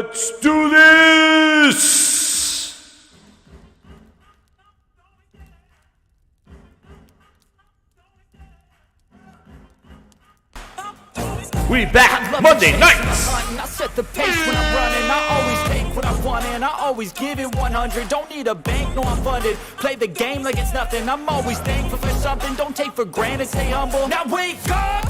Let's do this! We back Monday nights! I set the pace when I'm running. I always take what I want and I always give it 100. Don't need a bank, no I'm funded. Play the game like it's nothing. I'm always thankful for something. Don't take for granted, stay humble. Now wake up!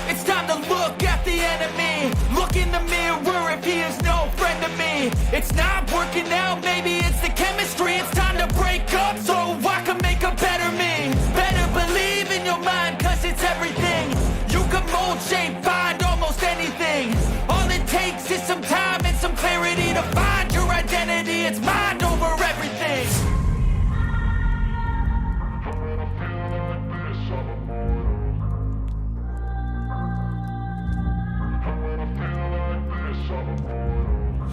It's time to look at the enemy. Look in the mirror if he is no friend to me. It's not working out, maybe it's the chemistry. It's time to break up so I can make a better me. Better believe in your mind, cause it's everything. You can mold, shape, find almost anything. All it takes is some time and some clarity to find your identity. It's mind over everything.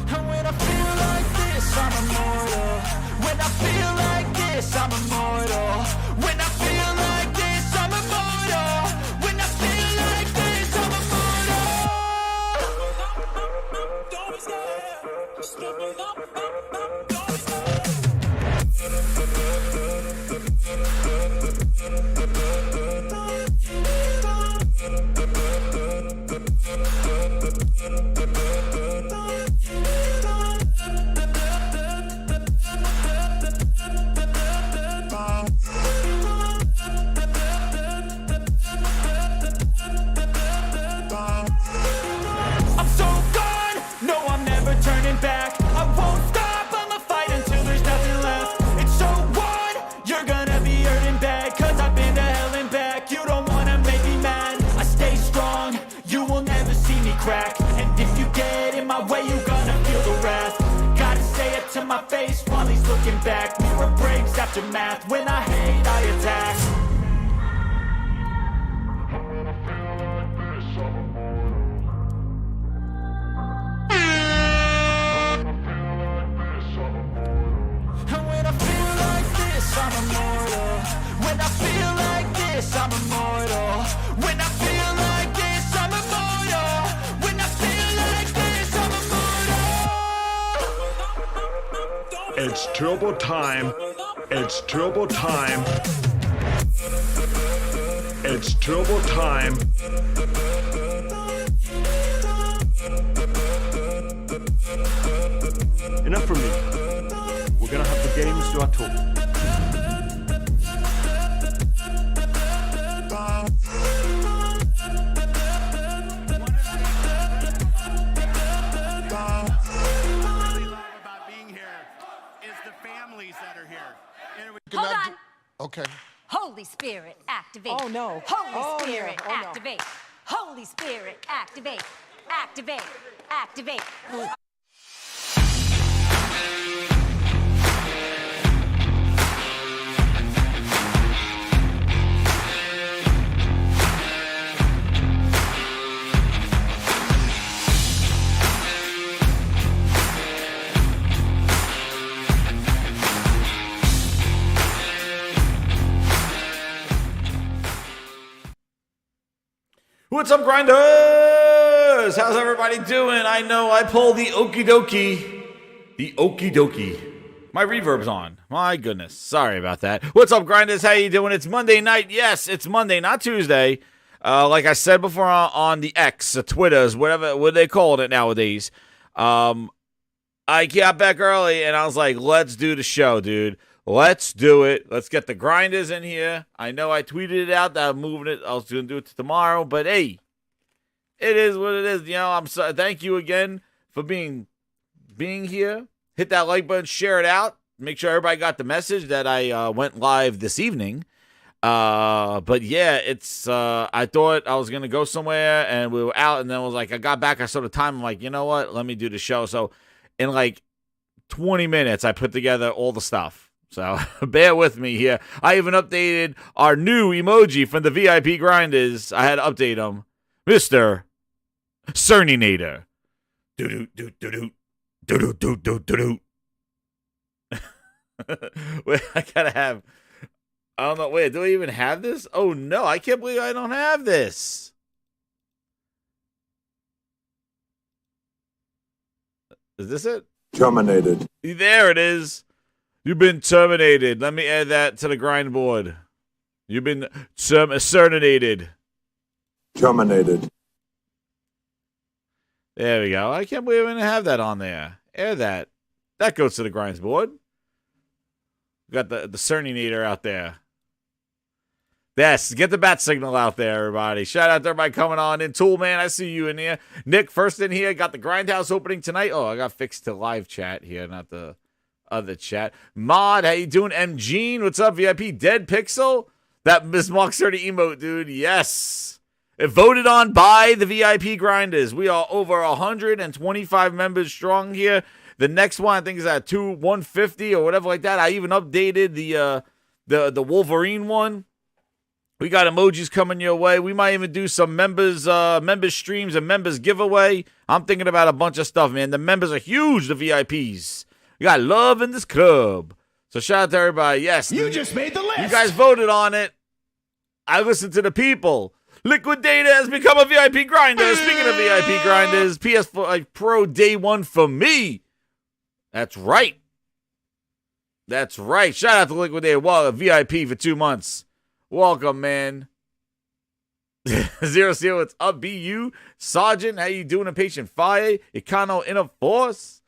And when I feel like this, I'm immortal. When I feel like this, I'm immortal. When I feel like this, I'm immortal. When I feel like this, I'm immortal. Don't be scared. Just keep it up. Don't be I'm so gone, no I'm never turning back. I won't stop, I'ma fight until there's nothing left. It's so on, you're gonna be hurting bad. Cause I've been to hell and back. You don't wanna make me mad. I stay strong, you will never see me crack. And if you get in my way, you gonna feel the wrath. Gotta say it to my face while he's looking back. Mirror breaks after math, when I hate I attack. And when I feel like this, I'm immortal. When I feel like this, I'm immortal. When I feel like this, I'm immortal. When I feel like this, I'm immortal. It's turbo time. It's turbo time. It's turbo time. Enough from me. We're gonna have the games do our talking. About being here is the families that are here. Hold on. Okay. Holy Spirit, activate. Oh, no. Holy Oh, Spirit, no. Oh, no. activate. Holy Spirit, activate. Activate. Activate. What's up, grinders? How's everybody doing? I know I pulled the okie dokie. The okie dokie. My reverb's on. My goodness. Sorry about that. What's up, grinders? How you doing? It's Monday night. Yes, it's Monday, not Tuesday. Like I said before on the X, the Twitters, what they call it nowadays. I got back early and I was like, let's do the show, dude. Let's do it. Let's get the grinders in here. I know I tweeted it out that I'm moving it. I was going to do it tomorrow, but hey, it is what it is. You know, I'm so thank you again for being here. Hit that like button, share it out. Make sure everybody got the message that I went live this evening. But yeah, it's I thought I was going to go somewhere and we were out, and then I was like, I got back, I saw the time. I'm like, you know what? Let me do the show. So in like 20 minutes, I put together all the stuff. So bear with me here. I even updated our new emoji from the VIP grinders. I had to update him. Mr. Cerninator. Do-do-do-do-do. Do-do-do-do-do-do. Wait, I gotta have... I don't know. Wait, do I even have this? Oh, no. I can't believe I don't have this. Is this it? Terminated. There it is. You've been terminated. Let me add that to the grind board. You've been terminated. Terminated. There we go. I can't believe I didn't have that on there. Air that. That goes to the grinds board. We got the Cerninator out there. Yes, get the bat signal out there, everybody. Shout out to everybody coming on in. Toolman, I see you in here. Nick, first in here. Got the Grindhouse opening tonight. Oh, I got fixed to live chat here, not the other chat. Mod, how you doing? M. Gene, what's up? VIP. Dead Pixel. That Miss Mark 30 emote, dude. Yes. It voted on by the VIP grinders. We are over 125 members strong here. The next one, I think, is at 150 or whatever like that. I even updated the Wolverine one. We got emojis coming your way. We might even do some members streams and members giveaway. I'm thinking about a bunch of stuff, man. The members are huge, the VIPs. We got love in this club. So shout out to everybody. Yes. You just made the list. You guys voted on it. I listened to the people. Liquid Data has become a VIP grinder. Speaking of VIP grinders, PS5 Pro day one for me. That's right. That's right. Shout out to Liquid Data. Well, a VIP for 2 months. Welcome, man. Zero, what's up, BU? Sergeant, how you doing? Impatient Fire. Econo Inner Force.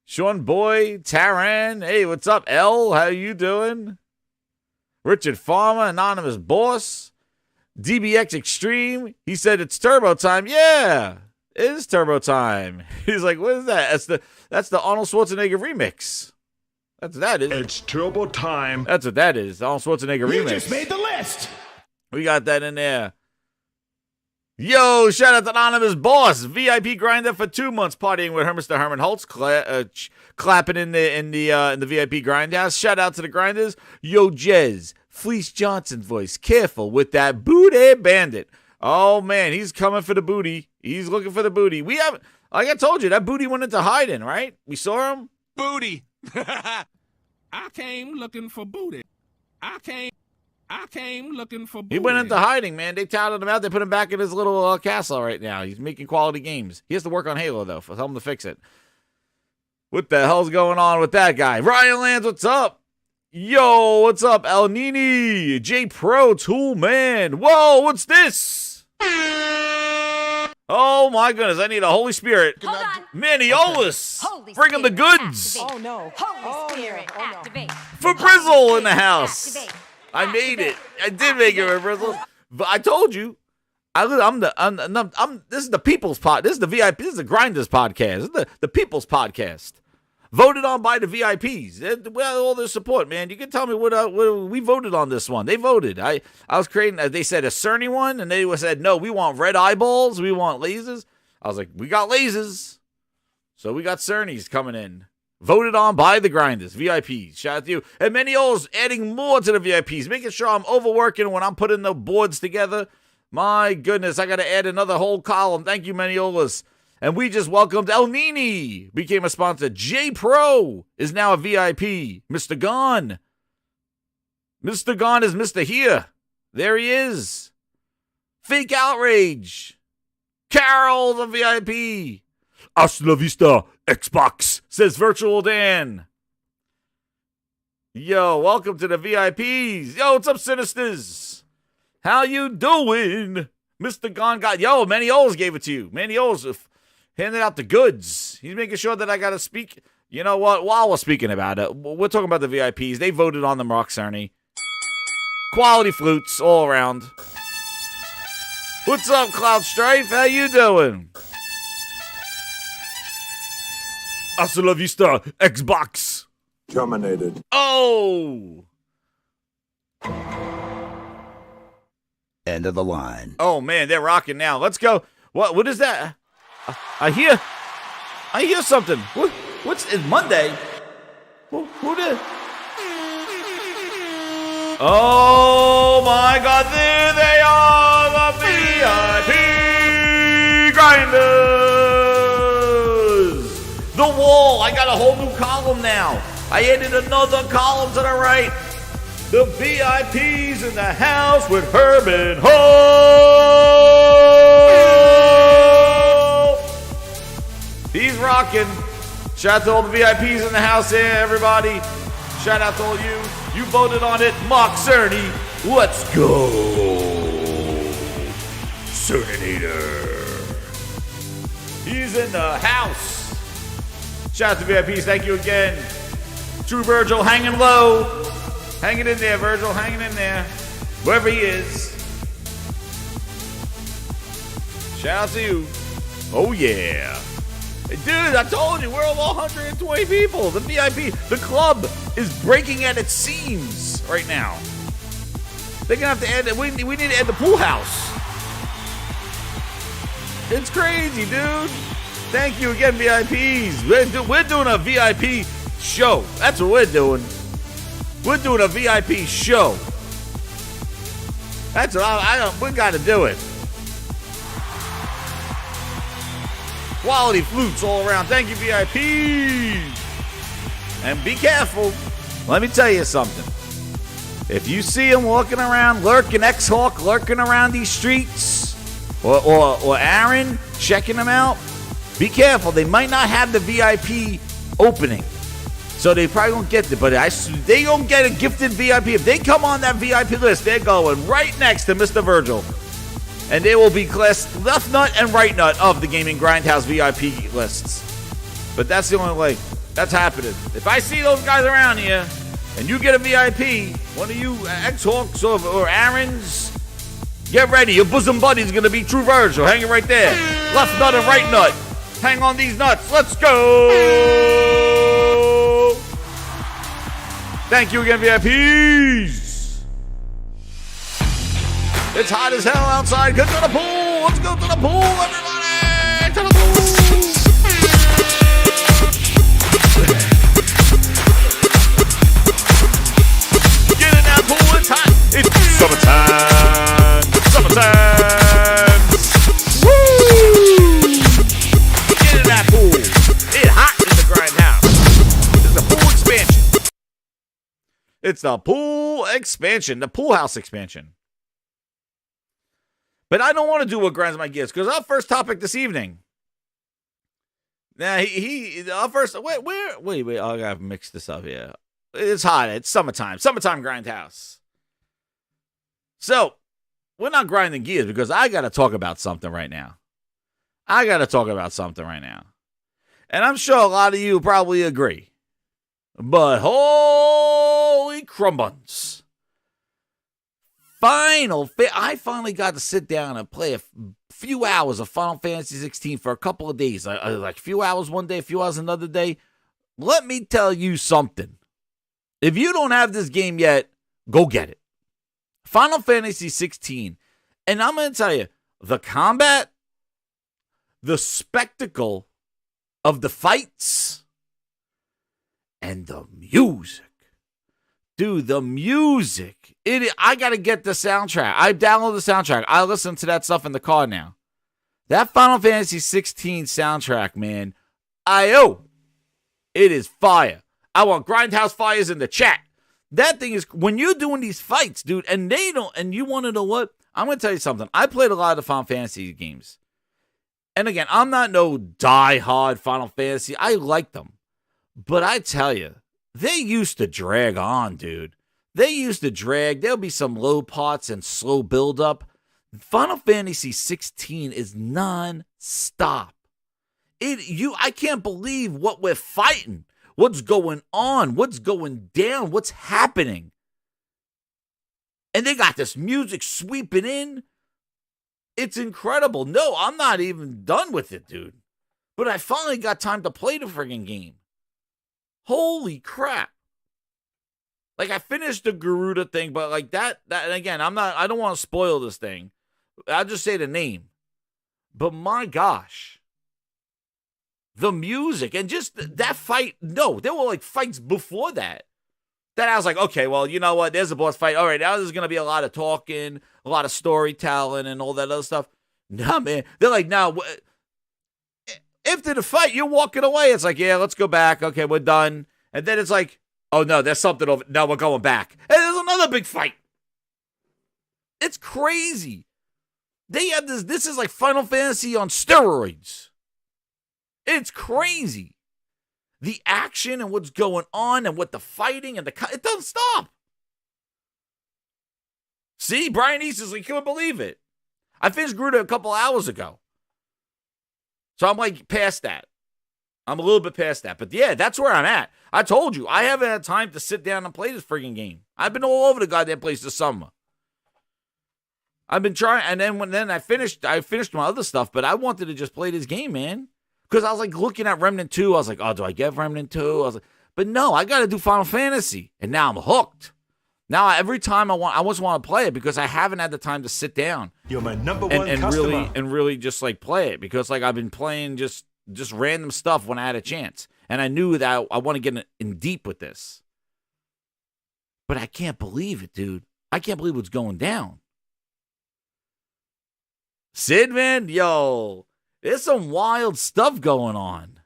Sean Boy, Taran. Hey, what's up, L? How you doing? Richard Farmer, Anonymous Boss. DBX Extreme. He said it's turbo time. Yeah, it is turbo time. He's like, what is that? That's the Arnold Schwarzenegger remix. That's what that is. It's turbo time. That's what that is. The Arnold Schwarzenegger remix. You just made the list. We got that in there. Yo, shout out to Anonymous Boss, VIP grinder for 2 months, partying with Mr. Herman Holtz, clapping in the VIP grindhouse. Shout out to the grinders. Yo, Jez, Fleece Johnson voice, careful with that booty bandit. Oh man, he's coming for the booty. He's looking for the booty. We haven't, like I told you, that booty went into hiding, right? We saw him. Booty. I came looking for booty. I came looking for booty. He went into hiding, man. They touted him out. They put him back in his little castle right now. He's making quality games. He has to work on Halo, though. Tell him to fix it. What the hell's going on with that guy? Ryan Lands, what's up? Yo, what's up? El Nini, J Pro, Tool Man. Whoa, what's this? Oh, my goodness. I need a Holy Spirit. Hold on. Maniolus. Holy Bring him the Spirit, goods. activate. Oh, no. Holy Spirit, activate. For Brizzle in the house. Activate. I made it. I did make it, Brizzle. But I told you. This is the people's pod. This is the VIP. This is the Grinders podcast. This is the people's podcast. Voted on by the VIPs. Well, all their support, man. You can tell me what we voted on this one. They voted. I was creating. They said a Cerny one, and they said no. We want red eyeballs. We want lasers. I was like, we got lasers, so we got Cernys coming in. Voted on by the Grinders, VIPs. Shout out to you. And Many-O's adding more to the VIPs, making sure I'm overworking when I'm putting the boards together. My goodness, I got to add another whole column. Thank you, Many-Olas. And we just welcomed El Nini, became a sponsor. J Pro is now a VIP. Mr. Gone. Mr. Gone is Mr. Here. There he is. Fake Outrage. Carol's a VIP. Hasta la vista, Xbox, says Virtual Dan. Yo, welcome to the VIPs. Yo, what's up, Sinisters? How you doing? Mr. Gone got, yo, Manny O's gave it to you. Manny O's handed out the goods. He's making sure that I got to speak. You know what? While we're speaking about it, we're talking about the VIPs. They voted on them, Rock Cerny. Quality flutes all around. What's up, Cloud Strife? How you doing? Hasta la vista, Xbox. Terminated. Oh! End of the line. Oh, man, they're rocking now. Let's go. What is that? I hear something. It's Monday. Who did? Oh, my God, there they are, the VIP Grinders. The wall. I got a whole new column now. I added another column to the right. The VIPs in the house with Herman Holt. He's rocking. Shout out to all the VIPs in the house here, everybody. Shout out to all you. You voted on it. Mark Cerny. Let's go. Cerninator. He's in the house. Shout out to VIPs. Thank you again. True Virgil hanging low. Hanging in there, Virgil. Hanging in there. Wherever he is. Shout out to you. Oh, yeah. Hey, dude, I told you, we're over 120 people. The VIP, the club is breaking at its seams right now. They're going to have to add, we need to add the pool house. It's crazy, dude. Thank you again, VIPs. We're doing a VIP show. That's what we're doing. We're doing a VIP show. That's what we got to do it. Quality flutes all around. Thank you, VIP. And be careful. Let me tell you something. If you see him walking around, lurking, X-Hawk, lurking around these streets, or Aaron checking them out, be careful. They might not have the VIP opening. So they probably won't get it. But they don't get a gifted VIP. If they come on that VIP list, they're going right next to Mr. Virgil. And they will be classed left nut and right nut of the Gaming Grindhouse VIP lists. But that's the only way. That's happening. If I see those guys around here, and you get a VIP, one of you X-Hawks or Aaron's, get ready. Your bosom buddy's going to be True Virgil. Hang it right there. Left nut and right nut. Hang on these nuts. Let's go. Thank you again, VIPs. It's hot as hell outside. Get to the pool. Let's go to the pool, everybody. To the pool. Get in that pool. It's hot. It's summertime. Summertime. Woo! Get in that pool. It's hot in the Grindhouse. It's the pool expansion. It's the pool expansion. The pool house expansion. But I don't want to do what grinds my gears, because our first topic this evening. Now, our first, wait, I gotta mix this up here. It's hot, it's summertime Grindhouse. So, we're not grinding gears, because I gotta talk about something right now. And I'm sure a lot of you probably agree. But holy crumbuns. I finally got to sit down and play a few hours of Final Fantasy 16 for a couple of days. Like a few hours one day, a few hours another day. Let me tell you something. If you don't have this game yet, go get it. Final Fantasy 16. And I'm going to tell you, the combat, the spectacle of the fights, and the music. Dude, the music. I got to get the soundtrack. I downloaded the soundtrack. I listen to that stuff in the car now. That Final Fantasy 16 soundtrack, man. It is fire. I want Grindhouse Fires in the chat. That thing is, when you're doing these fights, dude, and you want to know what? I'm going to tell you something. I played a lot of the Final Fantasy games. And again, I'm not no die-hard Final Fantasy. I like them. But I tell you, they used to drag on, dude. There'll be some low parts and slow build-up. Final Fantasy 16 is non-stop. I can't believe what we're fighting. What's going on? What's going down? What's happening? And they got this music sweeping in. It's incredible. No, I'm not even done with it, dude. But I finally got time to play the friggin' game. Holy crap. Like, I finished the Garuda thing, but like that and again, I don't want to spoil this thing. I'll just say the name. But my gosh. The music and just that fight. No, there were like fights before that. Then I was like, okay, well, you know what? There's a boss fight. All right, now there's going to be a lot of talking, a lot of storytelling and all that other stuff. Nah, man. They're like, no, after the fight, you're walking away. It's like, yeah, let's go back. Okay, we're done. And then it's like, oh, no, there's something over. No, we're going back. And there's another big fight. It's crazy. They have this. This is like Final Fantasy on steroids. It's crazy. The action and what's going on and what the fighting and it doesn't stop. See, Brian East is like, couldn't believe it. I finished Gruda a couple hours ago. So I'm like past that. I'm a little bit past that. But yeah, that's where I'm at. I told you, I haven't had time to sit down and play this friggin' game. I've been all over the goddamn place this summer. I've been trying, and then I finished my other stuff, but I wanted to just play this game, man. Because I was like looking at Remnant 2. I was like, oh, do I get Remnant 2? I was like, but no, I got to do Final Fantasy. And now I'm hooked. Now every time I just want to play it because I haven't had the time to sit down. You're my number one and customer. really just like play it because like I've been playing just random stuff when I had a chance. And I knew that I want to get in deep with this. But I can't believe it, dude. I can't believe what's going down. Sid, man, yo, there's some wild stuff going on.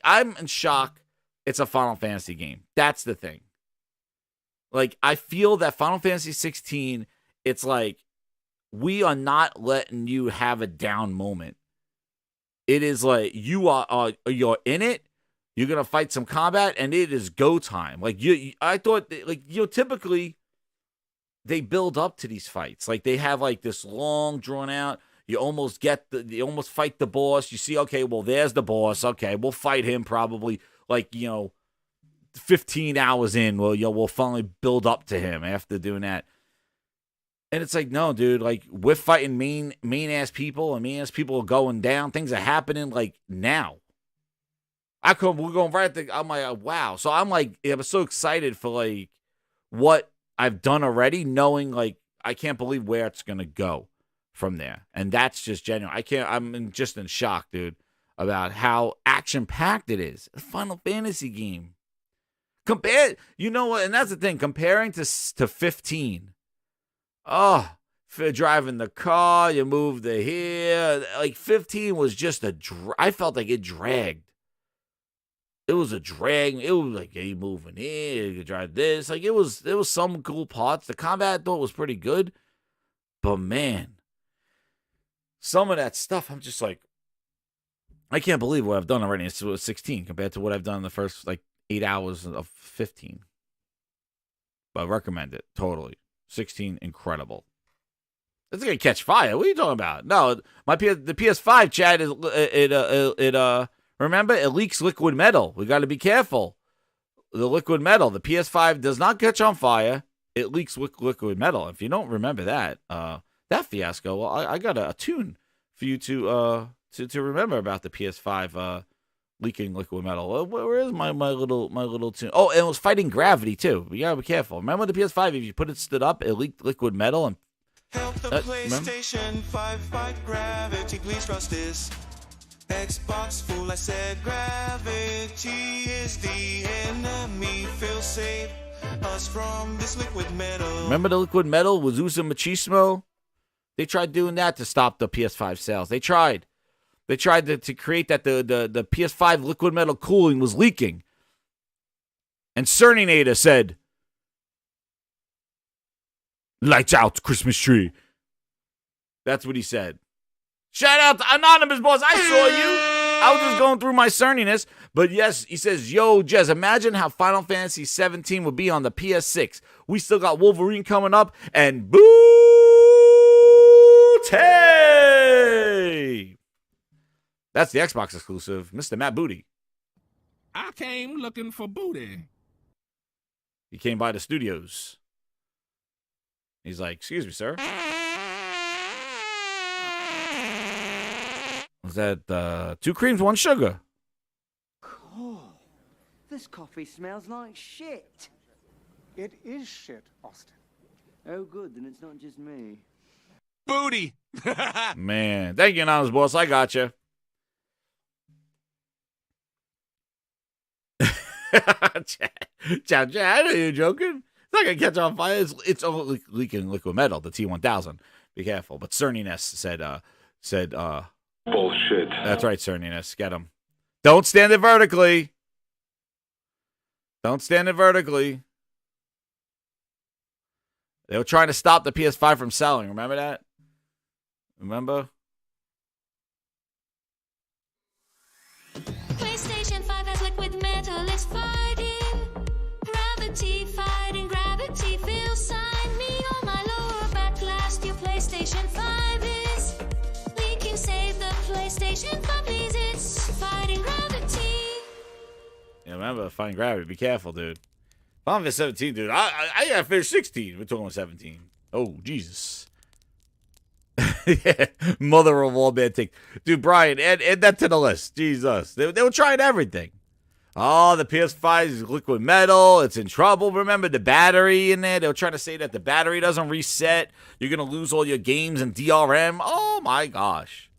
I'm in shock. It's a Final Fantasy game. That's the thing. Like, I feel that Final Fantasy 16, it's like, we are not letting you have a down moment. It is like, you're in it, you're going to fight some combat, and it is go time. Like, I thought, like, typically, they build up to these fights. Like, they have, like, this long, drawn out, you almost fight the boss. You see, okay, well, there's the boss. Okay, we'll fight him probably, 15 hours in. Well, we'll finally build up to him after doing that. And it's like, no, dude, like, we're fighting mean-ass people, and mean-ass people are going down. Things are happening, like, now. We're going right at I'm like, wow. So I'm like, I'm so excited for, like, what I've done already, knowing, like, I can't believe where it's going to go from there. And that's just genuine. I'm just in shock, dude, about how action-packed it is. A Final Fantasy game. And that's the thing, comparing to 15. Oh, for driving the car, you move to here. Like, 15 was just I felt like it dragged. It was a drag. It was like, you moving here, you could drive this. Like, there was some cool parts. The combat, I thought, was pretty good. But, man, some of that stuff, I'm just like, I can't believe what I've done already. It's 16 compared to what I've done in the first, 8 hours of 15. But I recommend it, totally. 16, incredible. It's gonna catch fire. What are you talking about? No, the PS5, Chad, remember, it leaks liquid metal. We got to be careful. The liquid metal. The PS5 does not catch on fire. It leaks liquid metal. If you don't remember that fiasco, well, I got a tune for you to remember about the PS5 leaking liquid metal. Where is my little tune? Oh, and it was fighting gravity too. You gotta be careful. Remember the PS5? If you put it stood up, it leaked liquid metal and. Help the PlayStation 5 fight gravity. Please trust this. Xbox fool, I said gravity is the enemy. Feel safe us from this liquid metal. Remember the liquid metal with Usa Machismo? They tried doing that to stop the PS5 sales. They tried. They tried to create that the PS5 liquid metal cooling was leaking. And Cerninator said, lights out, Christmas tree. That's what he said. Shout out to Anonymous, boss. I saw you. I was just going through my cerniness. But yes, he says, yo, Jez, imagine how Final Fantasy 17 would be on the PS6. We still got Wolverine coming up. And Booty! That's the Xbox exclusive, Mr. Matt Booty. I came looking for booty. He came by the studios. He's like, excuse me, sir. Is that 2 creams, 1 sugar? Oh, this coffee smells like shit. It is shit, Austin. Oh, good, then it's not just me. Booty. Man, thank you, Anonymous boss. I got you. Chad, I know you're joking. It's not gonna catch on fire. It's only leaking liquid metal. The T1000. Be careful. But Cerniness said Bullshit. That's right, Cerniness. Get him. Don't stand it vertically. Don't stand it vertically. They were trying to stop the PS5 from selling. Remember that? Remember? Remember, find gravity. Be careful, dude. Final Fantasy 17, dude. I gotta finish 16. We're talking about 17. Oh, Jesus. Yeah, mother of all bad things. Dude, Brian, add that to the list. Jesus. They were trying everything. Oh, the PS5 is liquid metal. It's in trouble. Remember the battery in there? They were trying to say that the battery doesn't reset. You're going to lose all your games and DRM. Oh, my gosh.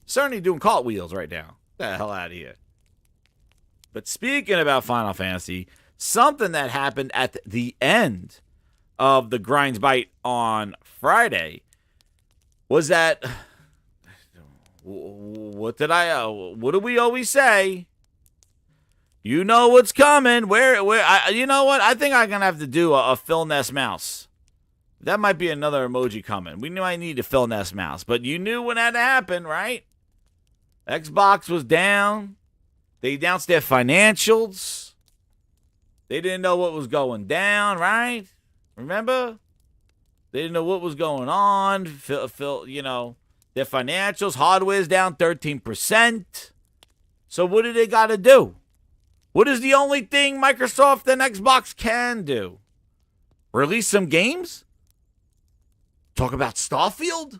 Certainly doing cartwheels right now. Get the hell out of here. But speaking about Final Fantasy, something that happened at the end of the Grinds Bite on Friday was that, what did we always say? You know what's coming. You know what? I think I'm going to have to do a Phil Ness mouse. That might be another emoji coming. We knew I needed a Phil Ness mouse, but you knew when that happened, right? Xbox was down. They announced their financials. They didn't know what was going down, right? Remember? They didn't know what was going on. Phil, you know, their financials, hardware's down 13%. So what do they got to do? What is the only thing Microsoft and Xbox can do? Release some games? Talk about Starfield?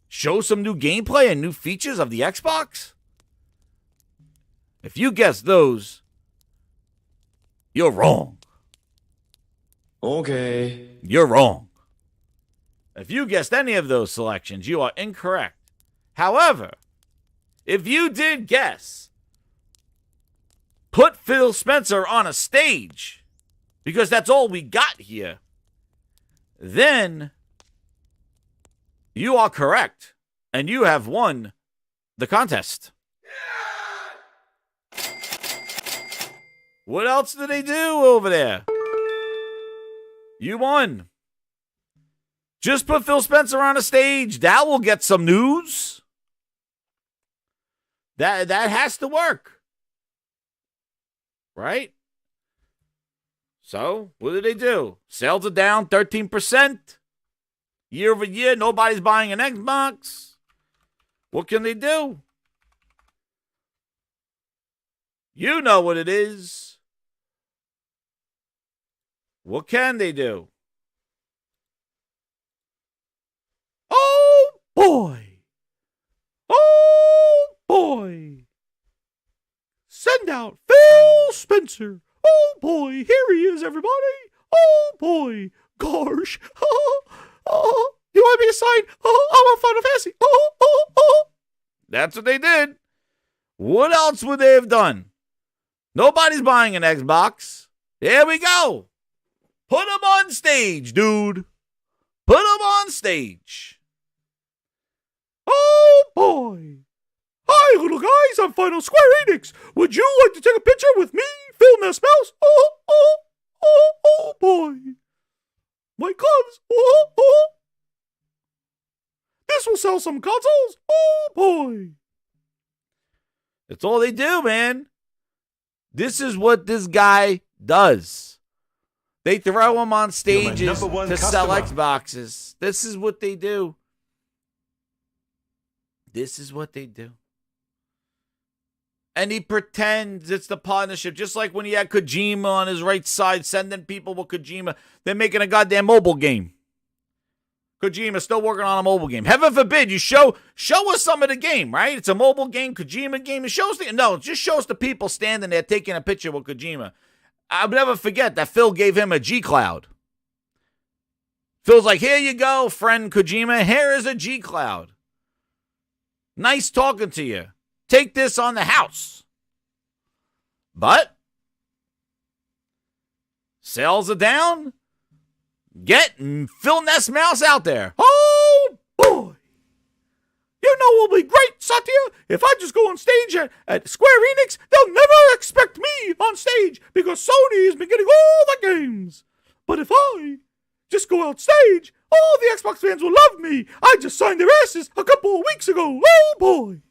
Show some new gameplay and new features of the Xbox? If you guess those, you're wrong. Okay. You're wrong. If you guessed any of those selections, you are incorrect. However, if you did guess, put Phil Spencer on a stage, because that's all we got here, then you are correct, and you have won the contest. What else did they do over there? You won. Just put Phil Spencer on a stage. That will get some news. That has to work. Right? So, what did they do? Sales are down 13%. Year over year, nobody's buying an Xbox. What can they do? You know what it is. What can they do? Oh, boy. Oh, boy. Send out Phil Spencer. Oh, boy. Here he is, everybody. Oh, boy. Gosh. Oh, you want me to sign? Oh, I'm on Final Fantasy. Oh. That's what they did. What else would they have done? Nobody's buying an Xbox. There we go. Put him on stage, dude. Put him on stage. Oh, boy. Hi, little guys. I'm Final Square Enix. Would you like to take a picture with me, Phil Ness Mouse? Oh, boy. My gloves. Oh. This will sell some consoles. Oh, boy. That's all they do, man. This is what this guy does. They throw him on stages to sell Xboxes. This is what they do. This is what they do. And he pretends it's the partnership, just like when he had Kojima on his right side, sending people with Kojima. They're making a goddamn mobile game. Kojima's still working on a mobile game. Heaven forbid you show us some of the game, right? It's a mobile game, Kojima game. It just shows the people standing there taking a picture with Kojima. I'll never forget that Phil gave him a G Cloud. Phil's like, here you go, friend Kojima. Here is a G Cloud. Nice talking to you. Take this on the house. But sales are down. Get Phil Ness Mouse out there. Oh, boy. You know what will be great, Satya? If I just go on stage at Square Enix, they'll never expect me on stage because Sony has been getting all the games. But if I just go out stage, all the Xbox fans will love me. I just signed their asses a couple of weeks ago. Oh, boy.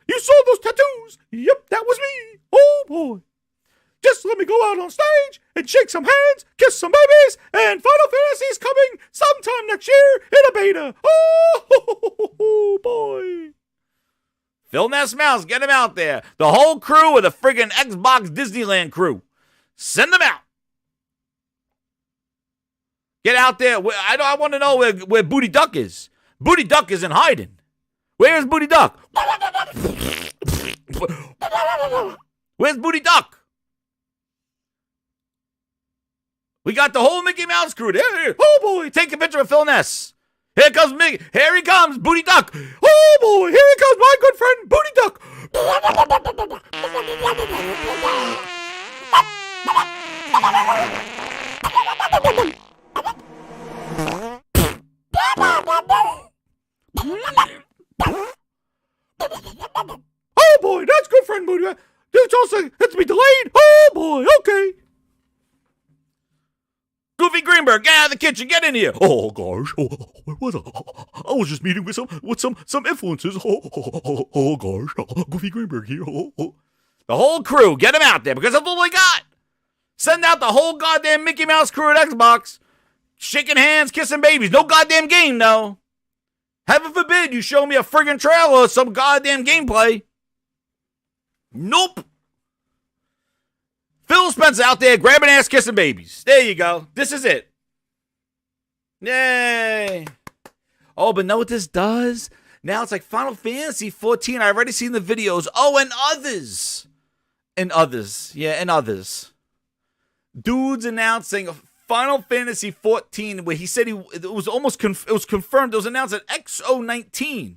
You saw those tattoos? Yep, that was me. Oh, boy. Just let me go out on stage and shake some hands, kiss some babies, and Final Fantasy's coming sometime next year in a beta. Oh, boy. Phil Ness Mouse, get him out there. The whole crew of the friggin' Xbox Disneyland crew. Send them out. Get out there. I want to know where Booty Duck is. Booty Duck is in hiding. Where's Booty Duck? Where's Booty Duck? We got the whole Mickey Mouse crew there. Oh, boy. Take a picture of Phil Ness. Here comes Mickey. Here he comes, Booty Duck. Oh, boy. Here he comes, my good friend, Booty Duck. Oh, boy. That's good friend, Booty Duck. It's also, it's be delayed. Oh, boy. Okay. Goofy Greenberg, get out of the kitchen, get in here. Oh gosh, I was just meeting with some influencers. Oh gosh, Goofy Greenberg here. The whole crew, get him out there because that's all they got. Send out the whole goddamn Mickey Mouse crew at Xbox, shaking hands, kissing babies. No goddamn game though. Heaven forbid you show me a friggin' trailer or some goddamn gameplay. Nope. Phil Spencer out there grabbing ass, kissing babies. There you go. This is it. Yay. Oh, but know what this does? Now it's like Final Fantasy 14. I've already seen the videos. Oh, and others. And others. Yeah, and others. Dudes announcing Final Fantasy 14 where he said it was almost it was confirmed. It was announced at XO19.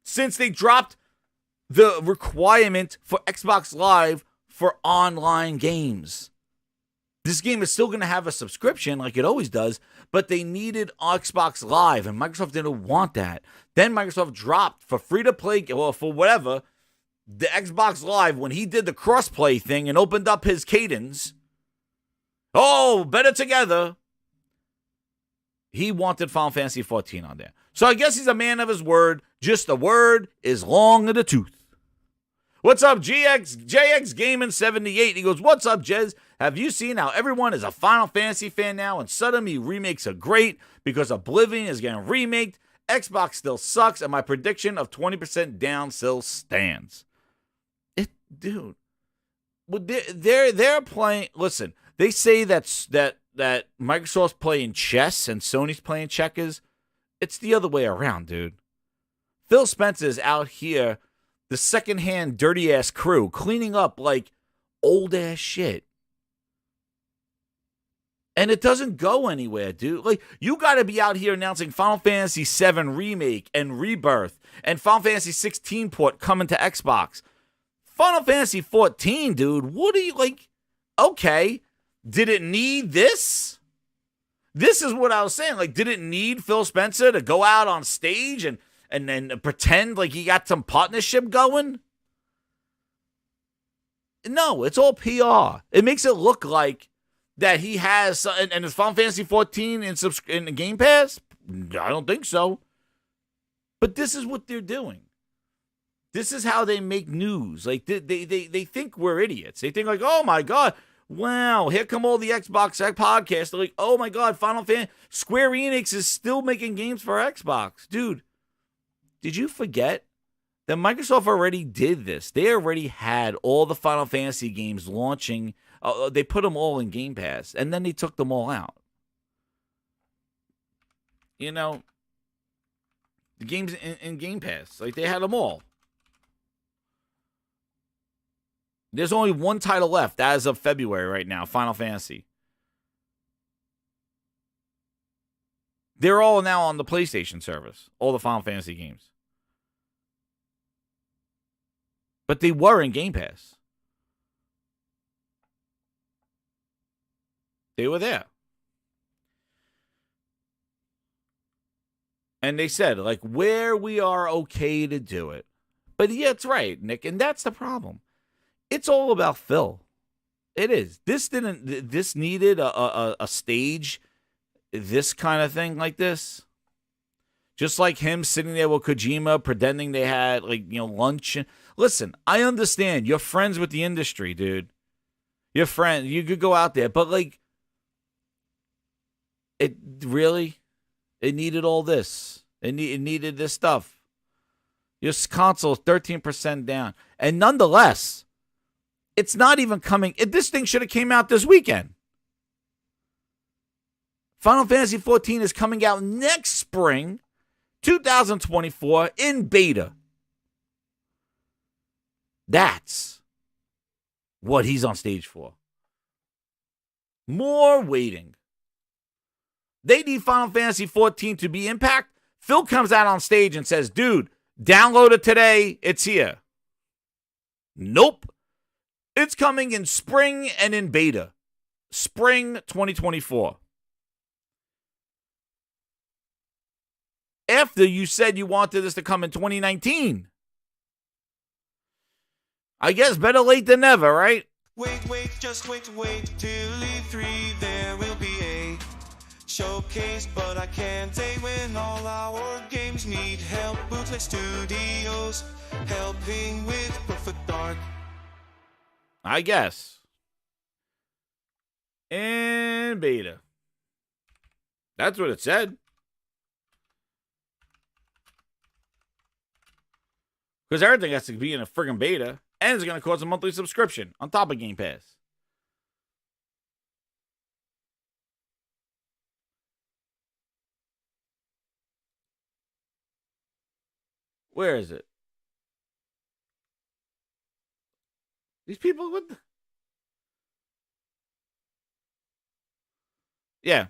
Since they dropped the requirement for Xbox Live for online games. This game is still going to have a subscription like it always does, but they needed Xbox Live, and Microsoft didn't want that. Then Microsoft dropped for free-to-play, or for whatever, the Xbox Live when he did the cross-play thing and opened up his cadence. Oh, better together. He wanted Final Fantasy 14 on there. So I guess he's a man of his word. Just the word is long in the tooth. What's up, JX Gaming 78? He goes, what's up, Jez? Have you seen how everyone is a Final Fantasy fan now and suddenly remakes are great because Oblivion is getting remaked? Xbox still sucks, and my prediction of 20% down still stands. Dude, they're playing. Listen, they say that Microsoft's playing chess and Sony's playing checkers. It's the other way around, dude. Phil Spencer is out here, the secondhand dirty ass crew, cleaning up like old ass shit. And it doesn't go anywhere, dude. Like, you got to be out here announcing Final Fantasy VII Remake and Rebirth and Final Fantasy 16 port coming to Xbox. Final Fantasy 14, dude, what are you, like, okay, did it need this? This is what I was saying. Like, did it need Phil Spencer to go out on stage and then pretend like he got some partnership going? No, it's all PR. It makes it look like that he has, and is Final Fantasy 14 in Game Pass? I don't think so. But this is what they're doing. This is how they make news. Like, they think we're idiots. They think like, oh my God, wow, here come all the Xbox podcasts. They're like, oh my God, Final Fantasy. Square Enix is still making games for Xbox. Dude, did you forget that Microsoft already did this? They already had all the Final Fantasy games launching. They put them all in Game Pass, and then they took them all out. You know, the games in Game Pass, like, they had them all. There's only one title left as of February right now, Final Fantasy. They're all now on the PlayStation service, all the Final Fantasy games. But they were in Game Pass. They were there. And they said, like, where we are okay to do it. But yeah, it's right, Nick, and that's the problem. It's all about Phil. It is. This needed a stage, this kind of thing like this. Just like him sitting there with Kojima pretending they had, like, you know, lunch. Listen, I understand. You're friends with the industry, dude. You're friends. You could go out there. But, like, it needed all this. It needed this stuff. Your console is 13% down. And nonetheless, it's not even coming. This thing should have came out this weekend. Final Fantasy XIV is coming out next spring, 2024, in beta. That's what he's on stage for. More waiting. They need Final Fantasy XIV to be impact. Phil comes out on stage and says, dude, download it today. It's here. Nope. It's coming in spring and in beta. Spring 2024. After you said you wanted this to come in 2019. I guess better late than never, right? Wait, just wait till E3 there will be a showcase, but I can't say when all our games need help. Bootleg Studios helping with Perfect Dark. I guess. In beta. That's what it said. Because everything has to be in a friggin' beta. And it's going to cost a monthly subscription on top of Game Pass. Where is it? These people with... Yeah.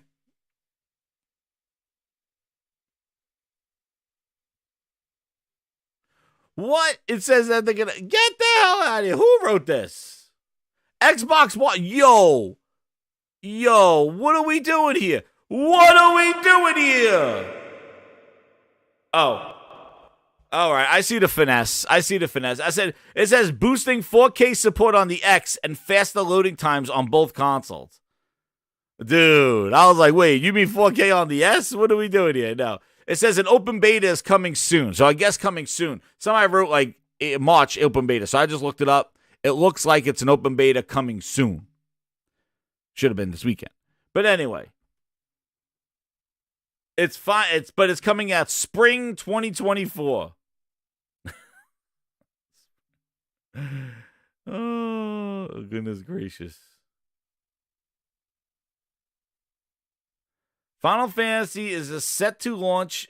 What? It says that they're gonna get the hell out of here. Who wrote this? Xbox One. Yo, what are we doing here? What are we doing here? Oh. All right, I see the finesse. I said it says boosting 4K support on the X and faster loading times on both consoles. Dude, I was like, wait, you mean 4K on the S? What are we doing here? No. It says an open beta is coming soon. So I guess coming soon. Somebody wrote like March open beta. So I just looked it up. It looks like it's an open beta coming soon. Should have been this weekend. But anyway. It's fine. But it's coming out spring 2024. Oh, goodness gracious. Final Fantasy is set to launch.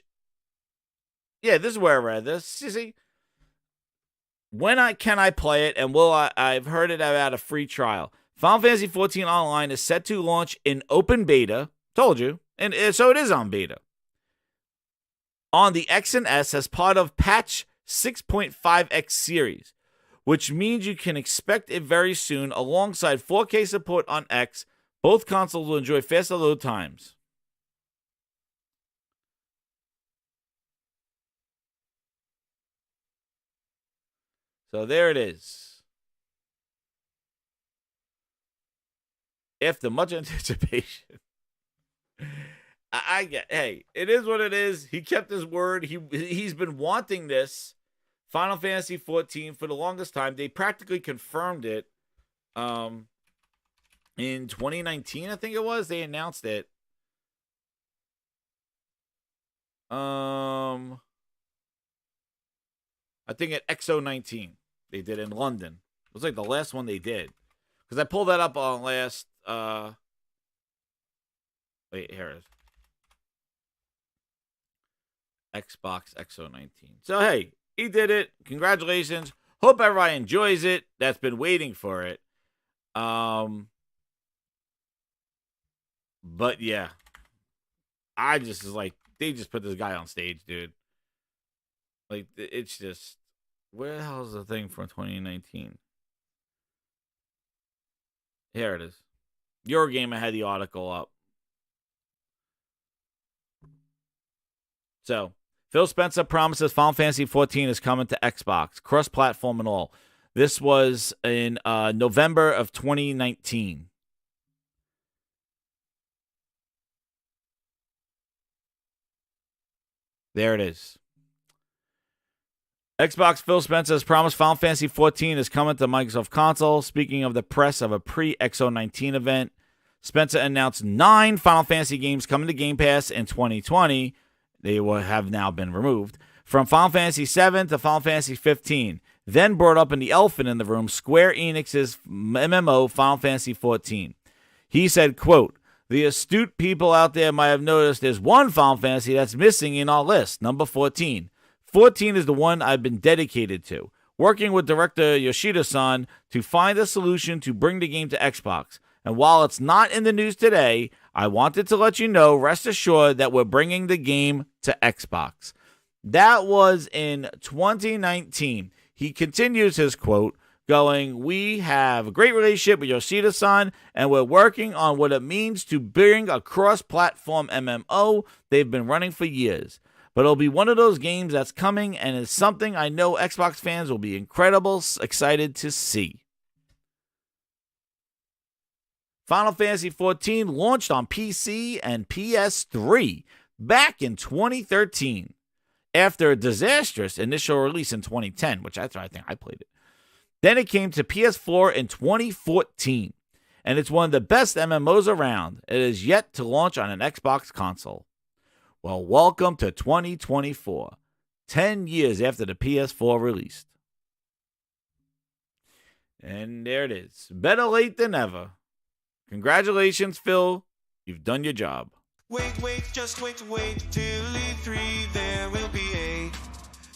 Yeah, this is where I read this. You see, can I play it? And I've heard it about a free trial. Final Fantasy XIV Online is set to launch in open beta. Told you, and so it is on beta. On the X and S as part of patch 6.5X series, which means you can expect it very soon. Alongside 4K support on X, both consoles will enjoy faster load times. So there it is. After much anticipation. I get, hey, it is what it is. He kept his word. He's been wanting this Final Fantasy XIV for the longest time. They practically confirmed it in 2019, I think it was. They announced it. I think at XO19 they did in London. It was like the last one they did. Because I pulled that up on last wait, here it is. Xbox XO19. So hey, he did it. Congratulations. Hope everybody enjoys it. That's been waiting for it. But yeah. I just is like, they just put this guy on stage, dude. Like, it's just, where the hell is the thing from 2019? Here it is. Eurogamer had the article up. So, Phil Spencer promises Final Fantasy XIV is coming to Xbox, cross-platform and all. This was in November of 2019. There it is. Xbox Phil Spencer has promised Final Fantasy XIV is coming to Microsoft console. Speaking of the press of a pre-XO19 event, Spencer announced 9 Final Fantasy games coming to Game Pass in 2020. They will have now been removed. From Final Fantasy VII to Final Fantasy 15. Then brought up in the elephant in the room, Square Enix's MMO Final Fantasy 14. He said, quote, "The astute people out there might have noticed there's one Final Fantasy that's missing in our list, number 14. 14 is the one I've been dedicated to, working with director Yoshida-san to find a solution to bring the game to Xbox. And while it's not in the news today, I wanted to let you know, rest assured that we're bringing the game to Xbox." That was in 2019. He continues his quote, going, "We have a great relationship with Yoshida-san, and we're working on what it means to bring a cross-platform MMO they've been running for years. But it'll be one of those games that's coming, and it's something I know Xbox fans will be incredible excited to see." Final Fantasy XIV launched on PC and PS3 back in 2013. After a disastrous initial release in 2010, which I think I played it. Then it came to PS4 in 2014, and it's one of the best MMOs around. It is yet to launch on an Xbox console. Well, welcome to 2024, 10 years after the PS4 released. And there it is. Better late than never. Congratulations, Phil. You've done your job. Wait, just wait till E3 there will be a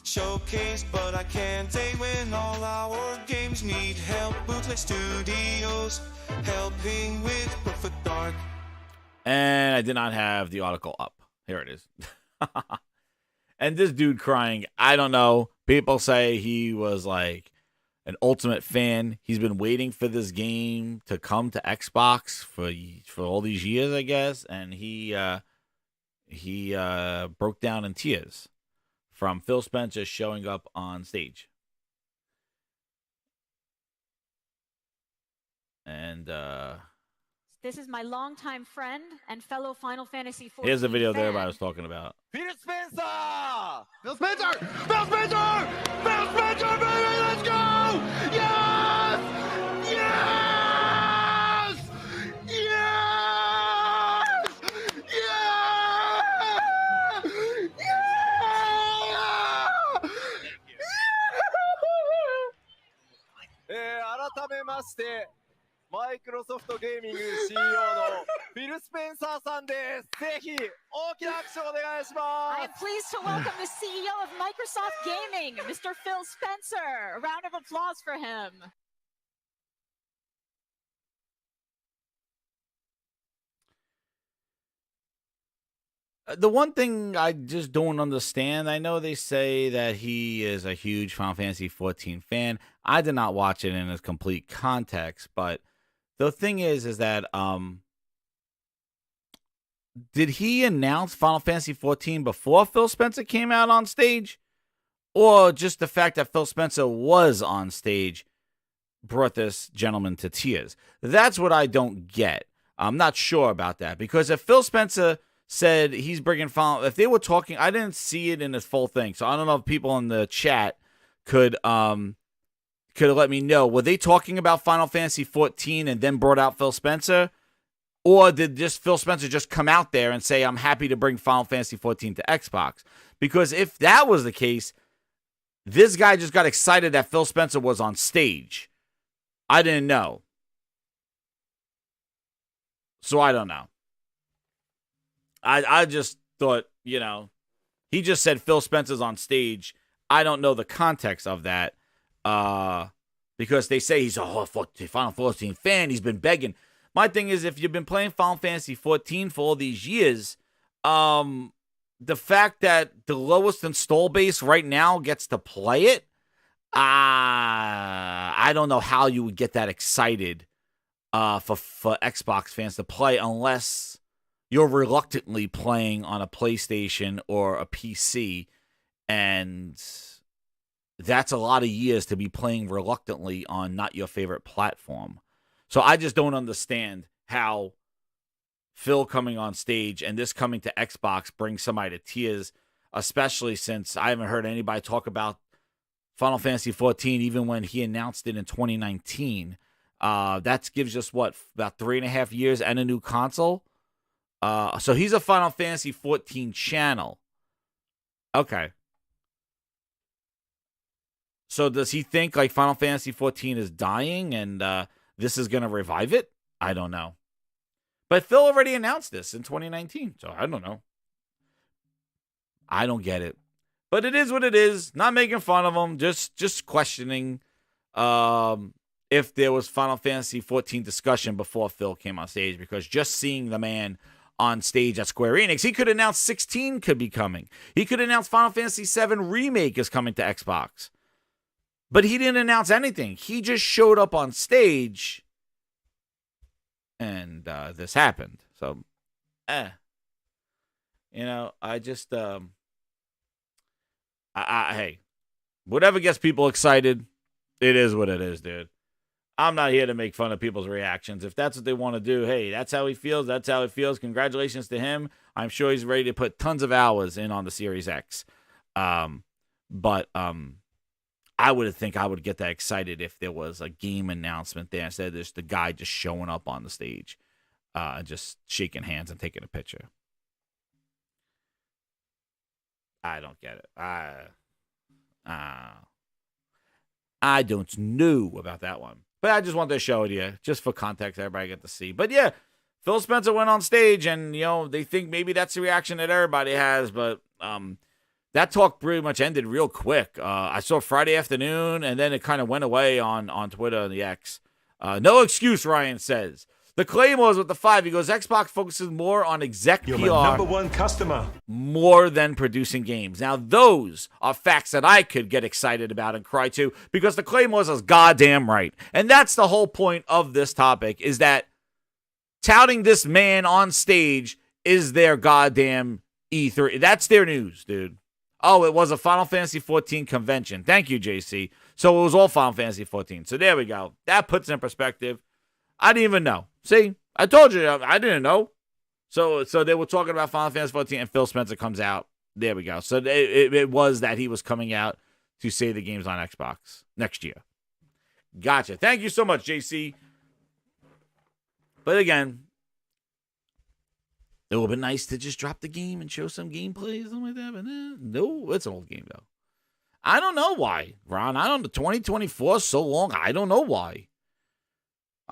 showcase, but I can't say when all our games need help. Bootleg Studios helping with Perfect Dark. And I did not have the article up. Here it is. And this dude crying, I don't know. People say he was like an ultimate fan. He's been waiting for this game to come to Xbox for all these years, I guess. And he broke down in tears from Phil Spencer showing up on stage. And This is my longtime friend and fellow Final Fantasy 14 here's the video that fan. everybody was talking about. Phil Spencer! Phil Spencer! Phil Spencer! Phil Spencer, baby, let's go! Yes! Yes! Yes! Yes! 改めまして、マイクロソフトゲーミング CEO のフィル・スペンサーさんです。ぜひ大きな拍手をお願いしま I am pleased to welcome the CEO of Microsoft Gaming, Mr. Phil Spencer. A round of applause for him. The one thing I just don't understand, I know they say that he is a huge Final Fantasy 14 fan. I did not watch it in its complete context, but the thing is that did he announce Final Fantasy 14 before Phil Spencer came out on stage? Or just the fact that Phil Spencer was on stage brought this gentleman to tears? That's what I don't get. I'm not sure about that, because if Phil Spencer said he's bringing Final, if they were talking, I didn't see it in its full thing, so I don't know if people in the chat could let me know. Were they talking about Final Fantasy 14 and then brought out Phil Spencer? Or did just Phil Spencer just come out there and say, I'm happy to bring Final Fantasy 14 to Xbox? Because if that was the case, this guy just got excited that Phil Spencer was on stage. I didn't know. So I don't know. I just thought, he just said Phil Spencer's on stage. I don't know the context of that. Because they say he's a Final 14 fan. He's been begging. My thing is, if you've been playing Final Fantasy 14 for all these years, the fact that the lowest install base right now gets to play it, I don't know how you would get that excited for Xbox fans to play unless you're reluctantly playing on a PlayStation or a PC, and that's a lot of years to be playing reluctantly on not your favorite platform. So I just don't understand how Phil coming on stage and this coming to Xbox brings somebody to tears, especially since I haven't heard anybody talk about Final Fantasy 14 even when he announced it in 2019. That gives us, about 3.5 years and a new console? So he's a Final Fantasy 14 channel. Okay. So does he think like Final Fantasy 14 is dying and this is going to revive it? I don't know. But Phil already announced this in 2019, so I don't know. I don't get it. But it is what it is. Not making fun of him, just questioning if there was Final Fantasy 14 discussion before Phil came on stage, because just seeing the man on stage at Square Enix, he could announce 16 could be coming. He could announce Final Fantasy 7 Remake is coming to Xbox. But he didn't announce anything. He just showed up on stage and this happened. So, you know, I just, hey, whatever gets people excited, it is what it is, dude. I'm not here to make fun of people's reactions. If that's what they want to do, hey, that's how he feels. That's how it feels. Congratulations to him. I'm sure he's ready to put tons of hours in on the Series X. But I would think I would get that excited if there was a game announcement there instead of just the guy just showing up on the stage, just shaking hands and taking a picture. I don't get it. I don't know about that one. But I just wanted to show it to you, just for context, everybody get to see. But yeah, Phil Spencer went on stage, and you know they think maybe that's the reaction that everybody has. But that talk pretty much ended real quick. I saw Friday afternoon, and then it kind of went away on Twitter and the X. No excuse, Ryan says. The Claymores with the 5. He goes, Xbox focuses more on exec You're PR. my number one customer. More than producing games. Now, those are facts that I could get excited about and cry to, because the Claymores is goddamn right. And that's the whole point of this topic, is that touting this man on stage is their goddamn E3. That's their news, dude. Oh, it was a Final Fantasy 14 convention. Thank you, JC. So it was all Final Fantasy 14. So there we go. That puts it in perspective. I didn't even know. See, I told you I didn't know. So they were talking about Final Fantasy 14, and Phil Spencer comes out. There we go. So it was that he was coming out to say the game's on Xbox next year. Gotcha. Thank you so much, JC. But again, it would have been nice to just drop the game and show some gameplay or something like that. But no, it's an old game, though. I don't know why, Ron. I don't know. 2024 is so long. I don't know why.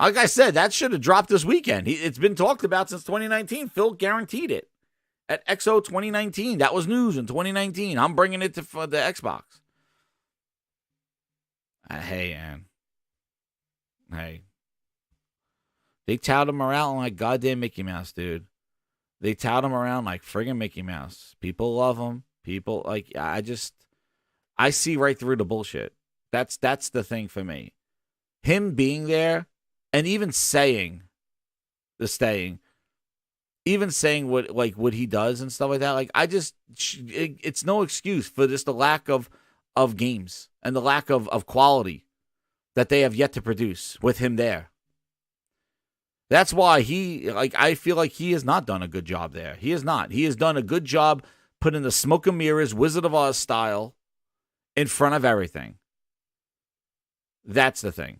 Like I said, that should have dropped this weekend. It's been talked about since 2019. Phil guaranteed it at XO 2019. That was news in 2019. I'm bringing it for the Xbox. Hey, man. Hey. They tout him around like goddamn Mickey Mouse, dude. They tout him around like friggin' Mickey Mouse. People love him. People, like, I see right through the bullshit. That's the thing for me. Him being there, and even saying what he does and stuff like that, like it's no excuse for just the lack of games and the lack of quality that they have yet to produce with him there. That's why I feel like he has not done a good job there. He has not. He has done a good job putting the smoke and mirrors, Wizard of Oz style in front of everything. That's the thing.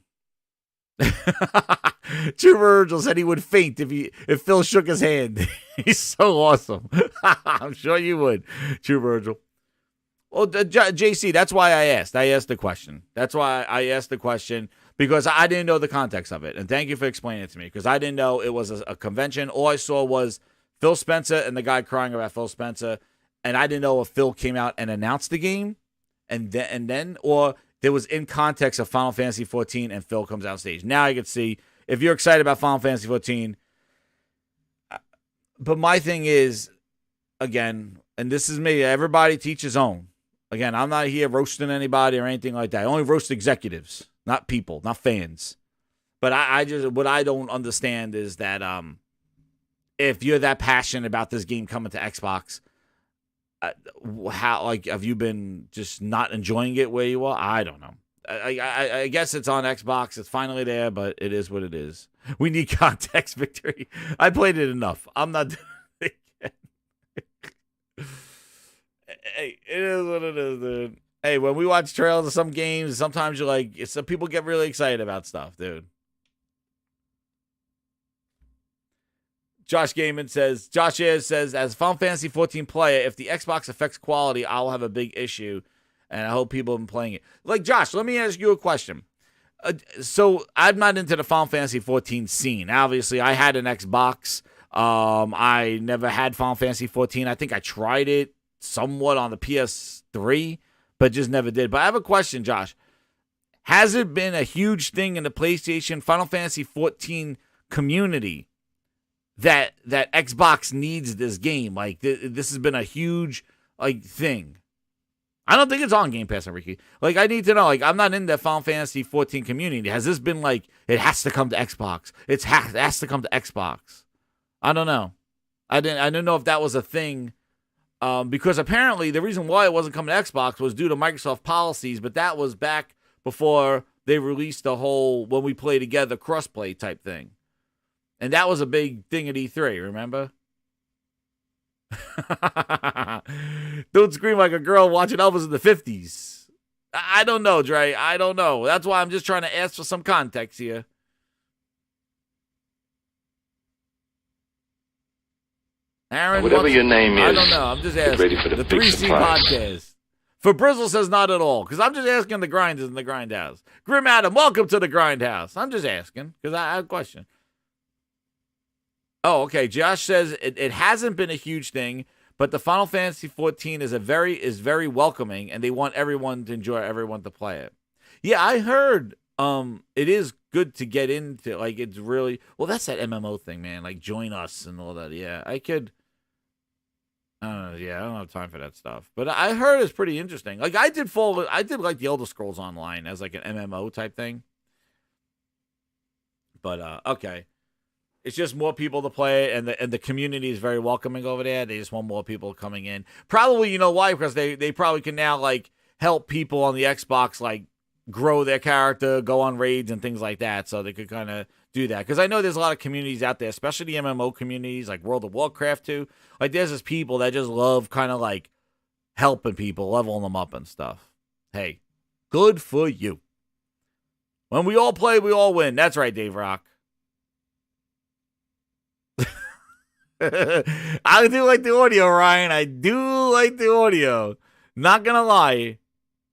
True Virgil said he would faint if Phil shook his hand. He's so awesome. I'm sure you would, True Virgil. Well, JC, that's why I asked. I asked the question. That's why I asked the question, because I didn't know the context of it. And thank you for explaining it to me, because I didn't know it was a convention. All I saw was Phil Spencer and the guy crying about Phil Spencer. And I didn't know if Phil came out and announced the game and then or there was in context of Final Fantasy 14 and Phil comes out stage. Now I can see if you're excited about Final Fantasy 14. But my thing is, again, and this is me, everybody teach his own. Again, I'm not here roasting anybody or anything like that. I only roast executives, not people, not fans. But what I don't understand is that if you're that passionate about this game coming to Xbox, how have you been just not enjoying it where you are? I don't know. I guess it's on Xbox. It's finally there, but it is what it is. We need context, Victory. I played it enough. I'm not doing it again. Hey, it is what it is, dude. Hey, when we watch trailers of some games, sometimes you're like, some people get really excited about stuff, dude. Josh Ayers says, as a Final Fantasy 14 player, if the Xbox affects quality, I'll have a big issue, and I hope people have been playing it. Like, Josh, let me ask you a question. So I'm not into the Final Fantasy 14 scene. Obviously, I had an Xbox. I never had Final Fantasy 14. I think I tried it somewhat on the PS3, but just never did. But I have a question, Josh. Has it been a huge thing in the PlayStation Final Fantasy 14 community that Xbox needs this game? Like, this has been a huge thing. I don't think it's on Game Pass, Enrique. Like, I need to know. Like, I'm not in the Final Fantasy 14 community. Has this been like, it has to come to Xbox? It has to come to Xbox. I don't know. I didn't know if that was a thing. Because apparently the reason why it wasn't coming to Xbox was due to Microsoft policies, but that was back before they released the whole when we play together crossplay type thing. And that was a big thing at E3, remember? Don't scream like a girl watching Elvis in the 50s. I don't know, Dre. I don't know. That's why I'm just trying to ask for some context here. Aaron, whatever your name is, I don't know. I'm just asking. ready for the big 3C surprise. podcast. For Brizzle says not at all, because I'm just asking the grinders in the Grindhouse. Grim Adam, welcome to the Grindhouse. I'm just asking, because I have a question. Oh, okay. Josh says it hasn't been a huge thing, but the Final Fantasy 14 is very welcoming, and they want everyone to enjoy, everyone to play it. Yeah, I heard it is good to get into. Like, it's really, well, that's that MMO thing, man. Like, join us and all that. Yeah, I could. I don't have time for that stuff. But I heard it's pretty interesting. Like, I did like the Elder Scrolls Online as like an MMO type thing. But okay. It's just more people to play, and the community is very welcoming over there. They just want more people coming in. Probably, you know why? Because they probably can now like help people on the Xbox like grow their character, go on raids and things like that. So they could kind of do that. Because I know there's a lot of communities out there, especially the MMO communities, like World of Warcraft too. Like, there's just people that just love kind of like helping people, leveling them up and stuff. Hey, good for you. When we all play, we all win. That's right, Dave Rock. I do like the audio, Ryan. I do like the audio. Not gonna lie,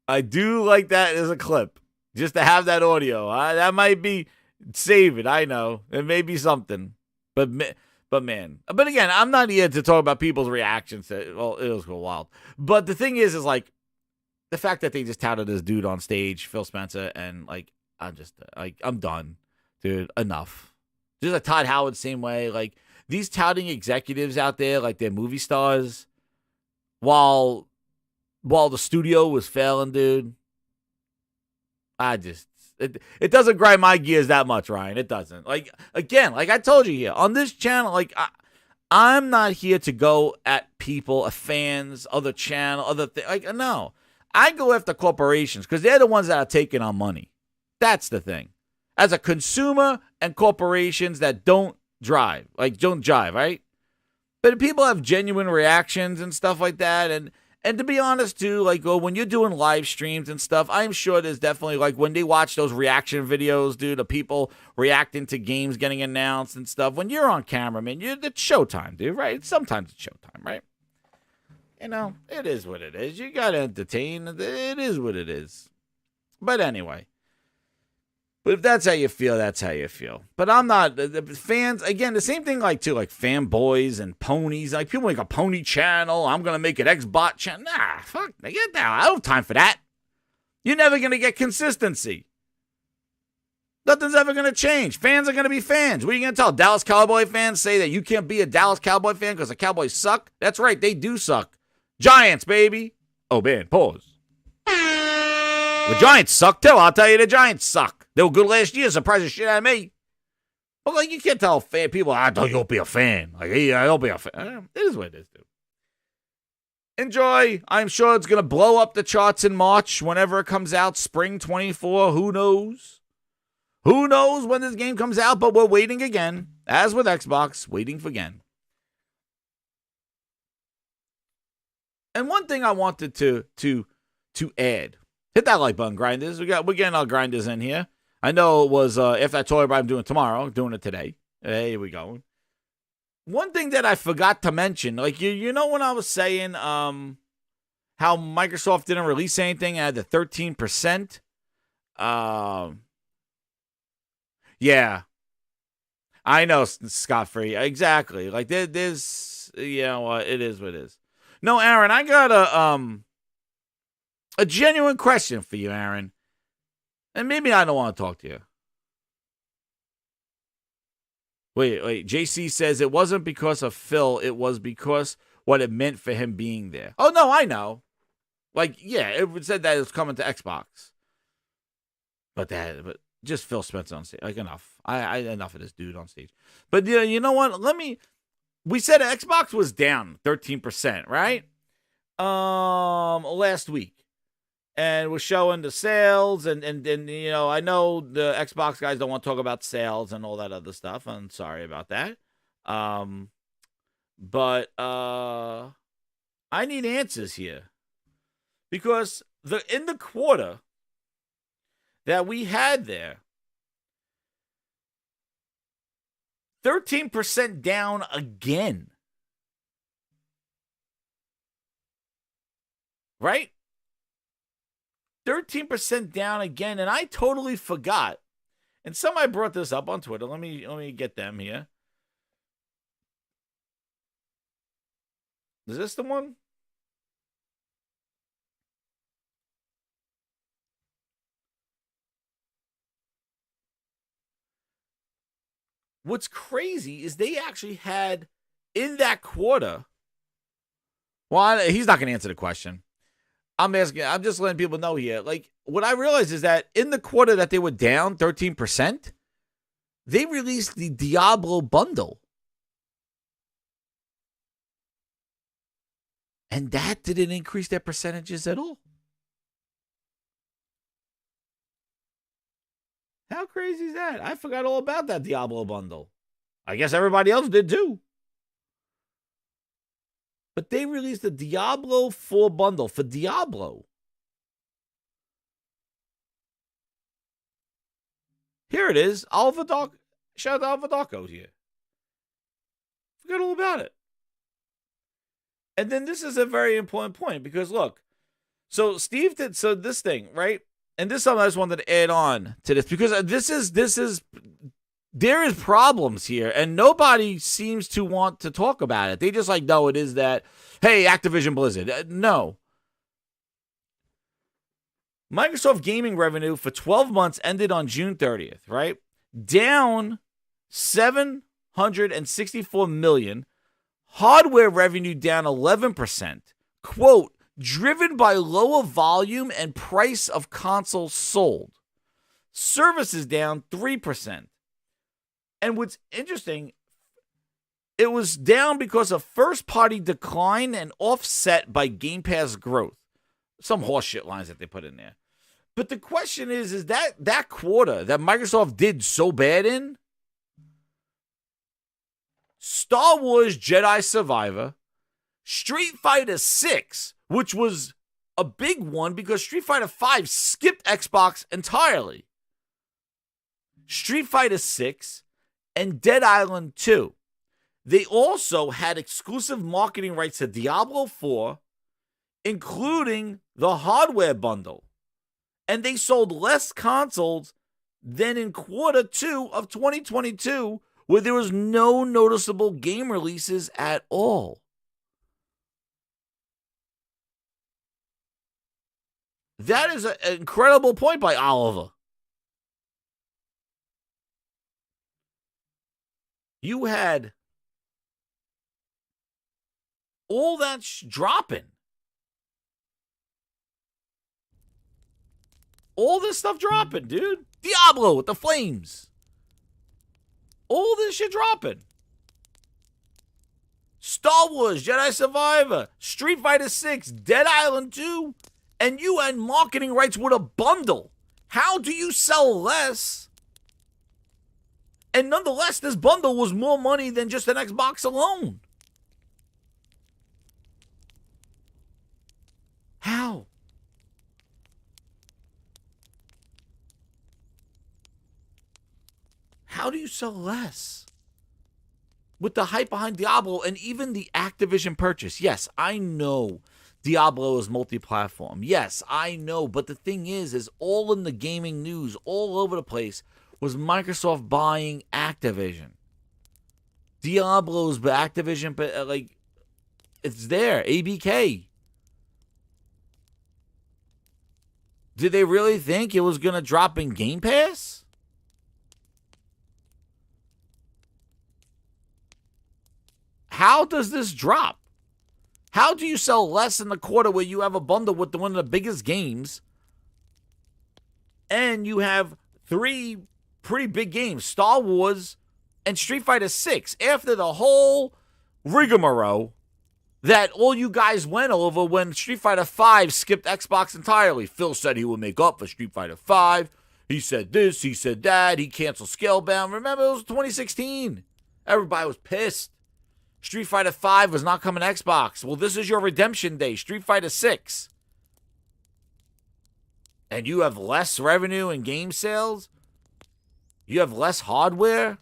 I do like that as a clip. Just to have that audio. That might be, save it. I know it may be something, but man. But again, I'm not here to talk about people's reactions to. Well, it was wild. But the thing is like the fact that they just touted this dude on stage, Phil Spencer, and like I'm done, dude. Enough. Just like Todd Howard, same way. Like, these touting executives out there, like they're movie stars, while the studio was failing, dude. It doesn't grind my gears that much, Ryan. It doesn't. Like, again, like I told you here on this channel, like I'm not here to go at people, fans, other channel, other thing. Like, no, I go after corporations because they're the ones that are taking our money. That's the thing. As a consumer and corporations that don't jive, right? But people have genuine reactions and stuff like that, and to be honest too, like, when you're doing live streams and stuff, I'm sure there's definitely like when they watch those reaction videos, dude, of people reacting to games getting announced and stuff. When you're on camera, man, it's showtime, dude, right? Sometimes it's showtime, right? You know, it is what it is. You gotta entertain. It is what it is. But anyway. But if that's how you feel, that's how you feel. But I'm not, the fans, again, the same thing like fanboys and ponies. Like, people make a pony channel. I'm going to make an Xbot channel. Nah, fuck, get that. I don't have time for that. You're never going to get consistency. Nothing's ever going to change. Fans are going to be fans. What are you going to tell Dallas Cowboy fans? Say that you can't be a Dallas Cowboy fan because the Cowboys suck? That's right, they do suck. Giants, baby. Oh, man, pause. The Giants suck, too. I'll tell you, the Giants suck. They were good last year. Surprised the shit out of me. But, like, you can't tell people, don't be a fan. Like, hey, don't be a fan. It is what it is, dude. Enjoy. I'm sure it's going to blow up the charts in March whenever it comes out. Spring 24. Who knows? Who knows when this game comes out? But we're waiting again. As with Xbox, waiting for again. And one thing I wanted to add. Hit that like button, grinders. We're getting our grinders in here. I know it was if I told everybody I'm doing tomorrow, doing it today. Hey, here we go. One thing that I forgot to mention, like you know when I was saying how Microsoft didn't release anything at the 13%. Yeah. I know, scot-free. Exactly. Like, there's, you know what, it is what it is. No, Aaron, I got a genuine question for you, Aaron. And maybe I don't want to talk to you. Wait. JC says it wasn't because of Phil. It was because what it meant for him being there. Oh, no, I know. Like, yeah, it said that it was coming to Xbox. But just Phil Spencer on stage. Like, enough. I enough of this dude on stage. But yeah, you know what? We said Xbox was down 13%, right? Last week. And we're showing the sales, and you know, I know the Xbox guys don't want to talk about sales and all that other stuff. I'm sorry about that. But I need answers here. Because in the quarter that we had there, 13% down again. Right? 13% down again, and I totally forgot. And somebody brought this up on Twitter. Let me get them here. Is this the one? What's crazy is they actually had in that quarter. Well, he's not going to answer the question. I'm just letting people know here. Like, what I realized is that in the quarter that they were down 13%, they released the Diablo bundle. And that didn't increase their percentages at all. How crazy is that? I forgot all about that Diablo bundle. I guess everybody else did too. But they released the Diablo 4 bundle for Diablo. Here it is. Shout out to Alpha Darko's here. Forgot all about it. And then this is a very important point because look, so Steve did this thing, right? And this is something I just wanted to add on to this because there is problems here and nobody seems to want to talk about it. They just like, no, it is that, hey, Activision Blizzard. No. Microsoft gaming revenue for 12 months ended on June 30th, right? Down $764 million. Hardware revenue down 11%. Quote, driven by lower volume and price of consoles sold. Services down 3%. And what's interesting, it was down because of first-party decline and offset by Game Pass growth. Some horseshit lines that they put in there. But the question is that quarter that Microsoft did so bad in, Star Wars Jedi Survivor, Street Fighter 6, which was a big one because Street Fighter 5 skipped Xbox entirely. Street Fighter 6 and Dead Island 2. They also had exclusive marketing rights to Diablo 4, including the hardware bundle. And they sold less consoles than in quarter 2 of 2022, where there was no noticeable game releases at all. That is an incredible point by Oliver. You had all that dropping. All this stuff dropping, dude. Diablo with the flames. All this shit dropping. Star Wars, Jedi Survivor, Street Fighter 6, Dead Island 2, and you had marketing rights with a bundle. How do you sell less? And nonetheless, this bundle was more money than just an Xbox alone. How? How do you sell less? With the hype behind Diablo and even the Activision purchase. Yes, I know Diablo is multi-platform. Yes, I know, but the thing is all in the gaming news, all over the place, was Microsoft buying Activision. Diablo's Activision, but like, it's there, ABK. Did they really think it was going to drop in Game Pass? How does this drop? How do you sell less in the quarter where you have a bundle with one of the biggest games and you have 3 pretty big games, Star Wars and Street Fighter 6, after the whole rigmarole that all you guys went over when Street Fighter 5 skipped Xbox entirely? Phil said he would make up for Street Fighter 5. He said this, he said that, he canceled Scalebound. Remember, it was 2016. Everybody was pissed. Street Fighter 5 was not coming to Xbox. Well, this is your redemption day, Street Fighter 6. And you have less revenue in game sales? You have less hardware?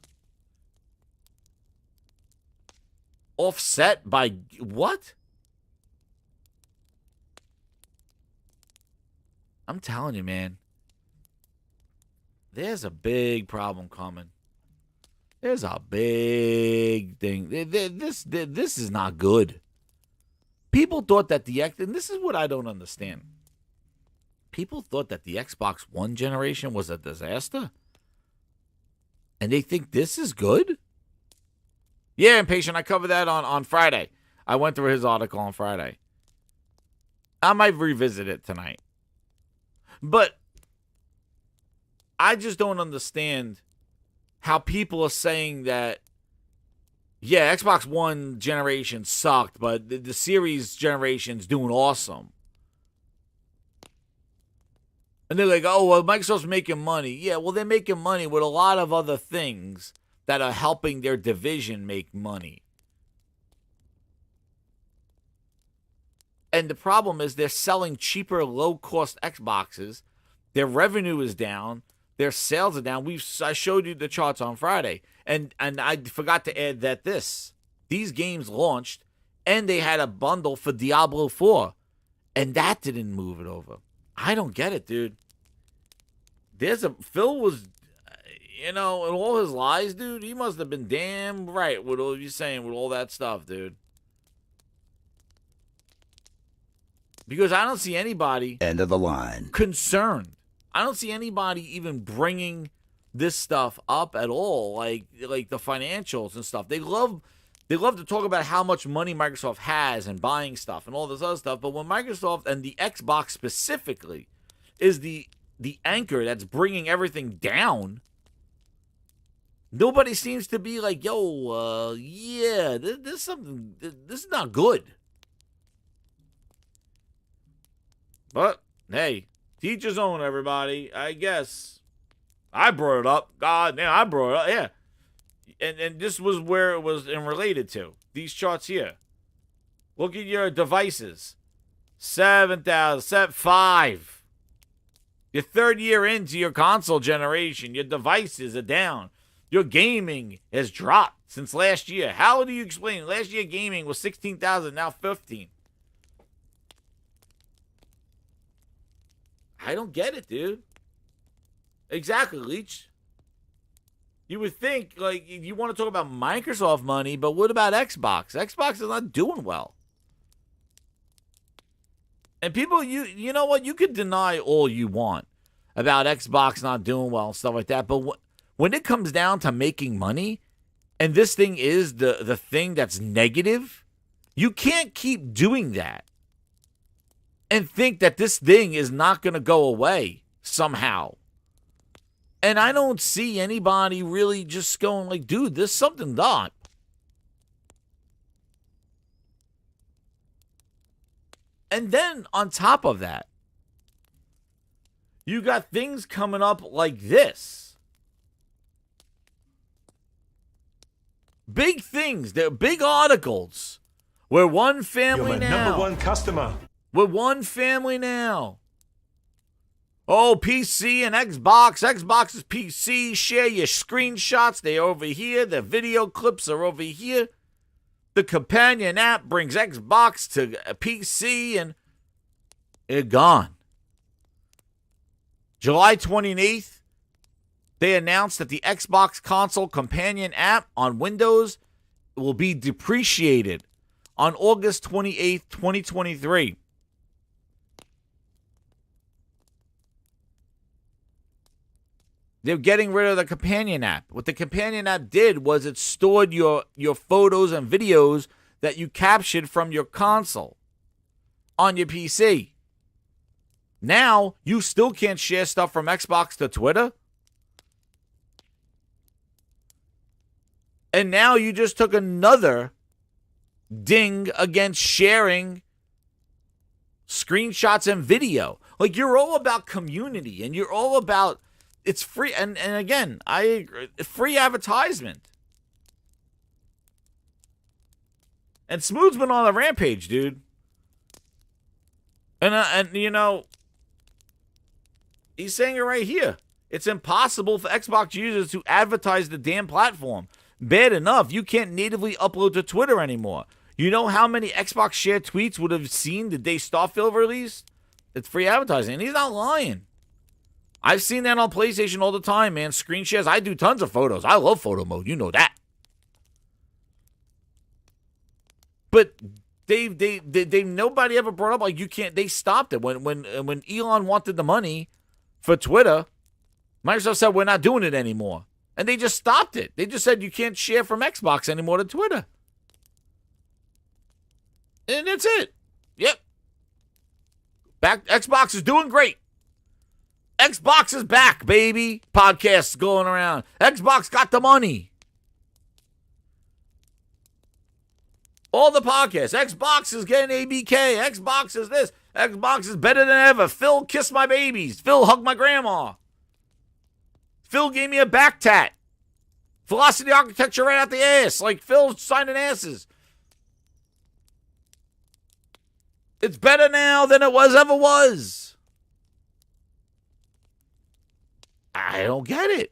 Offset by what? I'm telling you, man. There's a big problem coming. There's a big thing. This is not good. People thought that and this is what I don't understand. People thought that the Xbox One generation was a disaster. And they think this is good? Yeah, Impatient, I covered that on Friday. I went through his article on Friday. I might revisit it tonight. But I just don't understand how people are saying that, yeah, Xbox One generation sucked, but the Series generation's doing awesome. And they're like, oh, well, Microsoft's making money. Yeah, well, they're making money with a lot of other things that are helping their division make money. And the problem is they're selling cheaper, low-cost Xboxes. Their revenue is down. Their sales are down. I showed you the charts on Friday. And I forgot to add that these games launched, and they had a bundle for Diablo 4. And that didn't move it over. I don't get it, dude. Phil was, in all his lies, dude, he must have been damn right with all he's saying with all that stuff, dude. Because I don't see anybody End of the line. concerned. I don't see anybody even bringing this stuff up at all, like the financials and stuff. They love to talk about how much money Microsoft has and buying stuff and all this other stuff. But when Microsoft and the Xbox specifically is the anchor that's bringing everything down, nobody seems to be like, yo, yeah, this something. This is not good. But hey. Teach his own, everybody. I guess. I brought it up. God damn, I brought it up. Yeah. And this was where it was related to. These charts here. Look at your devices. 7,000, 5. Your third year into your console generation. Your devices are down. Your gaming has dropped since last year. How do you explain? Last year gaming was 16,000, now 15. I don't get it, dude. Exactly, Leech. You would think, like, you want to talk about Microsoft money, but what about Xbox? Xbox is not doing well. And people, you know what? You could deny all you want about Xbox not doing well and stuff like that, but when it comes down to making money, and this thing is the thing that's negative, you can't keep doing that and think that this thing is not going to go away somehow. And I don't see anybody really just going like, dude, there's something not. And then on top of that, you got things coming up like this. Big things. They're big articles. We're one family You're my now. number one customer. We're one family now. Oh, PC and Xbox. Xbox is PC. Share your screenshots. They're over here. The video clips are over here. The companion app brings Xbox to a PC, and it's gone. July 28th, they announced that the Xbox console companion app on Windows will be depreciated on August 28th, 2023. They're getting rid of the companion app. What the companion app did was it stored your photos and videos that you captured from your console on your PC. Now, you still can't share stuff from Xbox to Twitter. And now you just took another ding against sharing screenshots and video. Like, you're all about community, and you're all about, it's free. And again, I agree, free advertisement. And Smooth's been on a rampage, dude. And you know, he's saying it right here. It's impossible for Xbox users to advertise the damn platform. Bad enough, you can't natively upload to Twitter anymore. You know how many Xbox shared tweets would have seen the day Starfield released? It's free advertising, and he's not lying. I've seen that on PlayStation all the time, man. Screen shares. I do tons of photos. I love photo mode. You know that. But they nobody ever brought up, like, you can't. They stopped it when Elon wanted the money for Twitter. Microsoft said we're not doing it anymore, and they just stopped it. They just said you can't share from Xbox anymore to Twitter, and that's it. Yep. Back. Xbox is doing great. Xbox is back, baby. Podcasts going around. Xbox got the money. All the podcasts. Xbox is getting ABK. Xbox is this. Xbox is better than ever. Phil kissed my babies. Phil hugged my grandma. Phil gave me a back tat. Velocity architecture right out the ass. Like, Phil's signing asses. It's better now than it ever was. I don't get it.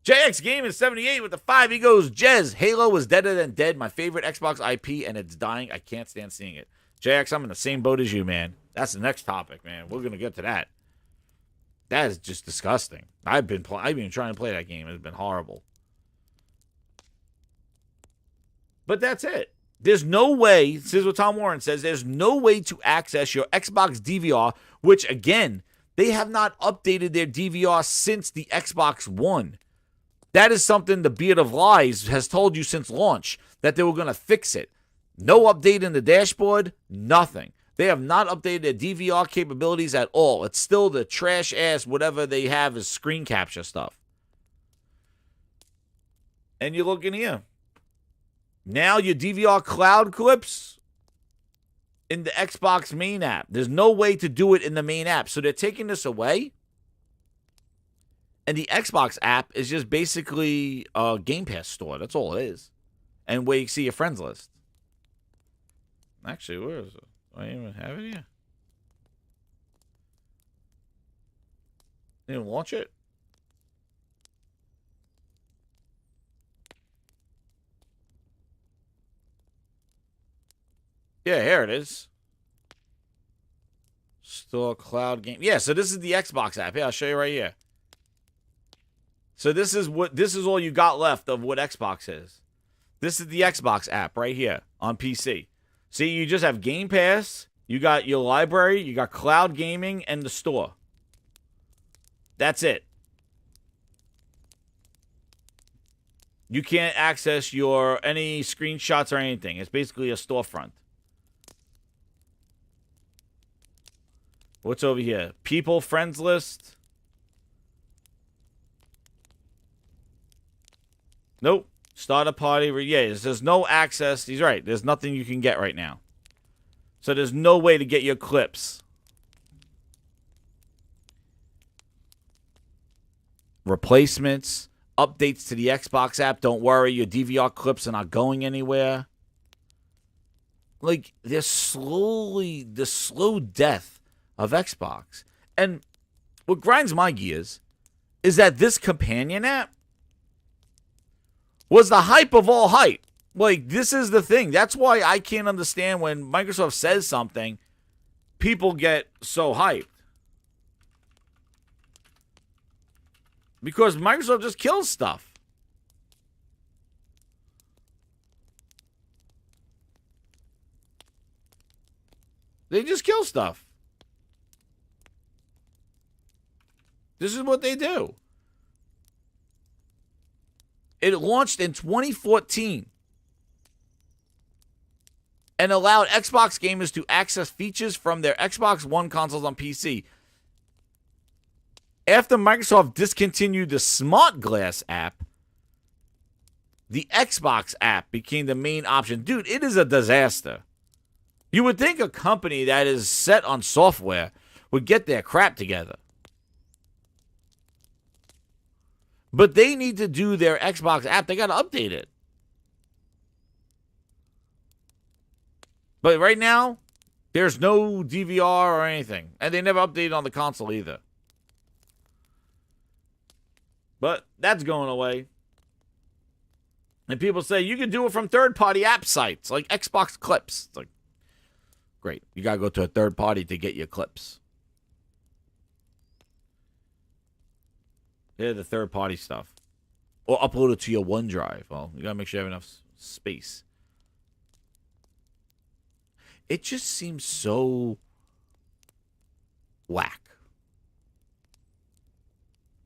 JX Gaming 78 with the 5. He goes, Jez, Halo is deader than dead. My favorite Xbox IP, and it's dying. I can't stand seeing it. JX, I'm in the same boat as you, man. That's the next topic, man. We're going to get to that. That is just disgusting. I've been trying to play that game. It's been horrible. But that's it. There's no way, this is what Tom Warren says, there's no way to access your Xbox DVR, which, again, they have not updated their DVR since the Xbox One. That is something the Beard of Lies has told you since launch, that they were going to fix it. No update in the dashboard, nothing. They have not updated their DVR capabilities at all. It's still the trash-ass whatever they have is screen capture stuff. And you look in here. Now your DVR cloud clips in the Xbox main app. There's no way to do it in the main app. So they're taking this away. And the Xbox app is just basically a Game Pass store. That's all it is. And where you see your friends list. Actually, where is it? Do I even have it here? Didn't launch it? Yeah, here it is. Store cloud game. Yeah, so this is the Xbox app. Yeah, I'll show you right here. So this is all you got left of what Xbox is. This is the Xbox app right here on PC. See, you just have Game Pass, you got your library, you got cloud gaming, and the store. That's it. You can't access any screenshots or anything. It's basically a storefront. What's over here? People, friends list. Nope. Start a party. Yeah, there's no access. He's right. There's nothing you can get right now. So there's no way to get your clips. Replacements. Updates to the Xbox app. Don't worry. Your DVR clips are not going anywhere. Like, they're the slow death of Xbox. And what grinds my gears is that this companion app was the hype of all hype. Like, this is the thing. That's why I can't understand when Microsoft says something, people get so hyped. Because Microsoft just kills stuff. They just kill stuff. This is what they do. It launched in 2014 and allowed Xbox gamers to access features from their Xbox One consoles on PC. After Microsoft discontinued the Smart Glass app, the Xbox app became the main option. Dude, it is a disaster. You would think a company that is set on software would get their crap together. But they need to do their Xbox app. They got to update it. But right now, there's no DVR or anything. And they never updated on the console either. But that's going away. And people say, you can do it from third-party app sites, like Xbox Clips. It's like, great. You got to go to a third party to get your clips. They're the third-party stuff. Or upload it to your OneDrive. Well, you got to make sure you have enough space. It just seems so whack.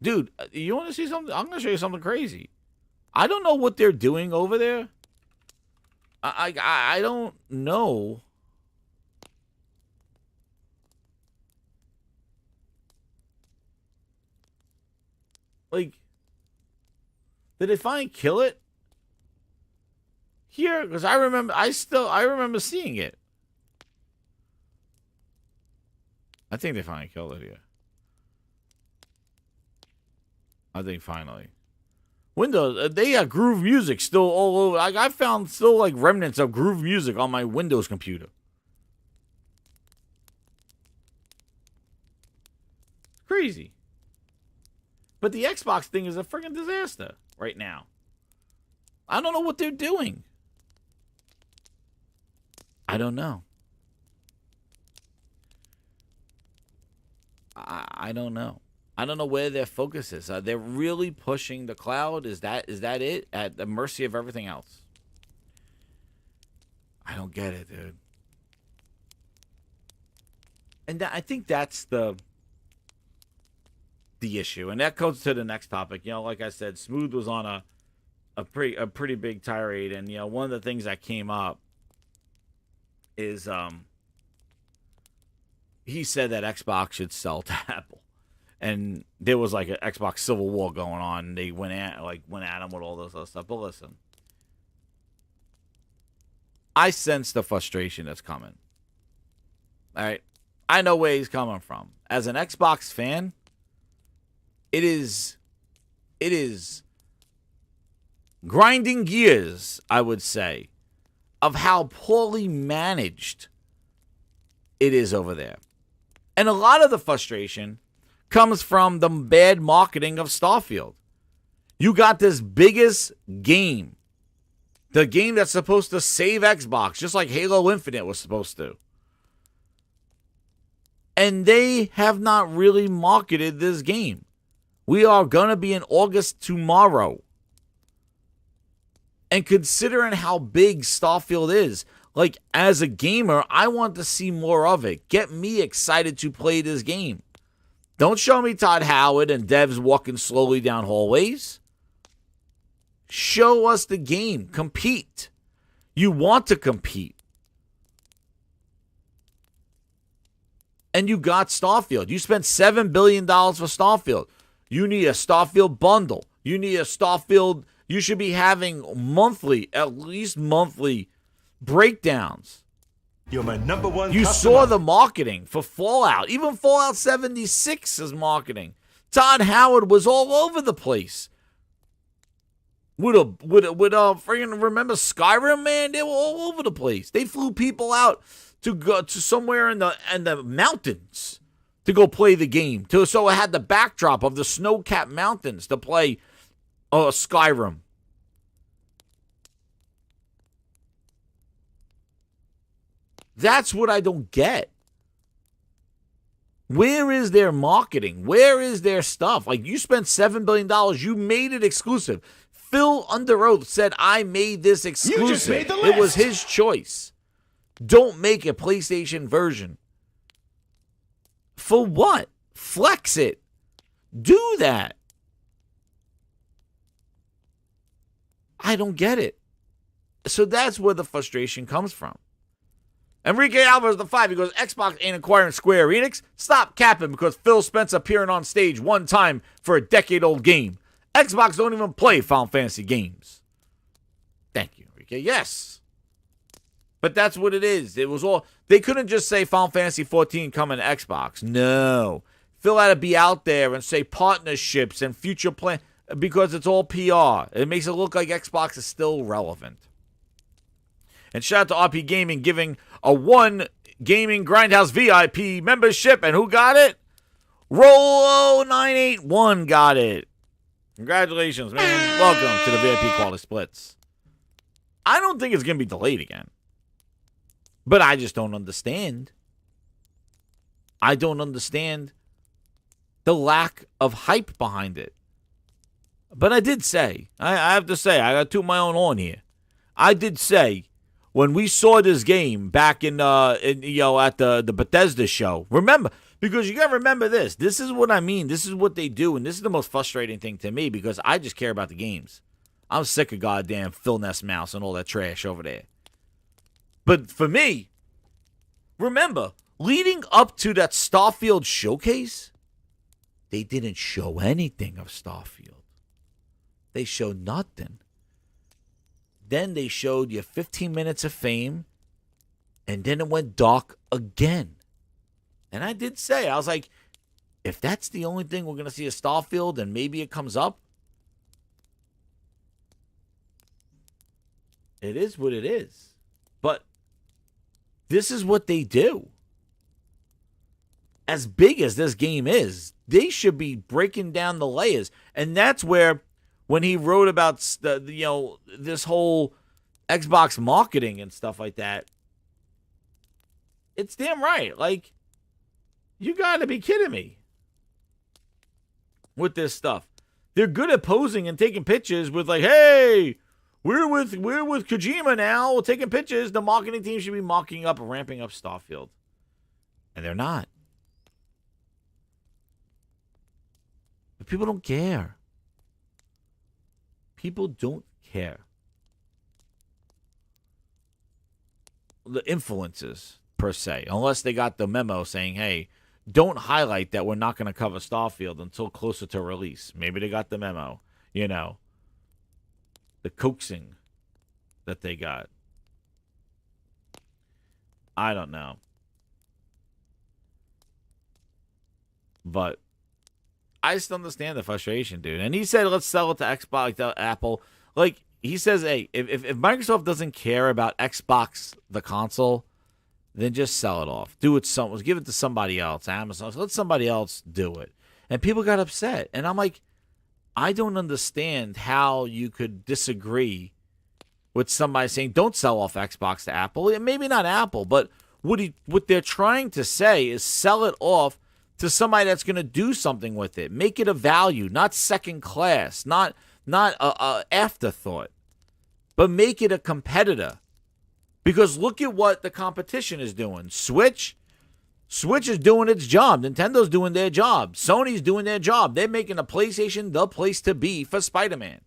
Dude, you want to see something? I'm going to show you something crazy. I don't know what they're doing over there. I don't know. Like, did they finally kill it here? Because I remember seeing it. I think they finally killed it here. I think finally. Windows, they got Groove Music still all over. I found still like remnants of Groove Music on my Windows computer. Crazy. But the Xbox thing is a freaking disaster right now. I don't know what they're doing. I don't know. I don't know. I don't know where their focus is. They're really pushing the cloud. Is that it? At the mercy of everything else. I don't get it, dude. And I think that's the issue. And that goes to the next topic. You know, like I said, Smooth was on a pretty big tirade. And, you know, one of the things that came up is he said that Xbox should sell to Apple. And there was like an Xbox civil war going on. And they went at him with all this other stuff. But listen, I sense the frustration that's coming. All right, I know where he's coming from. As an Xbox fan, it is grinding gears, I would say, of how poorly managed it is over there. And a lot of the frustration comes from the bad marketing of Starfield. You got this biggest game, the game that's supposed to save Xbox, just like Halo Infinite was supposed to. And they have not really marketed this game. We are going to be in August tomorrow. And considering how big Starfield is, like, as a gamer, I want to see more of it. Get me excited to play this game. Don't show me Todd Howard and devs walking slowly down hallways. Show us the game. Compete. You want to compete. And you got Starfield. You spent $7 billion for Starfield. You need a Starfield bundle. You need a Starfield. You should be having at least monthly breakdowns. You're my number one You customer. saw the marketing for Fallout. Even Fallout 76 is marketing. Todd Howard was all over the place. Would freaking remember Skyrim, man? They were all over the place. They flew people out to go to somewhere in the mountains to go play the game. So it had the backdrop of the snow-capped mountains to play Skyrim. That's what I don't get. Where is their marketing? Where is their stuff? Like, you spent $7 billion. You made it exclusive. Phil under oath said, I made this exclusive. You just made the list. It was his choice. Don't make a PlayStation version. For what? Flex it. Do that. I don't get it. So that's where the frustration comes from. Enrique Alvarez, the 5, he goes, Xbox ain't acquiring Square Enix. Stop capping because Phil Spencer appearing on stage one time for a decade-old game. Xbox don't even play Final Fantasy games. Thank you, Enrique. Yes. But that's what it is. It was all, they couldn't just say Final Fantasy 14 coming to Xbox. No. Phil had to be out there and say partnerships and future plan because it's all PR. It makes it look like Xbox is still relevant. And shout out to RP Gaming giving a one Gaming Grindhouse VIP membership. And who got it? Rollo981 got it. Congratulations, man. Welcome to the VIP Quality Splits. I don't think it's going to be delayed again. But I just don't understand. I don't understand the lack of hype behind it. But I did say, I have to say, I got to toot my own horn here. I did say, when we saw this game back at the Bethesda show, remember, because you got to remember this. This is what I mean. This is what they do, and this is the most frustrating thing to me because I just care about the games. I'm sick of goddamn Phil Ness Mouse and all that trash over there. But for me, remember, leading up to that Starfield showcase, they didn't show anything of Starfield. They showed nothing. Then they showed you 15 minutes of fame, and then it went dark again. And I did say, I was like, if that's the only thing we're going to see at Starfield, and maybe it comes up, it is what it is. But this is what they do. As big as this game is, they should be breaking down the layers. And that's where, when he wrote about this whole Xbox marketing and stuff like that, it's damn right. Like, you got to be kidding me with this stuff. They're good at posing and taking pictures with like, hey, we're with Kojima now. We're taking pictures. The marketing team should be mocking up and ramping up Starfield. And they're not. But people don't care. People don't care. The influencers, per se, unless they got the memo saying, hey, don't highlight that we're not going to cover Starfield until closer to release. Maybe they got the memo, the coaxing that they got. I don't know. But I just understand the frustration, dude. And he said, let's sell it to Xbox, to Apple. Like, he says, hey, if Microsoft doesn't care about Xbox, the console, then just sell it off. Do it give it to somebody else. Amazon, let somebody else do it. And people got upset. And I'm like, I don't understand how you could disagree with somebody saying, don't sell off Xbox to Apple. Maybe not Apple, but what they're trying to say is sell it off to somebody that's going to do something with it. Make it a value, not second class, not a afterthought, but make it a competitor. Because look at what the competition is doing. Switch is doing its job. Nintendo's doing their job. Sony's doing their job. They're making the PlayStation the place to be for Spider-Man.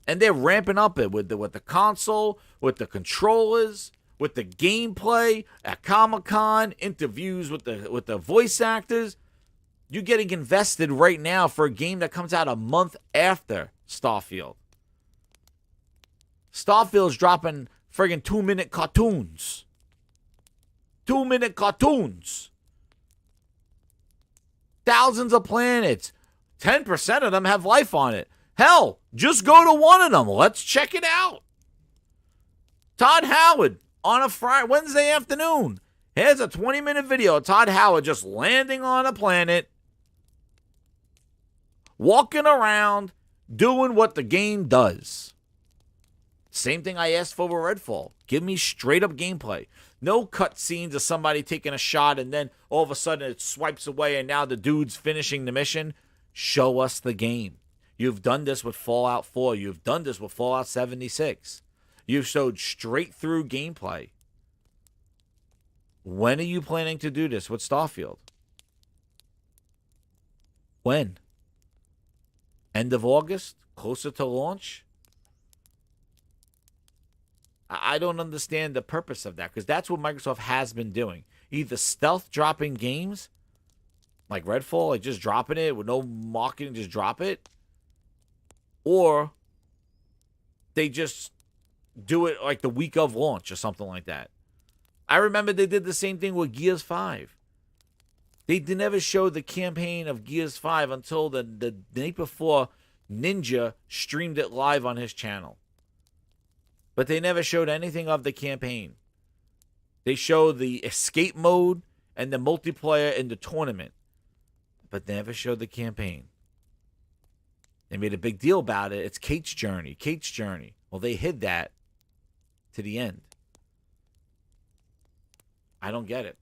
And they're ramping up it with the console, with the controllers, with the gameplay, at Comic-Con, interviews with the voice actors. You're getting invested right now for a game that comes out a month after Starfield. Starfield's dropping friggin' 2-minute cartoons. 2-minute cartoons. Thousands of planets. 10% of them have life on it. Hell, just go to one of them. Let's check it out. Todd Howard on a Wednesday afternoon. Here's a 20-minute video of Todd Howard just landing on a planet, walking around, doing what the game does. Same thing I asked for with Redfall. Give me straight up gameplay. No cutscenes of somebody taking a shot and then all of a sudden it swipes away and now the dude's finishing the mission. Show us the game. You've done this with Fallout 4. You've done this with Fallout 76. You've showed straight through gameplay. When are you planning to do this with Starfield? When? End of August? Closer to launch? I don't understand the purpose of that, because that's what Microsoft has been doing. Either stealth dropping games, like Redfall, like just dropping it with no marketing, just drop it, or they just do it like the week of launch or something like that. I remember they did the same thing with Gears 5. They never showed the campaign of Gears 5 until the night before Ninja streamed it live on his channel. But they never showed anything of the campaign. They showed the escape mode and the multiplayer in the tournament, but never showed the campaign. They made a big deal about it. It's Kate's journey. Kate's journey. Well, they hid that to the end. I don't get it.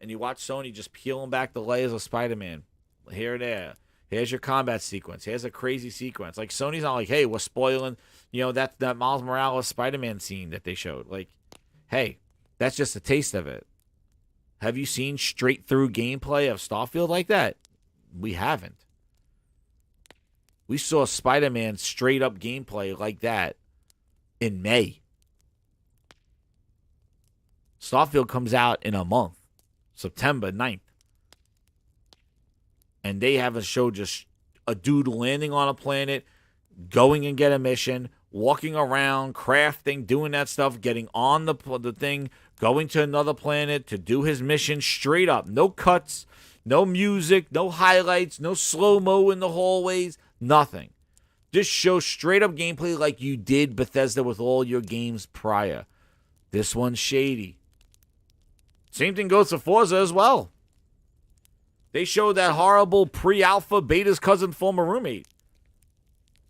And you watch Sony just peeling back the layers of Spider-Man. Here and there. Here's your combat sequence. Here's a crazy sequence. Like, Sony's not like, hey, we're spoiling, that Miles Morales Spider-Man scene that they showed. Like, hey, that's just a taste of it. Have you seen straight through gameplay of Starfield like that? We haven't. We saw Spider-Man straight up gameplay like that in May. Starfield comes out in a month, September 9th. And they haven't showed just a dude landing on a planet, going and get a mission, walking around, crafting, doing that stuff, getting on the thing, going to another planet to do his mission straight up. No cuts, no music, no highlights, no slow-mo in the hallways, nothing. Just show straight up gameplay like you did Bethesda with all your games prior. This one's shady. Same thing goes for Forza as well. They showed that horrible pre-alpha beta's cousin former roommate.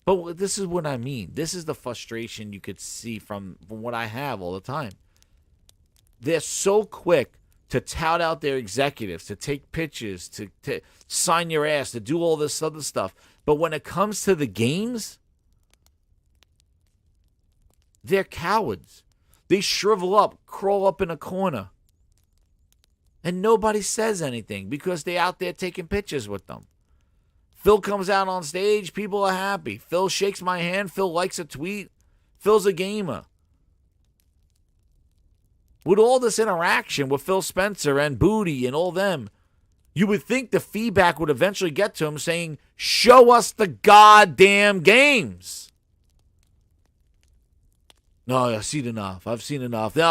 But this is what I mean. This is the frustration you could see from what I have all the time. They're so quick to tout out their executives, to take pictures, to sign your ass, to do all this other stuff. But when it comes to the games, they're cowards. They shrivel up, crawl up in a corner. And nobody says anything because they're out there taking pictures with them. Phil comes out on stage, people are happy. Phil shakes my hand, Phil likes a tweet. Phil's a gamer. With all this interaction with Phil Spencer and Booty and all them, you would think the feedback would eventually get to him saying, show us the goddamn games. No, I've seen enough. No,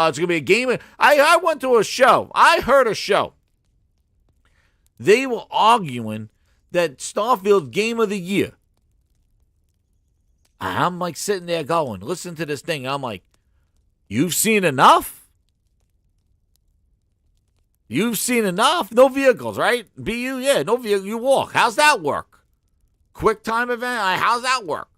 it's going to be a game. I went to a show. I heard a show. They were arguing that Starfield Game of the Year. I'm like sitting there going, listen to this thing. I'm like, you've seen enough? You've seen enough? No vehicles, right? BU, yeah, no vehicle. You walk. How's that work? Quick time event? How's that work?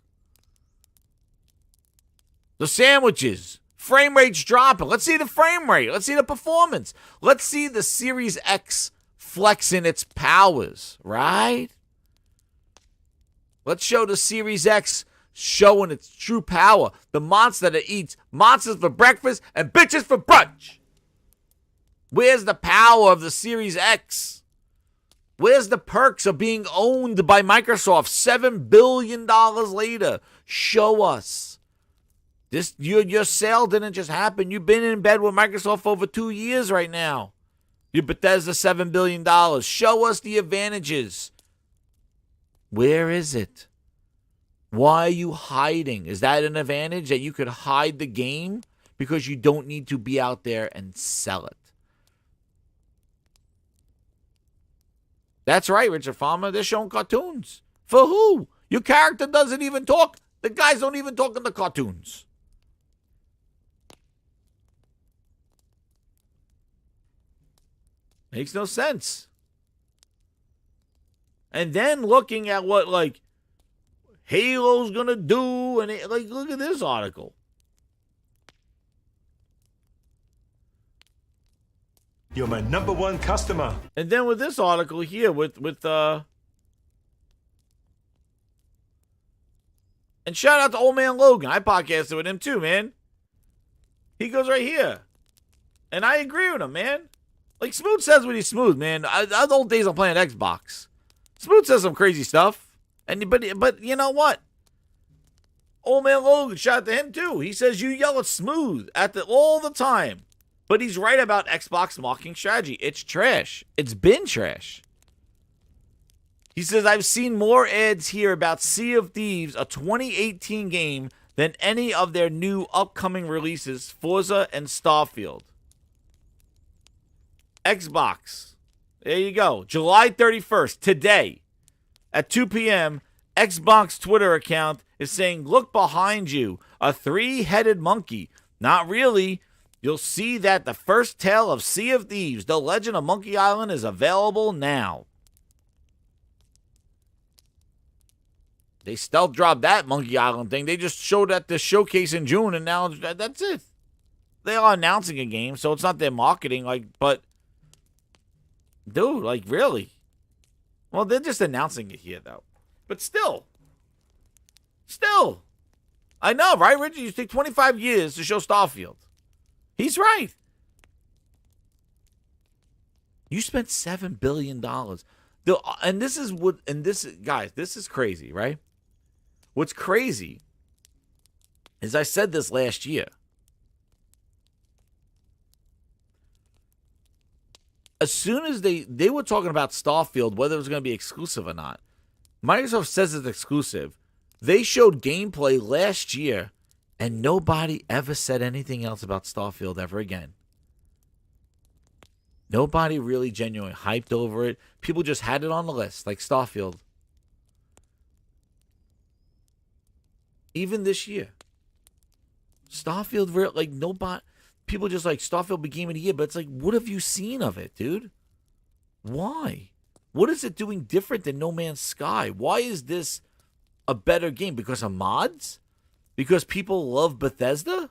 The sandwiches. Frame rate's dropping. Let's see the frame rate. Let's see the performance. Let's see the Series X flexing its powers, right? Let's show the Series X showing its true power. The monster that eats monsters for breakfast and bitches for brunch. Where's the power of the Series X? Where's the perks of being owned by Microsoft $7 billion later? Show us. Your sale didn't just happen. You've been in bed with Microsoft for over 2 years right now. Your Bethesda $7 billion. Show us the advantages. Where is it? Why are you hiding? Is that an advantage that you could hide the game because you don't need to be out there and sell it? That's right, Richard Farmer. They're showing cartoons. For who? Your character doesn't even talk. The guys don't even talk in the cartoons. Makes no sense. And then looking at what, Halo's going to do, and look at this article. You're my number one customer. And then with this article here, and shout out to old man Logan. I podcasted with him too, man. He goes right here. And I agree with him, man. Like, Smooth says what he's smooth, man. The old days I'm playing Xbox. Smooth says some crazy stuff. But you know what? Old man Logan, shout out to him too. He says you yell at Smooth all the time. But he's right about Xbox marketing strategy. It's trash. It's been trash. He says, I've seen more ads here about Sea of Thieves, a 2018 game, than any of their new upcoming releases, Forza and Starfield. Xbox. There you go. July 31st, today, at 2 p.m., Xbox Twitter account is saying, look behind you, a three-headed monkey. Not really. You'll see that the first tale of Sea of Thieves, The Legend of Monkey Island, is available now. They stealth dropped that Monkey Island thing. They just showed at the showcase in June, and now that's it. They are announcing a game, so it's not their marketing, but dude, really? Well, they're just announcing it here, though. But still. I know, right, Richard? You take 25 years to show Starfield. He's right. You spent $7 billion. Guys, this is crazy, right? What's crazy is I said this last year. As soon as they were talking about Starfield, whether it was going to be exclusive or not, Microsoft says it's exclusive. They showed gameplay last year, and nobody ever said anything else about Starfield ever again. Nobody really genuinely hyped over it. People just had it on the list, like Starfield. Even this year. Starfield, nobody... People just Starfield be game of the year, but it's what have you seen of it, dude? Why? What is it doing different than No Man's Sky? Why is this a better game? Because of mods? Because people love Bethesda?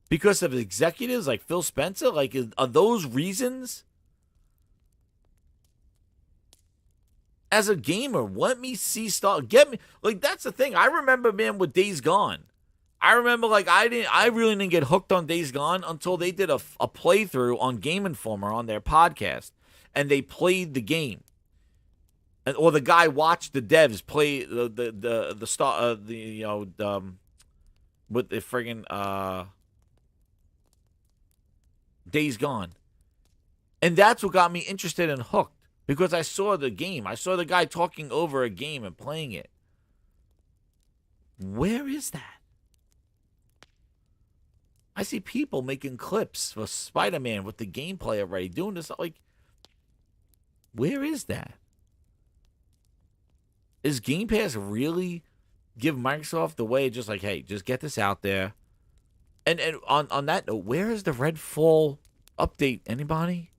Because of executives like Phil Spencer? Are those reasons? As a gamer, let me see get me that's the thing. I remember, man, with Days Gone. I remember I really didn't get hooked on Days Gone until they did a playthrough on Game Informer on their podcast, and they played the game. Or the guy watched the devs play with the friggin' Days Gone. And that's what got me interested and hooked. Because I saw the game. I saw the guy talking over a game and playing it. Where is that? I see people making clips for Spider-Man with the gameplay already. Doing this. Where is that? Is Game Pass really give Microsoft the way just hey, just get this out there? And on that note, where is the Redfall update? Anybody?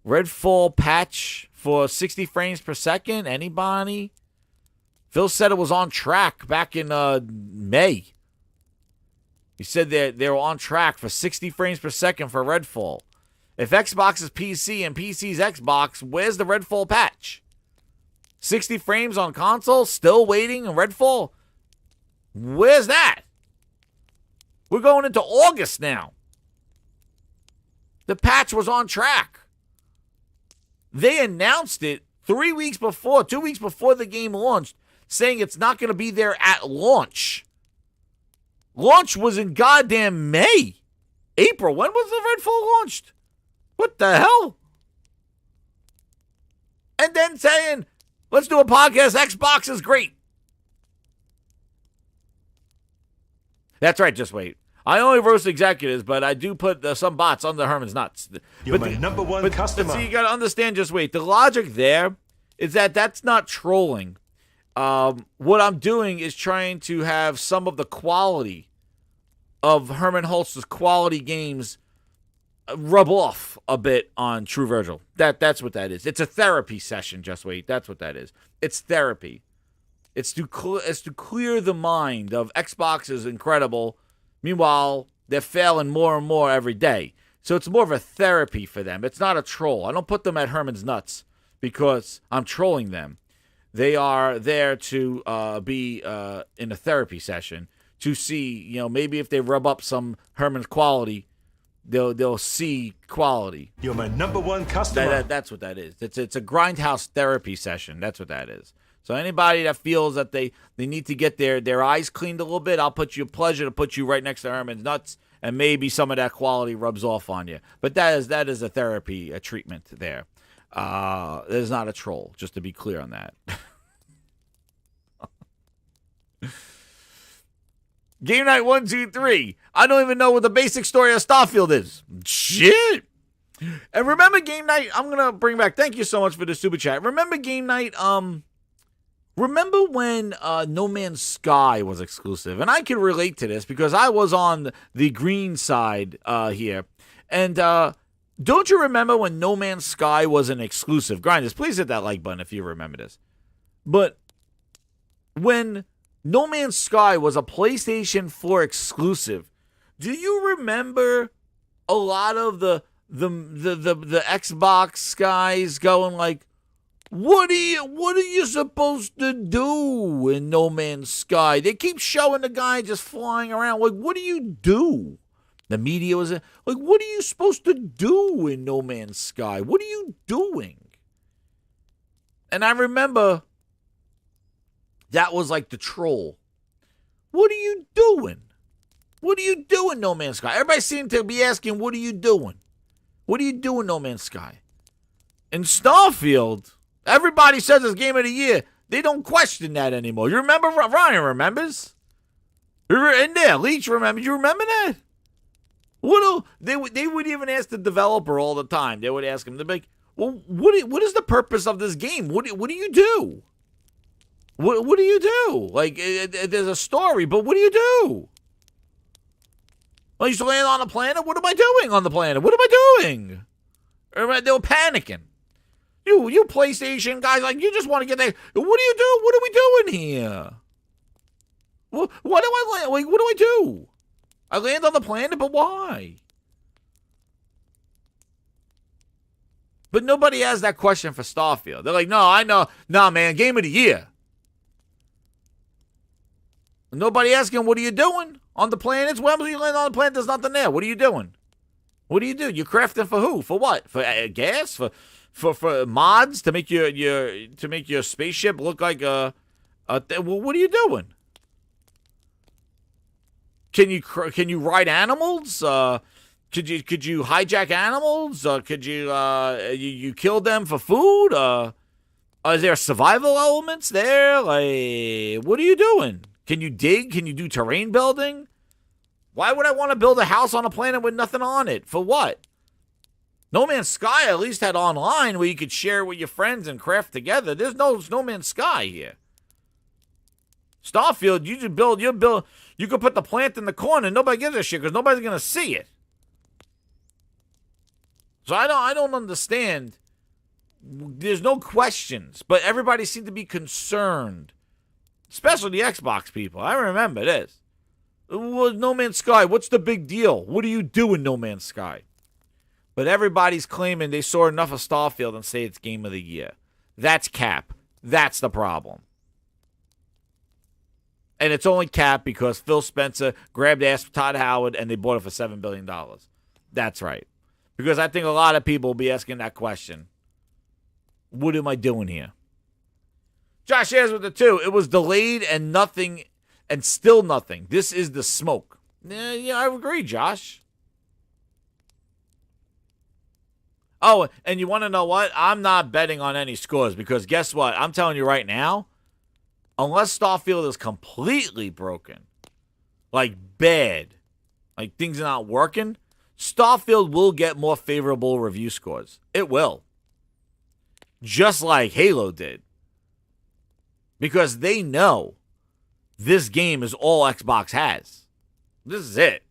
Redfall patch for 60 frames per second? Anybody? Phil said it was on track back in May. He said they were on track for 60 frames per second for Redfall. If Xbox is PC and PC's Xbox, where's the Redfall patch? 60 frames on console, still waiting in Redfall? Where's that? We're going into August now. The patch was on track. They announced it 2 weeks before the game launched, saying it's not going to be there at launch. Launch was in goddamn May. April. When was the Redfall launched? What the hell? And then saying, let's do a podcast. Xbox is great. That's right. Just wait. I only roast executives, but I do put some bots under Herman's nuts. You're my number one customer. But see, you got to understand, just wait. The logic there is that that's not trolling. What I'm doing is trying to have some of the quality of Herman Holtz's quality games rub off a bit on True Virgil. That's what that is. It's a therapy session, just wait. That's what that is. It's therapy. It's to clear the mind of Xbox is incredible. Meanwhile, they're failing more and more every day. So it's more of a therapy for them. It's not a troll. I don't put them at Herman's nuts because I'm trolling them. They are there to be in a therapy session to see, maybe if they rub up some Herman's quality, they'll see quality. You're my number one customer. That's what that is. It's a grindhouse therapy session. That's what that is. So anybody that feels that they need to get their eyes cleaned a little bit, I'll put you a pleasure to put you right next to Herman's nuts, and maybe some of that quality rubs off on you. But that is a therapy, a treatment there. It is not a troll, just to be clear on that. Game night 1, 2, 3. I don't even know what the basic story of Starfield is. Shit. And remember game night, I'm going to bring back, thank you so much for the super chat. Remember game night, remember when No Man's Sky was exclusive? And I can relate to this because I was on the green side here. And don't you remember when No Man's Sky was an exclusive? Grinders, please hit that like button if you remember this. But when No Man's Sky was a PlayStation 4 exclusive, do you remember a lot of the Xbox guys going like, What are you supposed to do in No Man's Sky? They keep showing the guy just flying around. Like, what do you do? The media was like, what are you supposed to do in No Man's Sky? What are you doing? And I remember that was like the troll. What are you doing? What are you doing, No Man's Sky? Everybody seemed to be asking, what are you doing? What are you doing, No Man's Sky? In Starfield, everybody says it's game of the year. They don't question that anymore. You remember? Ryan remembers. In there, Leech remembers. You remember that? They would even ask the developer all the time. They would ask him, they'd be like, well, what is the purpose of this game? What do you do? What do you do? Like, there's a story, but what do you do? I used to land on a planet. What am I doing on the planet? What am I doing? They were panicking. You PlayStation guys, like, you just want to get there. What do you do? What are we doing here? What do I land? Like, what do I do? I land on the planet, but why? But nobody has that question for Starfield. They're like, no, I know. No, man, game of the year. Nobody asking, what are you doing on the planets? When you land on the planet, there's nothing there. What are you doing? What do you do? You're crafting for who? For what? For gas? For mods to make your spaceship look like well, what are you doing? Can you ride animals? Could you hijack animals? Could you kill them for food? Is there survival elements there? Like, what are you doing? Can you dig? Can you do terrain building? Why would I want to build a house on a planet with nothing on it? For what? No Man's Sky at least had online where you could share with your friends and craft together. There's no Man's Sky here. Starfield, you could put the plant in the corner. Nobody gives a shit because nobody's going to see it. So I don't understand. There's no questions, but everybody seemed to be concerned. Especially the Xbox people. I remember this. Well, No Man's Sky, what's the big deal? What do you do in No Man's Sky? But everybody's claiming they saw enough of Starfield and say it's game of the year. That's cap. That's the problem. And it's only cap because Phil Spencer grabbed ass for Todd Howard and they bought it for $7 billion. That's right. Because I think a lot of people will be asking that question. What am I doing here? Josh shares with the 2. It was delayed and nothing, and still nothing. This is the smoke. Yeah, I agree, Josh. Oh, and you want to know what? I'm not betting on any scores because guess what? I'm telling you right now, unless Starfield is completely broken, like bad, like things are not working, Starfield will get more favorable review scores. It will. Just like Halo did. Because they know this game is all Xbox has. This is it.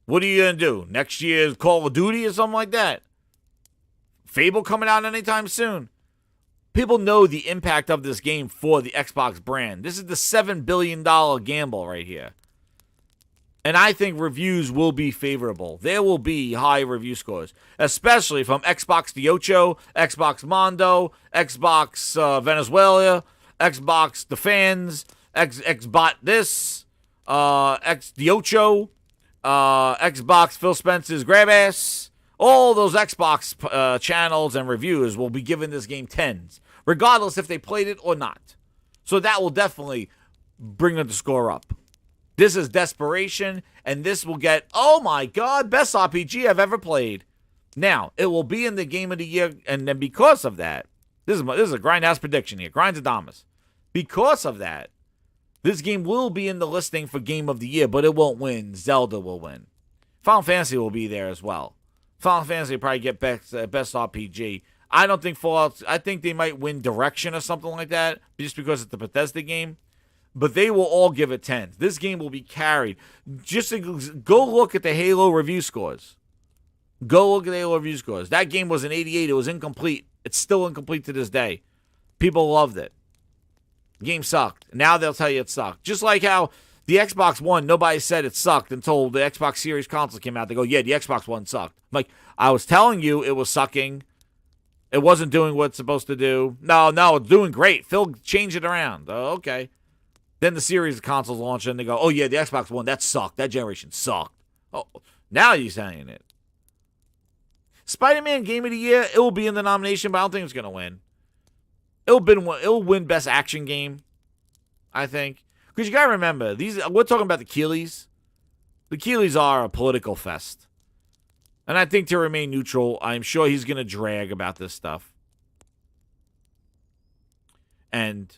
What are you going to do? Next year's Call of Duty or something like that? Fable coming out anytime soon. People know the impact of this game for the Xbox brand. This is the $7 billion gamble right here. And I think reviews will be favorable. There will be high review scores, especially from Xbox The Ocho, Xbox Mondo, Xbox Venezuela, Xbox The Fans, Xbot this, X The Ocho, Xbox Phil Spencer's Grab Ass. All those Xbox channels and reviewers will be giving this game 10s, regardless if they played it or not. So that will definitely bring the score up. This is desperation, and this will get, oh my God, best RPG I've ever played. Now, it will be in the Game of the Year, and then because of that, this is a Grindhouse prediction here, Grindadamas. Because of that, this game will be in the listing for Game of the Year, but it won't win. Zelda will win. Final Fantasy will be there as well. Final Fantasy will probably get best RPG. I don't think Fallout, I think they might win Direction or something like that, just because it's the Bethesda game. But they will all give it 10s. This game will be carried. Just go look at the Halo review scores. Go look at the Halo review scores. That game was an 88. It was incomplete. It's still incomplete to this day. People loved it. The game sucked. Now they'll tell you it sucked. Just like how the Xbox One, nobody said it sucked until the Xbox Series console came out. They go, yeah, the Xbox One sucked. I'm like, I was telling you it was sucking. It wasn't doing what it's supposed to do. No, it's doing great. Phil changed it around. Oh, okay. Then the series of consoles launch and they go, oh yeah, the Xbox One, that sucked. That generation sucked. Oh, now you're saying it. Spider-Man Game of the Year, it will be in the nomination, but I don't think it's going to win. It'll win Best Action Game, I think. Because you got to remember, we're talking about the Keeleys. The Keeleys are a political fest. And I think to remain neutral, I'm sure he's going to drag about this stuff. And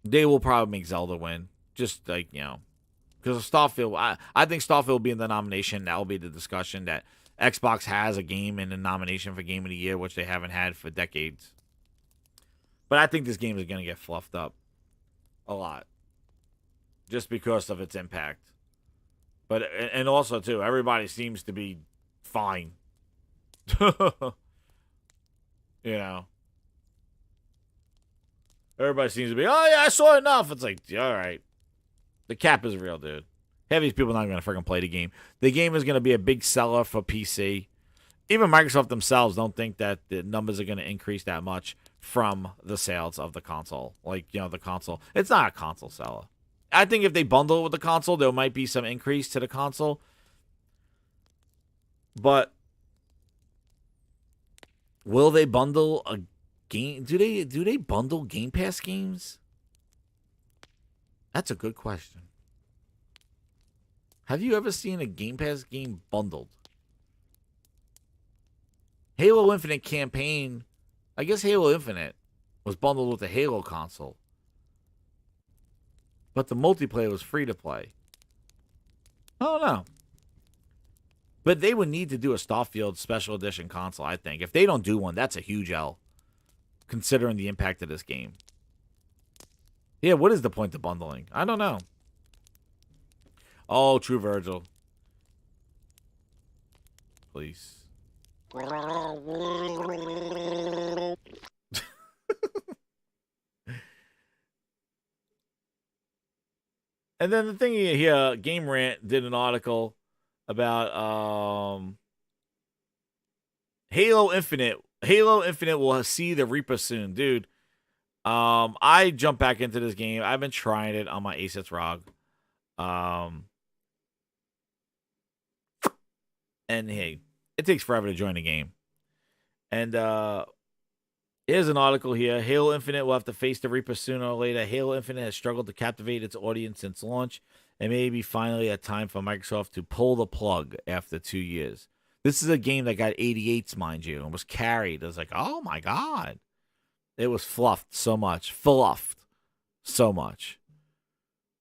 they will probably make Zelda win. Just like, because of Starfield. I think Starfield will be in the nomination. That will be the discussion that Xbox has a game in the nomination for Game of the Year, which they haven't had for decades. But I think this game is going to get fluffed up a lot. Just because of its impact. But, and also, too, everybody seems to be fine. Everybody seems to be, oh, yeah, I saw enough. It's like, all right. The cap is real, dude. Half these people are not going to freaking play the game. The game is going to be a big seller for PC. Even Microsoft themselves don't think that the numbers are going to increase that much from the sales of the console. Like, the console. It's not a console seller. I think if they bundle it with the console, there might be some increase to the console. But will they bundle a game? Do they bundle Game Pass games? That's a good question. Have you ever seen a Game Pass game bundled? Halo Infinite campaign, I guess Halo Infinite was bundled with the Halo console. But the multiplayer was free to play. I don't know. But they would need to do a Starfield Special Edition console, I think. If they don't do one, that's a huge L, considering the impact of this game. Yeah, what is the point of bundling? I don't know. Oh, True Virgil. Please. And then the thing here, Game Rant did an article about Halo Infinite. Halo Infinite will see the Reaper soon. Dude, I jumped back into this game. I've been trying it on my Asus ROG. And hey, it takes forever to join the game. And here's an article here. Halo Infinite will have to face the Reaper sooner or later. Halo Infinite has struggled to captivate its audience since launch. It may be finally a time for Microsoft to pull the plug after 2 years. This is a game that got 88s, mind you, and was carried. It was like, oh my God. It was fluffed so much. Fluffed so much.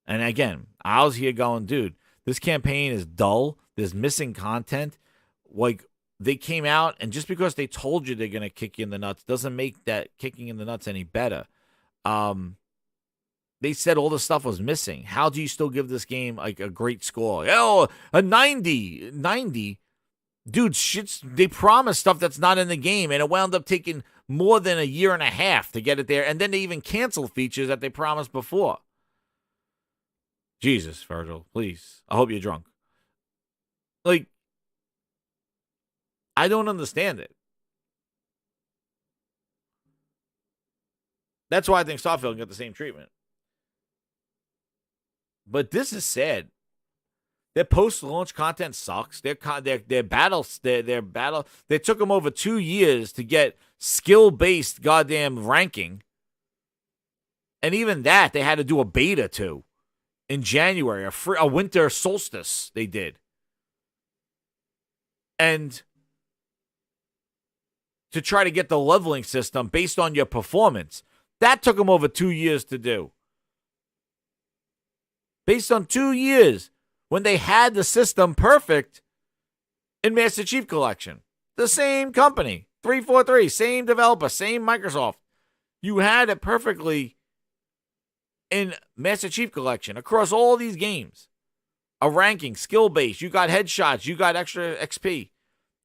And again, I was here going, dude, this campaign is dull. There's missing content. Like, they came out, and just because they told you they're going to kick you in the nuts doesn't make that kicking in the nuts any better. They said all the stuff was missing. How do you still give this game like a great score? Oh, a 90. 90? Dude, they promised stuff that's not in the game, and it wound up taking more than a year and a half to get it there, and then they even canceled features that they promised before. Jesus, Virgil, please. I hope you're drunk. Like, I don't understand it. That's why I think Starfield got the same treatment. But this is sad. Their post-launch content sucks. Their battle. They took them over 2 years to get skill-based goddamn ranking, and even that they had to do a beta to in January, a winter solstice. They did, and to try to get the leveling system based on your performance, that took them over 2 years to do. Based on 2 years. When they had the system perfect in Master Chief Collection. The same company, 343, same developer, same Microsoft. You had it perfectly in Master Chief Collection across all these games. A ranking, skill base, you got headshots, you got extra XP.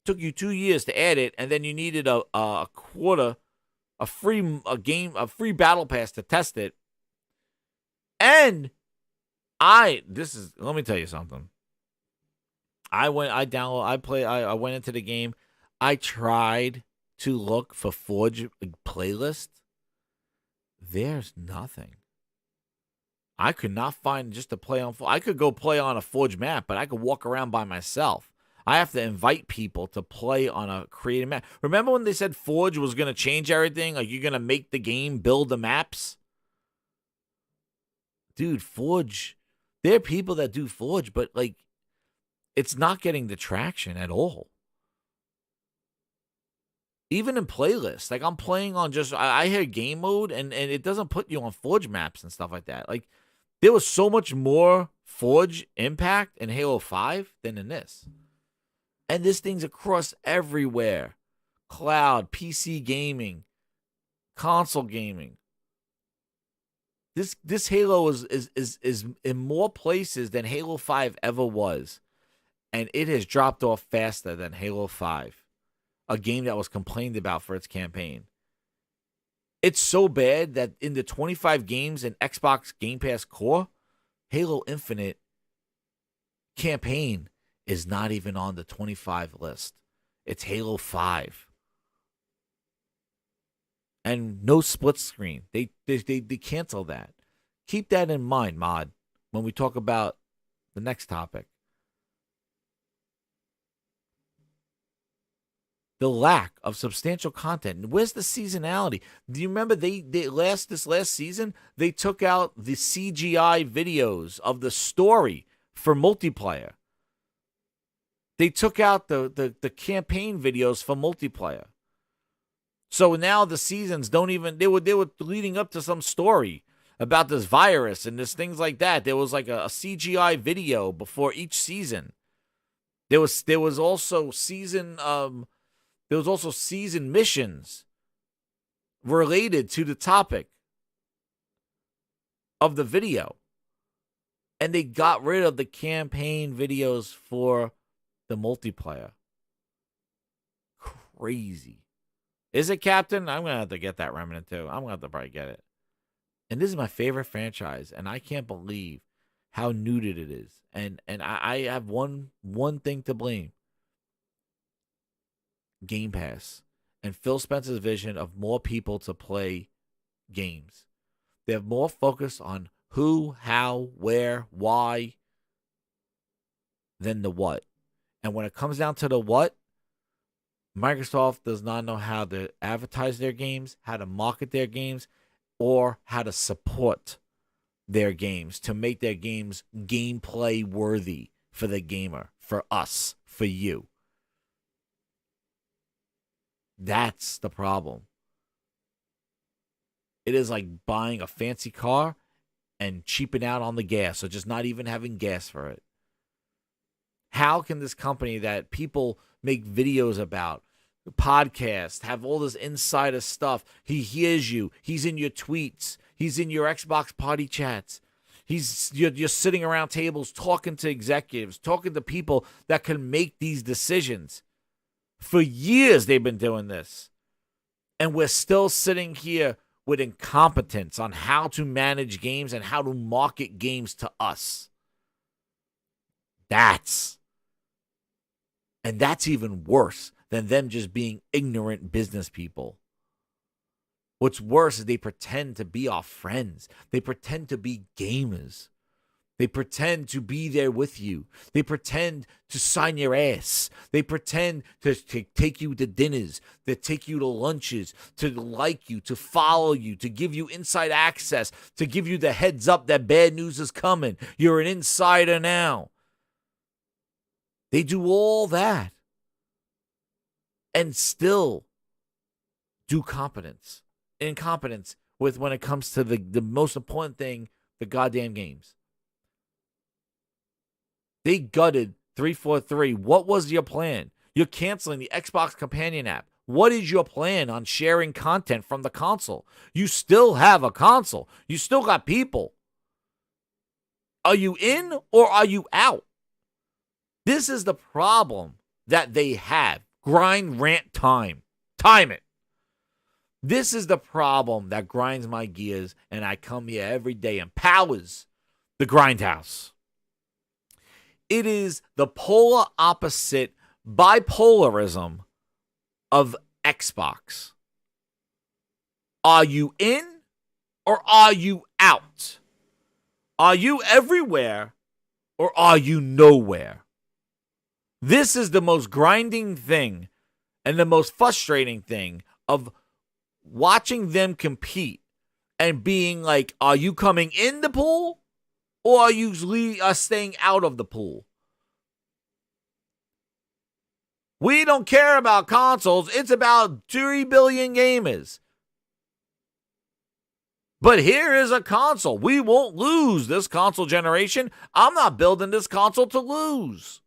Took you 2 years to add it, and then you needed a free battle pass to test it. And let me tell you something. I went into the game. I tried to look for Forge playlist. There's nothing. I could not find just to play on. I could go play on a Forge map, but I could walk around by myself. I have to invite people to play on a created map. Remember when they said Forge was going to change everything? Like, you're going to make the game build the maps? Dude, Forge... There are people that do Forge, but, like, it's not getting the traction at all. Even in playlists. Like, I'm playing on I hear game mode, and it doesn't put you on Forge maps and stuff like that. Like, there was so much more Forge impact in Halo 5 than in this. And this thing's across everywhere. Cloud, PC gaming, console gaming. This Halo is in more places than Halo 5 ever was. And it has dropped off faster than Halo 5. A game that was complained about for its campaign. It's so bad that in the 25 games in Xbox Game Pass Core, Halo Infinite campaign is not even on the 25 list. It's Halo 5. And no split screen. They cancel that. Keep that in mind, Mod, when we talk about the next topic. The lack of substantial content. Where's the seasonality? Do you remember this last season, they took out the CGI videos of the story for multiplayer. They took out the campaign videos for multiplayer. So now the seasons don't even, they were leading up to some story about this virus and this things like that. There was like a CGI video before each season. There was also season missions related to the topic of the video. And they got rid of the campaign videos for the multiplayer. Crazy. Is it, Captain? I'm going to have to get that Remnant too. I'm going to have to probably get it. And this is my favorite franchise, and I can't believe how nuded it is. And I have one thing to blame. Game Pass. And Phil Spencer's vision of more people to play games. They have more focus on who, how, where, why, than the what. And when it comes down to the what, Microsoft does not know how to advertise their games, how to market their games, or how to support their games to make their games gameplay worthy for the gamer, for us, for you. That's the problem. It is like buying a fancy car and cheaping out on the gas, or just not even having gas for it. How can this company that people make videos about, podcasts, have all this insider stuff, he hears you, he's in your tweets, he's in your Xbox party chats, you're sitting around tables talking to executives, talking to people that can make these decisions. For years they've been doing this. And we're still sitting here with incompetence on how to manage games and how to market games to us. That's even worse than them just being ignorant business people. What's worse is they pretend to be our friends. They pretend to be gamers. They pretend to be there with you. They pretend to sign your ass. They pretend to take you to dinners, to take you to lunches, to like you, to follow you, to give you inside access, to give you the heads up that bad news is coming. You're an insider now. They do all that and still do incompetence with when it comes to the most important thing, the goddamn games. They gutted 343. What was your plan? You're canceling the Xbox Companion app. What is your plan on sharing content from the console? You still have a console. You still got people. Are you in or are you out? This is the problem that they have. Grind rant time. Time it. This is the problem that grinds my gears, and I come here every day and powers the Grindhouse. It is the polar opposite bipolarism of Xbox. Are you in or are you out? Are you everywhere or are you nowhere? This is the most grinding thing and the most frustrating thing of watching them compete and being like, are you coming in the pool or are you staying out of the pool? We don't care about consoles. It's about 3 billion gamers. But here is a console. We won't lose this console generation. I'm not building this console to lose.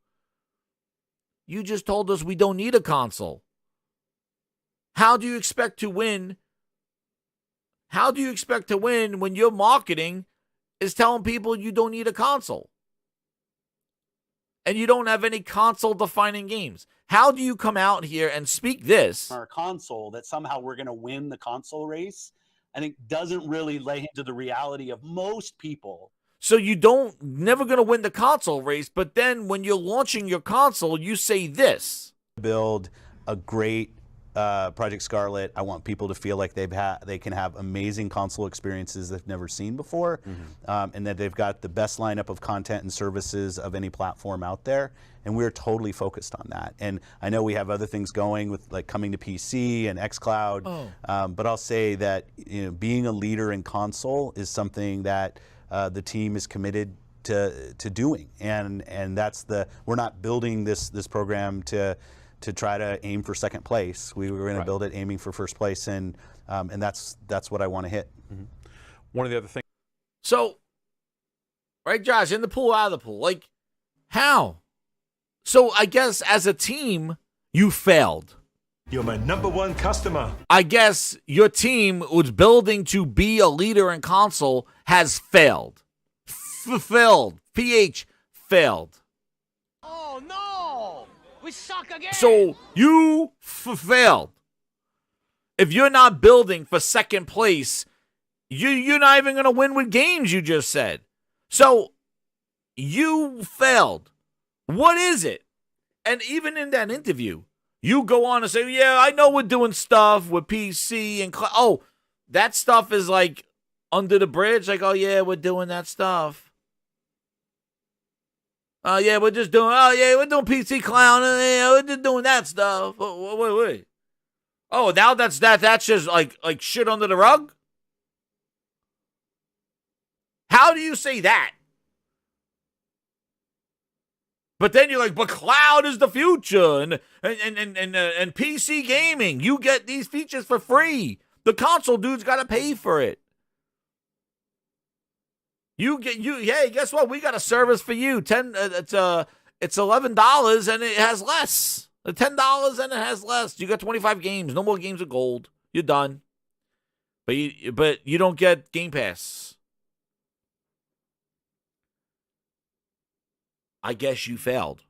You just told us we don't need a console. How do you expect to win? How do you expect to win when your marketing is telling people you don't need a console? And you don't have any console-defining games. How do you come out here and speak this? Our console, that somehow we're going to win the console race, I think doesn't really lay into the reality of most people. So you never going to win the console race, but then when you're launching your console, you say this. Build a great Project Scarlet. I want people to feel like they can have amazing console experiences they've never seen before, and that they've got the best lineup of content and services of any platform out there. And we're totally focused on that. And I know we have other things going with like coming to PC and xCloud, but I'll say that being a leader in console is something that the team is committed to doing. And we're not building this program to try to aim for second place. We were going to build it aiming for first place, and that's what I want to hit. One of the other things. So, right, Josh, in the pool, out of the pool, like how? So I guess as a team, you failed. You're my number one customer. I guess your team was building to be a leader in console has failed. Failed. PH failed. Oh no! We suck again! So you failed. If you're not building for second place, you're not even going to win with games, you just said. So you failed. What is it? And even in that interview, you go on and say, yeah, I know we're doing stuff with PC and oh, that stuff is like under the bridge. Like, oh, yeah, we're doing that stuff. Oh, yeah, we're just doing, oh, yeah, we're doing PC clown. Yeah, we're just doing that stuff. Wait. Oh, now that's just like shit under the rug? How do you say that? But then you're like, but cloud is the future, and PC gaming, you get these features for free. The console dude's got to pay for it. Hey, guess what? We got a service for you. It's $11 and it has less. $10 and it has less. You got 25 games. No more games of gold. You're done. But you don't get Game Pass. I guess you failed.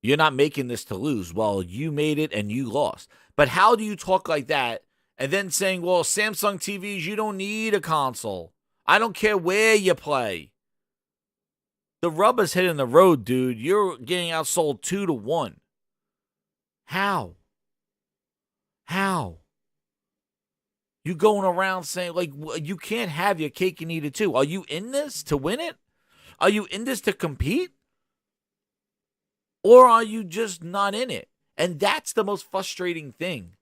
You're not making this to lose. Well, you made it and you lost. But how do you talk like that And then saying, well, Samsung TVs, you don't need a console. I don't care where you play. The rubber's hitting the road, dude. You're getting outsold 2-1. How? You going around saying, like, you can't have your cake and eat it too. Are you in this to win it? Are you in this to compete? Or are you just not in it? And that's the most frustrating thing.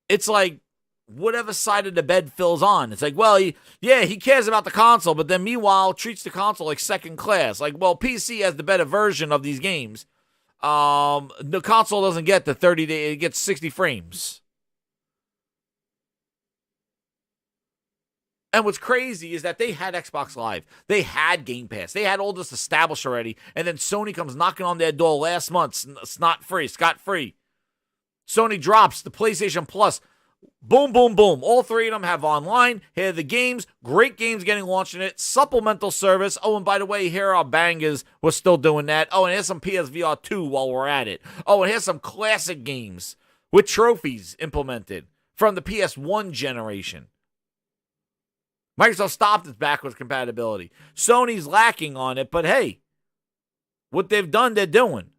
It's like, whatever side of the bed Phil's on. It's like, well, he cares about the console, but then meanwhile treats the console like second class. Like, well, PC has the better version of these games. The console doesn't get the 30-day, it gets 60 frames. And what's crazy is that they had Xbox Live. They had Game Pass. They had all this established already. And then Sony comes knocking on their door last month, scot-free. Sony drops the PlayStation Plus. Boom, boom, boom. All three of them have online. Here are the games. Great games getting launched in it. Supplemental service. Oh, and by the way, here are bangers. We're still doing that. Oh, and here's some PSVR 2 while we're at it. Oh, and here's some classic games with trophies implemented from the PS1 generation. Microsoft stopped its backwards compatibility. Sony's lacking on it, but hey, what they've done, they're doing.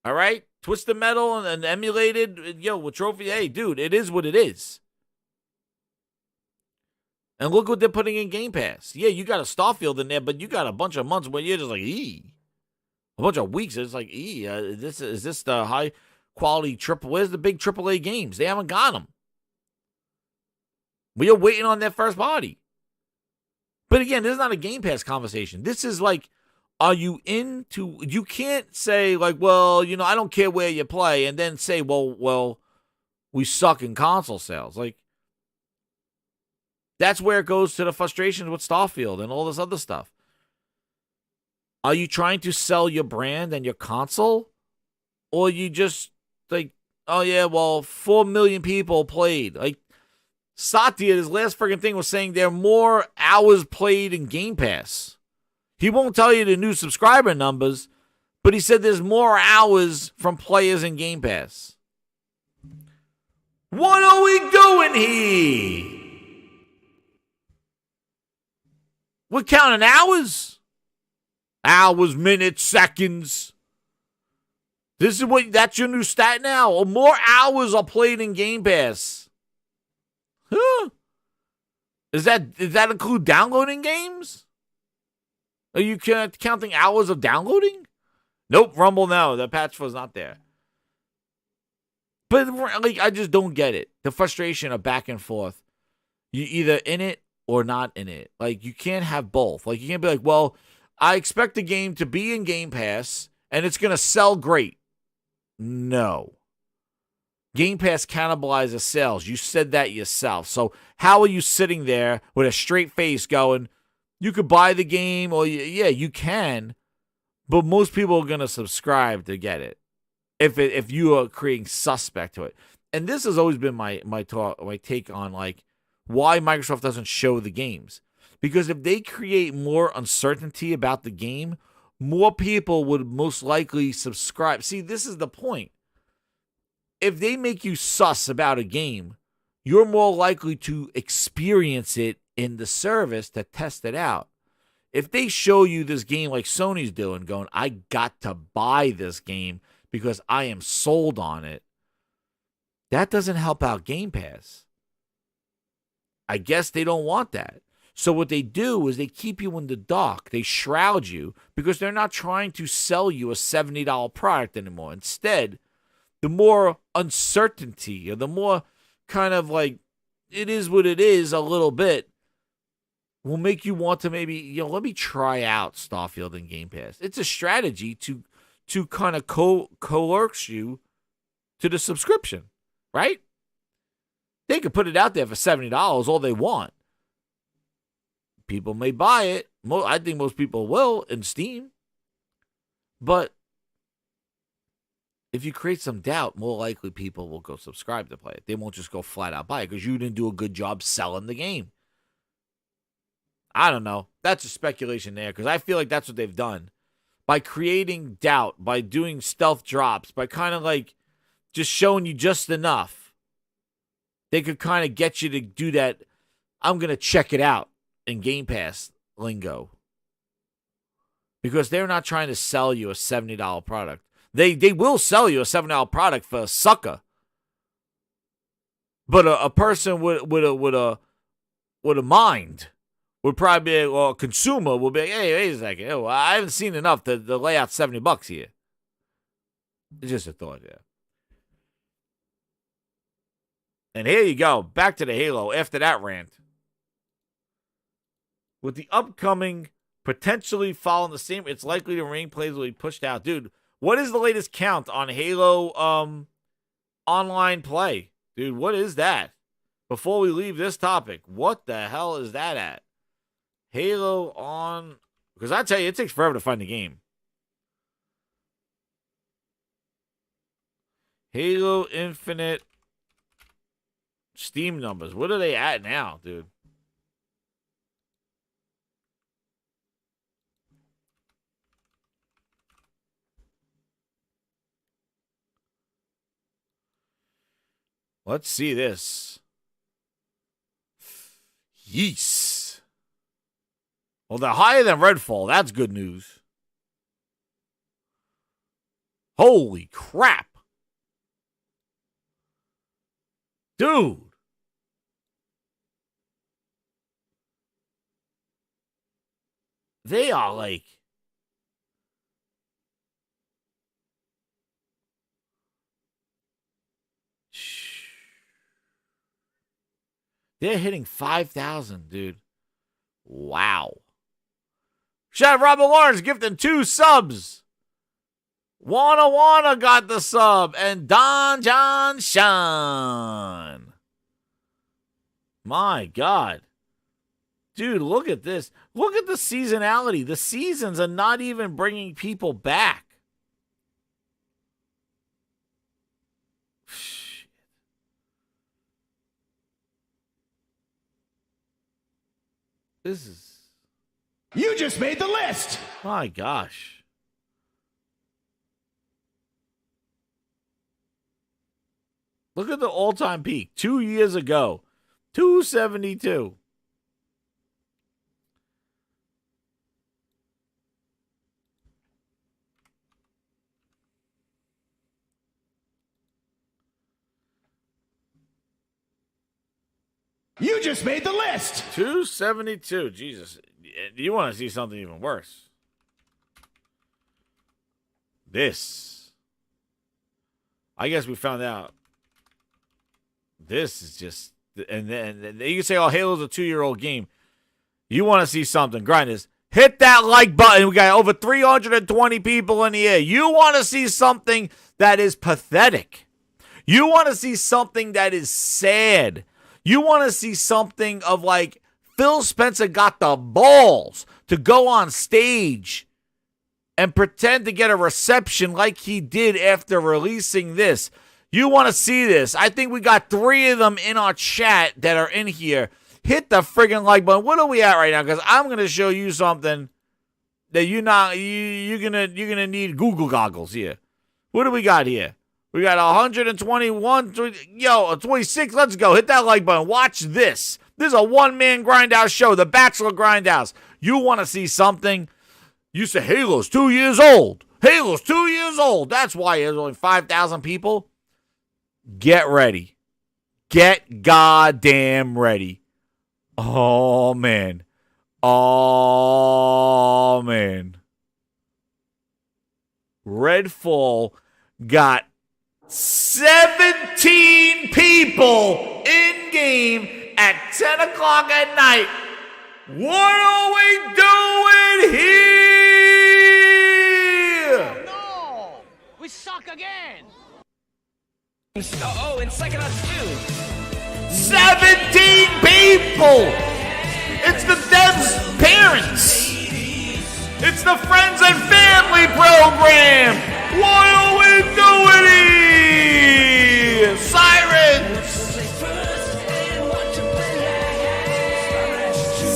All right? Twisted Metal and emulated, with trophy. Hey, dude, it is what it is. And look what they're putting in Game Pass. Yeah, you got a Starfield in there, but you got a bunch of months where you're just like, A bunch of weeks, it's like, is this the high quality triple? Where's the big AAA games? They haven't got them. We are waiting on their first party. But again, this is not a Game Pass conversation. This is like, are you into, you can't say like, well, I don't care where you play, and then say, well, we suck in console sales. Like, that's where it goes to the frustrations with Starfield and all this other stuff. Are you trying to sell your brand and your console? Or you just like, oh yeah, well, 4 million people played. Like, Satya, his last freaking thing was saying there are more hours played in Game Pass. He won't tell you the new subscriber numbers, but he said there's more hours from players in Game Pass. What are we doing here? We're counting hours? Hours, minutes, seconds. That's your new stat now? Or more hours are played in Game Pass. Huh? Does that include downloading games? Are you counting hours of downloading? Nope, Rumble, no. The patch was not there. But like, I just don't get it. The frustration of back and forth. You either in it or not in it. Like, you can't have both. Like, you can't be like, well, I expect the game to be in Game Pass and it's going to sell great. No. Game Pass cannibalizes sales. You said that yourself. So how are you sitting there with a straight face going, you could buy the game, or yeah, you can, but most people are going to subscribe to get it if you are creating suspect to it. And this has always been my take on like why Microsoft doesn't show the games. Because if they create more uncertainty about the game, more people would most likely subscribe. See, this is the point. If they make you sus about a game, you're more likely to experience it in the service to test it out. If they show you this game like Sony's doing, going, I got to buy this game because I am sold on it, that doesn't help out Game Pass. I guess they don't want that. So what they do is they keep you in the dark. They shroud you because they're not trying to sell you a $70 product anymore. Instead, the more uncertainty or the more kind of like it is what it is a little bit will make you want to maybe, let me try out Starfield and Game Pass. It's a strategy to kind of coerce you to the subscription, right? They could put it out there for $70 all they want. People may buy it. I think most people will in Steam. But if you create some doubt, more likely people will go subscribe to play it. They won't just go flat out buy it because you didn't do a good job selling the game. I don't know. That's a speculation there because I feel like that's what they've done. By creating doubt, by doing stealth drops, by kind of like just showing you just enough, they could kind of get you to do that. I'm going to check it out in Game Pass lingo. Because they're not trying to sell you a $70 product. They will sell you a $7 product for a sucker. But a person with a mind would probably be, or a consumer would be, hey, wait a second. Oh, I haven't seen enough to lay out $70 here. It's just a thought, yeah. And here you go. Back to the Halo after that rant. With the upcoming, potentially following the same, it's likely the remaining plays will be pushed out. Dude, what is the latest count on Halo online play? Dude, what is that? Before we leave this topic, what the hell is that at? Halo on... Because I tell you, it takes forever to find the game. Halo Infinite Steam numbers. What are they at now, dude? Let's see this. Yeesh. Well, they're higher than Redfall. That's good news. Holy crap. Dude. They are like... They're hitting 5,000, dude. Wow. Shout out Robert Lawrence gifting 2 subs. Wanna got the sub. And Don John Sean. My God. Dude, look at this. Look at the seasonality. The seasons are not even bringing people back. This is... You just made the list! My gosh. Look at the all-time peak. 2 years ago. 272. You just made the list! 272. Jesus. You want to see something even worse. This. I guess we found out. This is just... And then you can say, oh, Halo's a 2-year-old game. You want to see something. Grinders. Hit that like button. We got over 320 people in the air. You want to see something that is pathetic. You want to see something that is sad. You want to see something of like Phil Spencer got the balls to go on stage and pretend to get a reception like he did after releasing this. You want to see this. I think we got 3 of them in our chat that are in here. Hit the friggin' like button. What are we at right now? Because I'm going to show you something that you're gonna need Google goggles here. What do we got here? We got 121, 26. Let's go. Hit that like button. Watch this. This is a one-man Grindhouse show, the Bachelor Grindhouse. You want to see something? You say Halo's 2 years old. Halo's 2 years old. That's why there's only 5,000 people. Get ready. Get goddamn ready. Oh, man. Oh, man. Redfall got 17 people in game at 10 o'clock at night. What are we doing here? No! We suck again! Oh, and second us too. 17 people! It's the devs' parents! It's the friends and family program! What are we doing here? Sirens!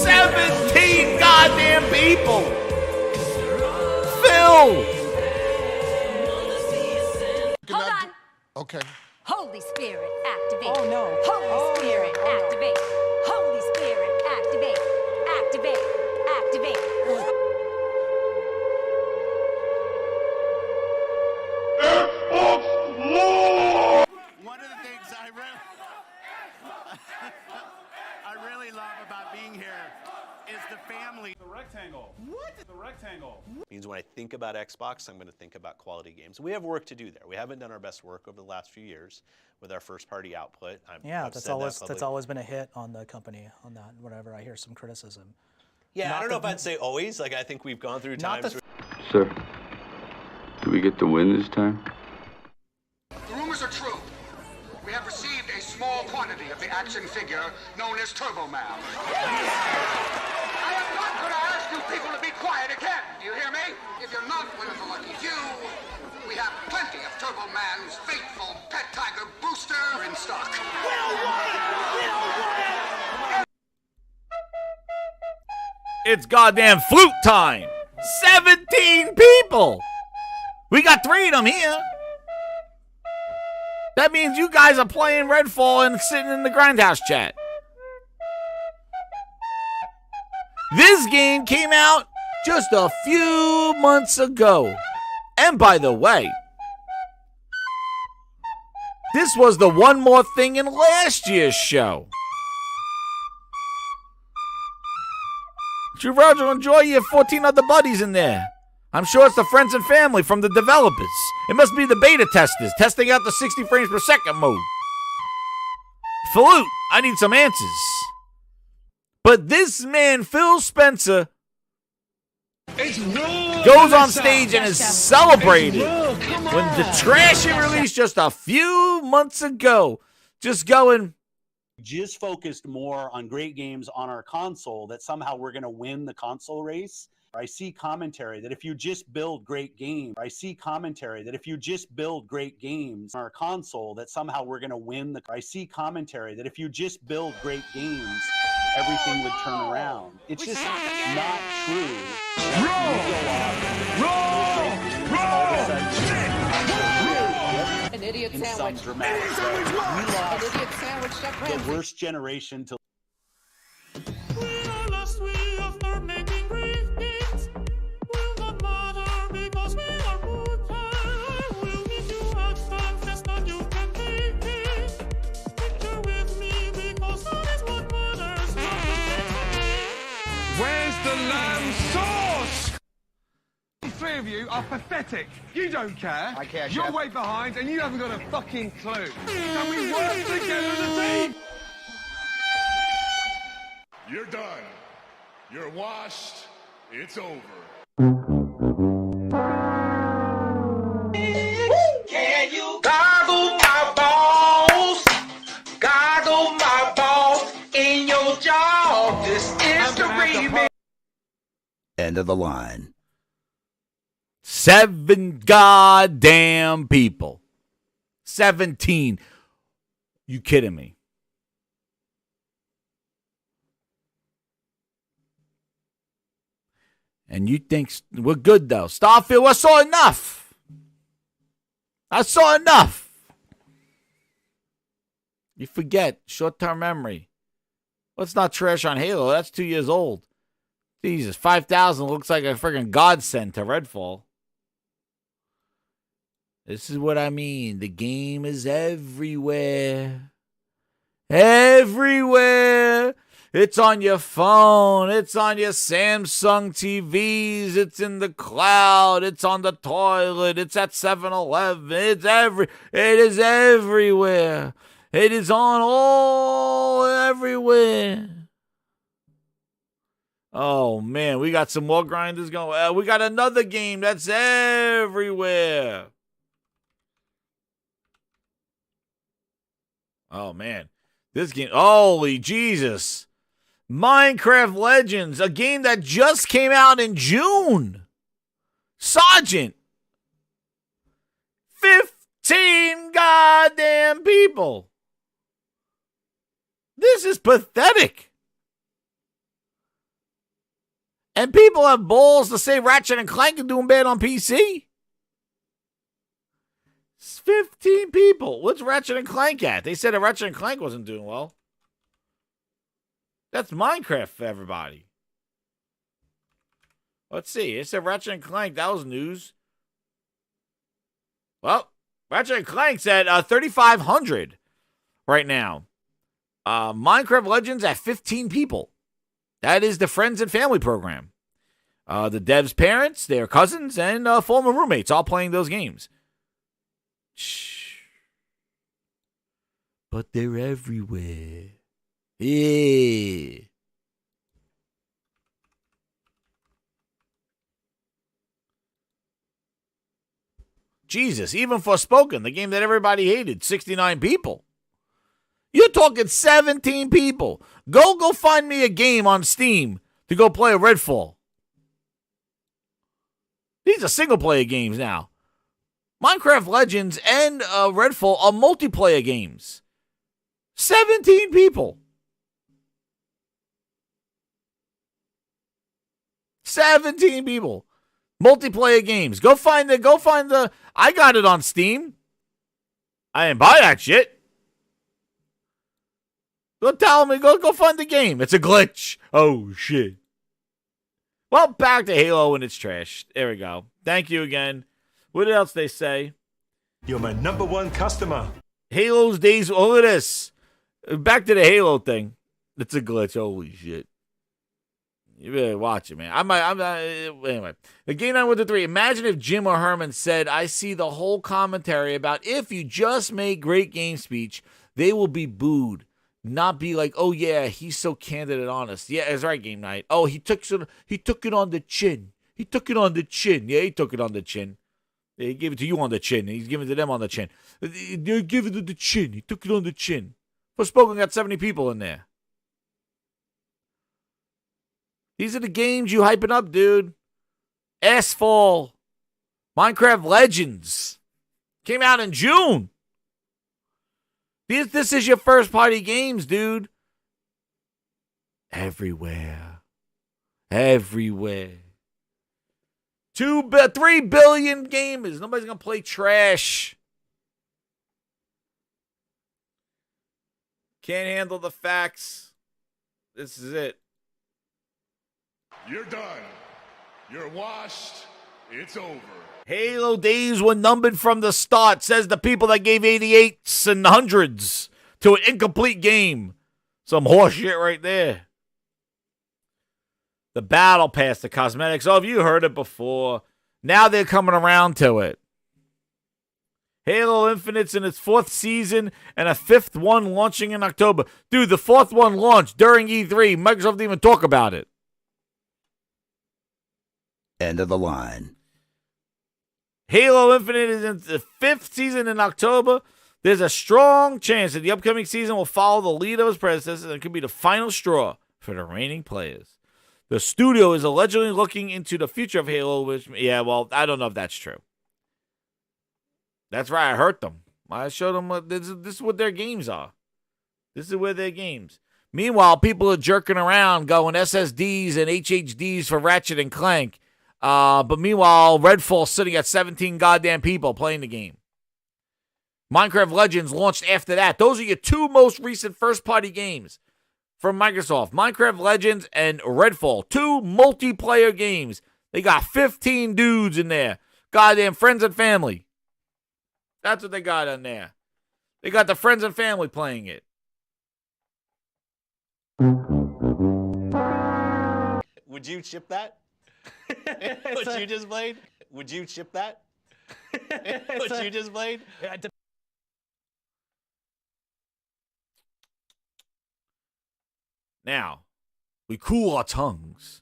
17 goddamn people! Phil! Hold on. Okay. Holy Spirit, activate. Oh, no. Holy Spirit, activate. Holy Spirit, activate. Activate. Activate. One of the things I really love about being here is the family. The rectangle. What? The rectangle. Means when I think about Xbox, I'm going to think about quality games. We have work to do there. We haven't done our best work over the last few years with our first-party output. That's always been a hit on the company on that. Whenever I hear some criticism. Yeah, I don't know if I'd say always. Like I think we've gone through times. Sir, do we get the win this time? The rumors are true. We have received a small quantity of the action figure known as Turbo Man. I am not going to ask you people to be quiet again. Do you hear me? If you're not one of the lucky few, we have plenty of Turbo Man's faithful pet tiger booster in stock. We don't want it! We don't want it! It's goddamn flute time. 17 people. We got 3 of them here. That means you guys are playing Redfall and sitting in the Grindhouse chat. This game came out just a few months ago. And by the way, this was the one more thing in last year's show. You, Roger, enjoy your 14 other buddies in there. I'm sure it's the friends and family from the developers. It must be the beta testers testing out the 60 frames per second mode. Falute, I need some answers. But this man, Phil Spencer, goes on stage and is celebrated when the trash he released just a few months ago. Just going... Just focused more on great games on our console that somehow we're going to win the console race. I see commentary that if you just build great games, on our console that somehow we're going to win the. I see commentary that if you just build great games, everything would turn around. It's just not true. An idiot in sandwich. some dramatic way. We lost An idiot sandwich, Chef the Ramsay. worst generation to. Where's the lamb sauce? The 3 of you are pathetic. You don't care. I care, You're Chef. way behind and you haven't got a fucking clue. Can we work together as a team? You're done. You're washed. It's over. Can you goggle my balls? Goggle my balls in your jaw. This is the remix. End of the line. 7 goddamn people. 17. You kidding me? And you think we're good, though. Starfield, I saw enough. You forget. Short-term memory. Let's not trash on Halo. That's 2 years old. Jesus, 5,000 looks like a freaking godsend to Redfall. This is what I mean. The game is everywhere. Everywhere. It's on your phone. It's on your Samsung TVs. It's in the cloud. It's on the toilet. It's at 7-Eleven. It is everywhere. It is on everywhere. Oh, man. We got some more grinders going. We got another game that's everywhere. Oh, man. This game. Holy Jesus. Minecraft Legends, a game that just came out in June. Sergeant. 15 goddamn people. This is pathetic. And people have balls to say Ratchet and Clank are doing bad on PC. It's 15 people. What's Ratchet and Clank at? They said that Ratchet and Clank wasn't doing well. That's Minecraft for everybody. Let's see. It said Ratchet and Clank. That was news. Well, Ratchet and Clank's at 3,500 right now. Minecraft Legends at 15 people. That is the friends and family program. The devs' parents, their cousins, and former roommates all playing those games. Shh. But they're everywhere. Yeah. Jesus, even Forspoken, the game that everybody hated, 69 people. You're talking 17 people. Go find me a game on Steam to go play a Redfall. These are single-player games now. Minecraft Legends and Redfall are multiplayer games. 17 people. 17 people. Multiplayer games. Go find the. I got it on Steam. I didn't buy that shit. Go tell me. Go find the game. It's a glitch. Oh shit. Well, back to Halo and its trash. There we go. Thank you again. What else they say? You're my #1 customer. Halo's days. Oh, look at this. Back to the Halo thing. It's a glitch. Holy shit. You better watch it, man. Anyway. The Game 9 with the 3. Imagine if Jim or Herman said, I see the whole commentary about if you just make great game speech, they will be booed. Not be like, oh, yeah, he's so candid and honest. Yeah, that's right, Game Night. Oh, he took it on the chin. He took it on the chin. Yeah, he took it on the chin. He gave it to you on the chin. He's giving it to them on the chin. They're giving it to the chin. He took it on the chin. Forspoken got 70 people in there. These are the games you hyping up, dude. Asphalt. Minecraft Legends. Came out in June. This is your first party games, dude. Everywhere. 3 billion gamers. Nobody's going to play trash. Can't handle the facts. This is it. You're done. You're washed. It's over. Halo days were numbered from the start, says the people that gave 88s and 100s to an incomplete game. Some horse shit right there. The battle pass, the cosmetics. Oh, have you heard it before? Now they're coming around to it. Halo Infinite's in its 4th season and a 5th one launching in October. Dude, the 4th one launched during E3. Microsoft didn't even talk about it. End of the line. Halo Infinite is in the 5th season in October. There's a strong chance that the upcoming season will follow the lead of its predecessors and it could be the final straw for the remaining players. The studio is allegedly looking into the future of Halo, which, yeah, well, I don't know if that's true. That's right, I hurt them. I showed them this is what their games are. This is where their games. Meanwhile, people are jerking around going SSDs and HHDs for Ratchet and Clank. But meanwhile, Redfall's sitting at 17 goddamn people playing the game. Minecraft Legends launched after that. Those are your 2 most recent first-party games from Microsoft. Minecraft Legends and Redfall. 2 multiplayer games. They got 15 dudes in there. Goddamn friends and family. That's what they got in there. They got the friends and family playing it. Would you chip that? What you just played? Would you chip that? What you just played? Now, we cool our tongues.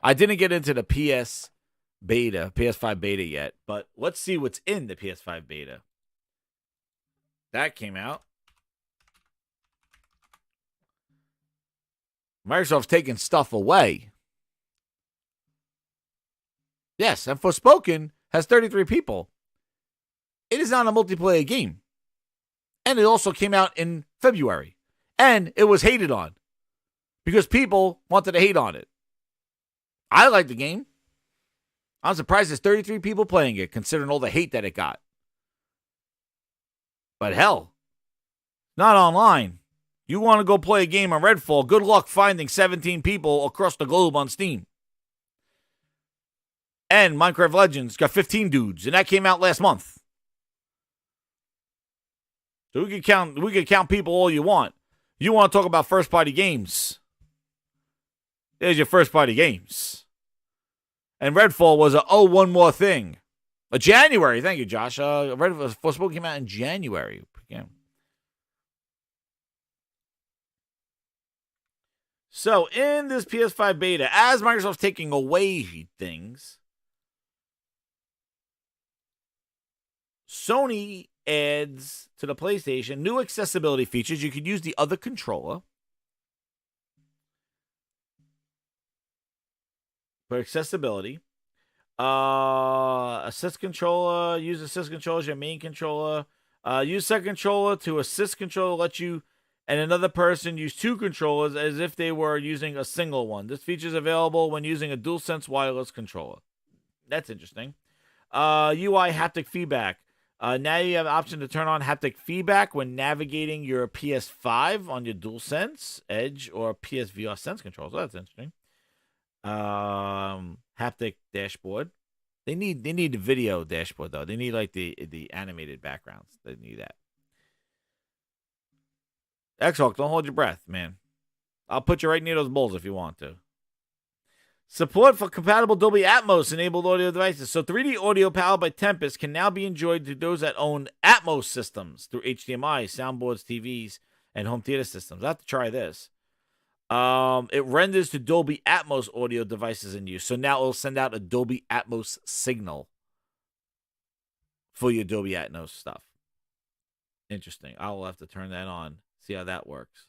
I didn't get into the PS5 beta yet, but let's see what's in the PS5 beta. That came out. Microsoft's taking stuff away. Yes, and Forspoken has 33 people. It is not a multiplayer game. And it also came out in February. And it was hated on. Because people wanted to hate on it. I like the game. I'm surprised there's 33 people playing it, considering all the hate that it got. But hell, not online. You want to go play a game on Redfall, good luck finding 17 people across the globe on Steam. And Minecraft Legends got 15 dudes, and that came out last month. So we could count people all you want. You want to talk about first-party games. There's your first-party games. And Redfall was one more thing. January, thank you, Josh. Redfall Forspoken came out in January. Yeah. So in this PS5 beta, as Microsoft's taking away things, Sony adds to the PlayStation new accessibility features. You could use the other controller for accessibility. Assist controller, use assist controller as your main controller. Use second controller to assist controller, let you and another person use two controllers as if they were using a single one. This feature is available when using a DualSense wireless controller. That's interesting. UI haptic feedback. Now you have an option to turn on haptic feedback when navigating your PS5 on your DualSense, Edge, or PSVR Sense controls. So that's interesting. Haptic dashboard. They need the video dashboard though. They need like the animated backgrounds. They need that. Xhawk, don't hold your breath, man. I'll put you right near those bowls if you want to. Support for compatible Dolby Atmos enabled audio devices. So 3D audio powered by Tempest can now be enjoyed to those that own Atmos systems through HDMI, soundboards, TVs, and home theater systems. I have to try this. It renders to Dolby Atmos audio devices in use. So now it'll send out a Dolby Atmos signal for your Dolby Atmos stuff. Interesting. I'll have to turn that on, see how that works.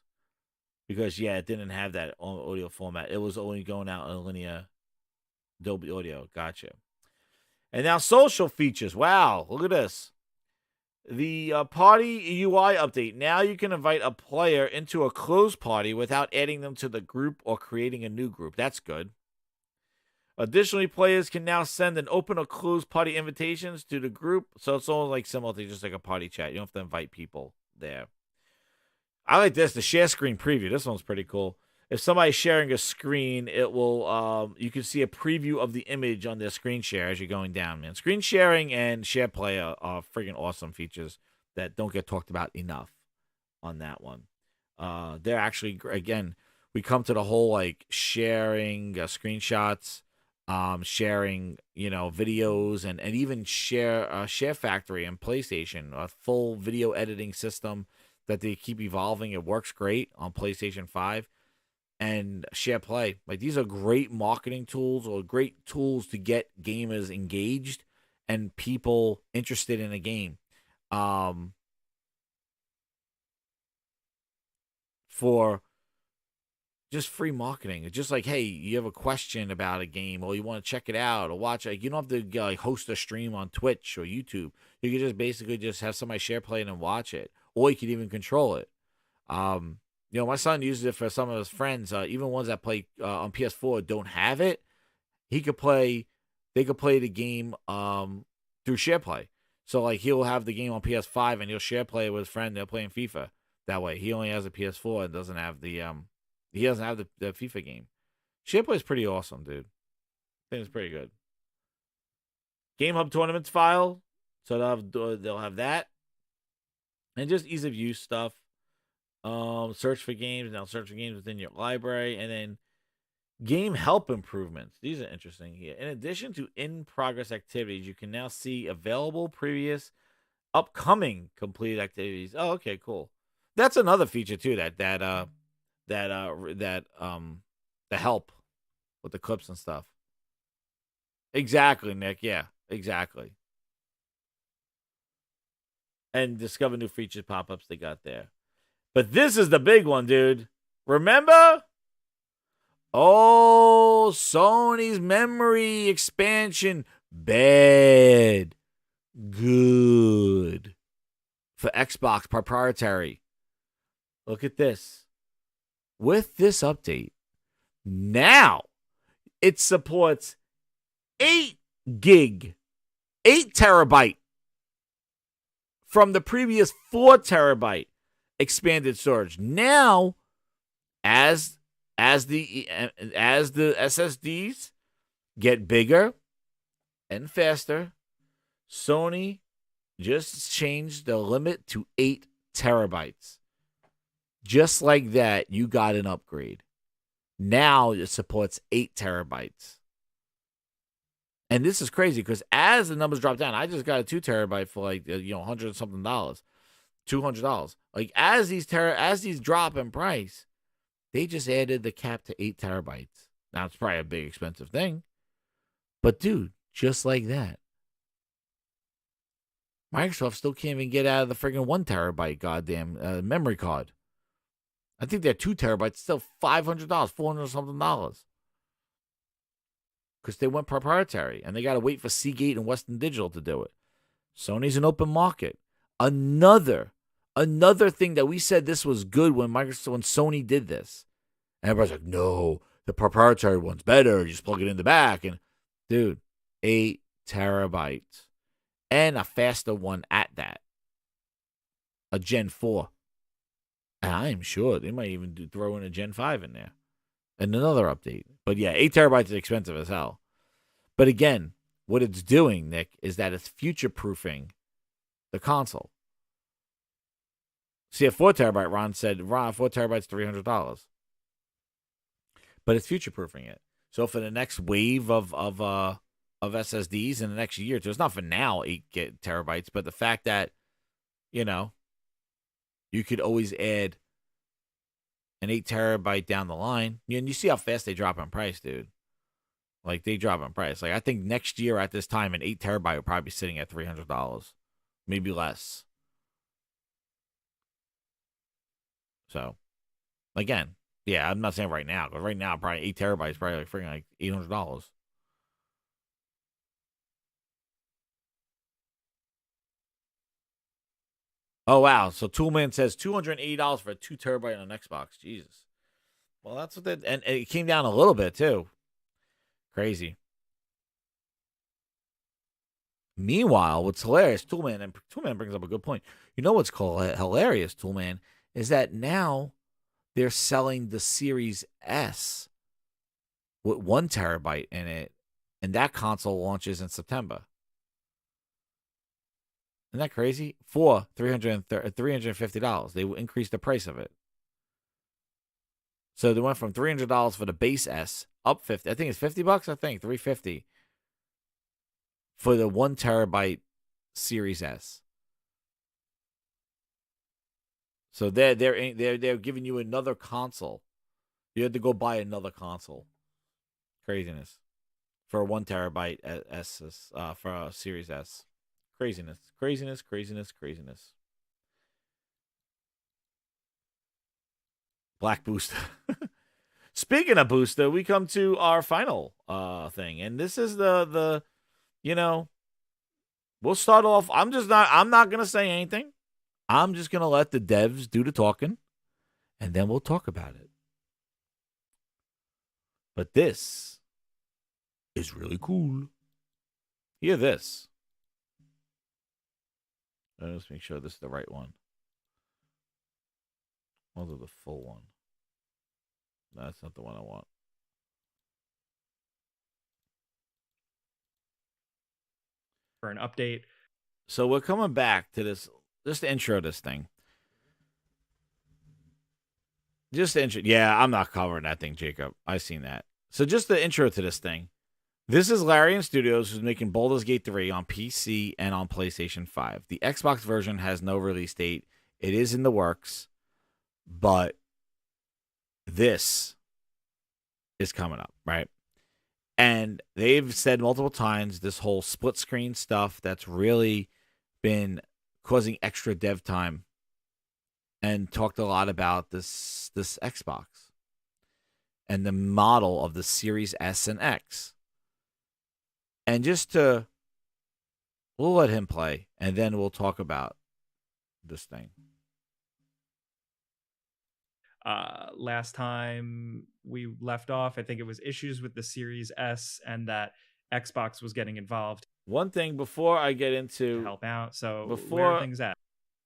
Because, yeah, it didn't have that audio format. It was only going out in linear Dolby audio. Gotcha. And now social features. Wow, look at this. The party UI update. Now you can invite a player into a closed party without adding them to the group or creating a new group. That's good. Additionally, players can now send an open or closed party invitations to the group. So it's almost like similar to just like a party chat. You don't have to invite people there. I like this, the share screen preview. This one's pretty cool. If somebody's sharing a screen, it will you can see a preview of the image on their screen share as you're going down, man. Screen sharing and share play are freaking awesome features that don't get talked about enough on that one. They're actually, again, we come to the whole like sharing screenshots, sharing, videos and even Share Factory and PlayStation, a full video editing system that they keep evolving. It works great on PlayStation 5 and Share Play. Like, these are great marketing tools or great tools to get gamers engaged and people interested in a game. For just free marketing. It's just like, hey, you have a question about a game or you want to check it out or watch it. You don't have to host a stream on Twitch or YouTube. You can just basically just have somebody share play it and watch it. Or you could even control it. My son uses it for some of his friends, even ones that play on PS4 don't have it. They could play the game through SharePlay. So like he'll have the game on PS5 and he'll share play with his friend. They're playing FIFA that way. He only has a PS4 and doesn't have the FIFA game. SharePlay is pretty awesome, dude. I think it's pretty good. Game Hub Tournaments file, so they'll have that. And just ease of use stuff. Search for games. Now search for games within your library. And then game help improvements. These are interesting here. In addition to in-progress activities, you can now see available, previous, upcoming completed activities. Oh, okay, cool. That's another feature too. The help with the clips and stuff. Exactly, Nick. Yeah, exactly. And discover new features, pop-ups they got there. But this is the big one, dude. Remember? Oh, Sony's memory expansion. Bad. Good. For Xbox proprietary. Look at this. With this update, now it supports 8 terabyte from the previous 4 terabyte expanded storage. Now, as the SSDs get bigger and faster, Sony just changed the limit to 8 terabytes. Just like that, you got an upgrade. Now it supports 8 terabytes. And this is crazy because as the numbers drop down, I just got a 2 terabyte for like $100 and something, $200. Like as these drop in price, they just added the cap to 8 terabytes. Now it's probably a big expensive thing, but dude, just like that, Microsoft still can't even get out of the friggin' 1 terabyte goddamn memory card. I think they're 2 terabytes, still $500, $400 something. Because they went proprietary, and they got to wait for Seagate and Western Digital to do it. Sony's an open market. Another thing that we said this was good when Sony did this. And everybody's like, no, the proprietary one's better. You just plug it in the back. And dude, 8 terabytes. And a faster one at that. A Gen 4. And I'm sure they might even throw in a Gen 5 in there. And another update. But yeah, 8 terabytes is expensive as hell. But again, what it's doing, Nick, is that it's future-proofing the console. See, at 4 terabyte, Ron said, 4 terabytes, $300. But it's future-proofing it. So for the next wave of SSDs in the next year or two, it's not for now 8 terabytes, but the fact that, you could always add an 8 terabyte down the line. And you see how fast they drop in price, dude. Like, they drop in price. Like, I think next year at this time, an 8 terabyte will probably be sitting at $300. Maybe less. So, again, yeah, I'm not saying right now. But right now, probably 8 terabytes is probably like $800. Oh, wow. So Toolman says $280 for a 2 terabyte on an Xbox. Jesus. Well, that's what and it came down a little bit, too. Crazy. Meanwhile, what's hilarious, Toolman brings up a good point. You know what's hilarious, Toolman, is that now they're selling the Series S with 1 terabyte in it, and that console launches in September. Isn't that crazy? For $350. They increased the price of it. So they went from $300 for the base S up 50. I think it's $50. I think $350 for the 1 terabyte Series S. So they're giving you another console. You had to go buy another console. Craziness for a 1 terabyte S for a Series S. Craziness. Black Booster. Speaking of Booster, we come to our final thing. And this is the we'll start off. I'm not going to say anything. I'm just going to let the devs do the talking. And then we'll talk about it. But this is really cool. Hear this. Let's make sure this is the right one. I'll do the full one. No, that's not the one I want. For an update. So we're coming back to this, just to intro this thing. Yeah, I'm not covering that thing, Jacob. I've seen that. So just the intro to this thing. This is Larian Studios, who's making Baldur's Gate 3 on PC and on PlayStation 5. The Xbox version has no release date. It is in the works, but this is coming up, right? And they've said multiple times this whole split screen stuff that's really been causing extra dev time, and talked a lot about this Xbox and the model of the Series S and X. And we'll let him play, and then we'll talk about this thing. Last time we left off, I think it was issues with the Series S and that Xbox was getting involved. One thing before I get into to help out. So before where are things at?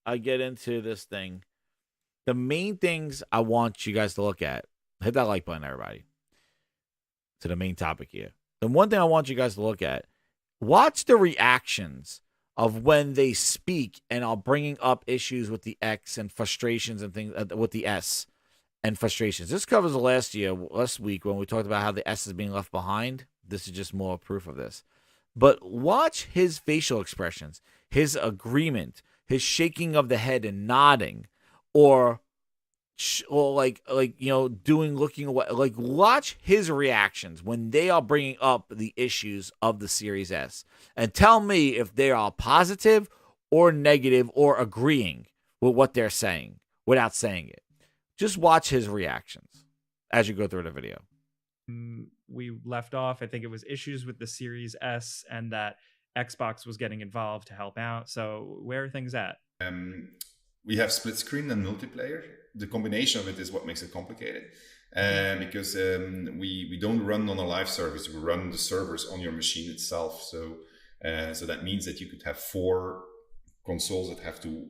I get into this thing, the main things I want you guys to look at, hit that like button, everybody, to the main topic here. The one thing I want you guys to look at, watch the reactions of when they speak and are bringing up issues with the X and frustrations and things with the S and frustrations. This covers the last week when we talked about how the S is being left behind. This is just more proof of this. But watch his facial expressions, his agreement, his shaking of the head and nodding, or like looking away. Like, watch his reactions when they are bringing up the issues of the Series S, and tell me if they are positive or negative or agreeing with what they're saying without saying it. Just watch his reactions as you go through the video. We left off, I think it was issues with the Series S, and that Xbox was getting involved to help out. So where are things at? We have split screen and multiplayer. The combination of it is what makes it complicated, because we don't run on a live service. We run the servers on your machine itself. So that means that you could have 4 consoles that have to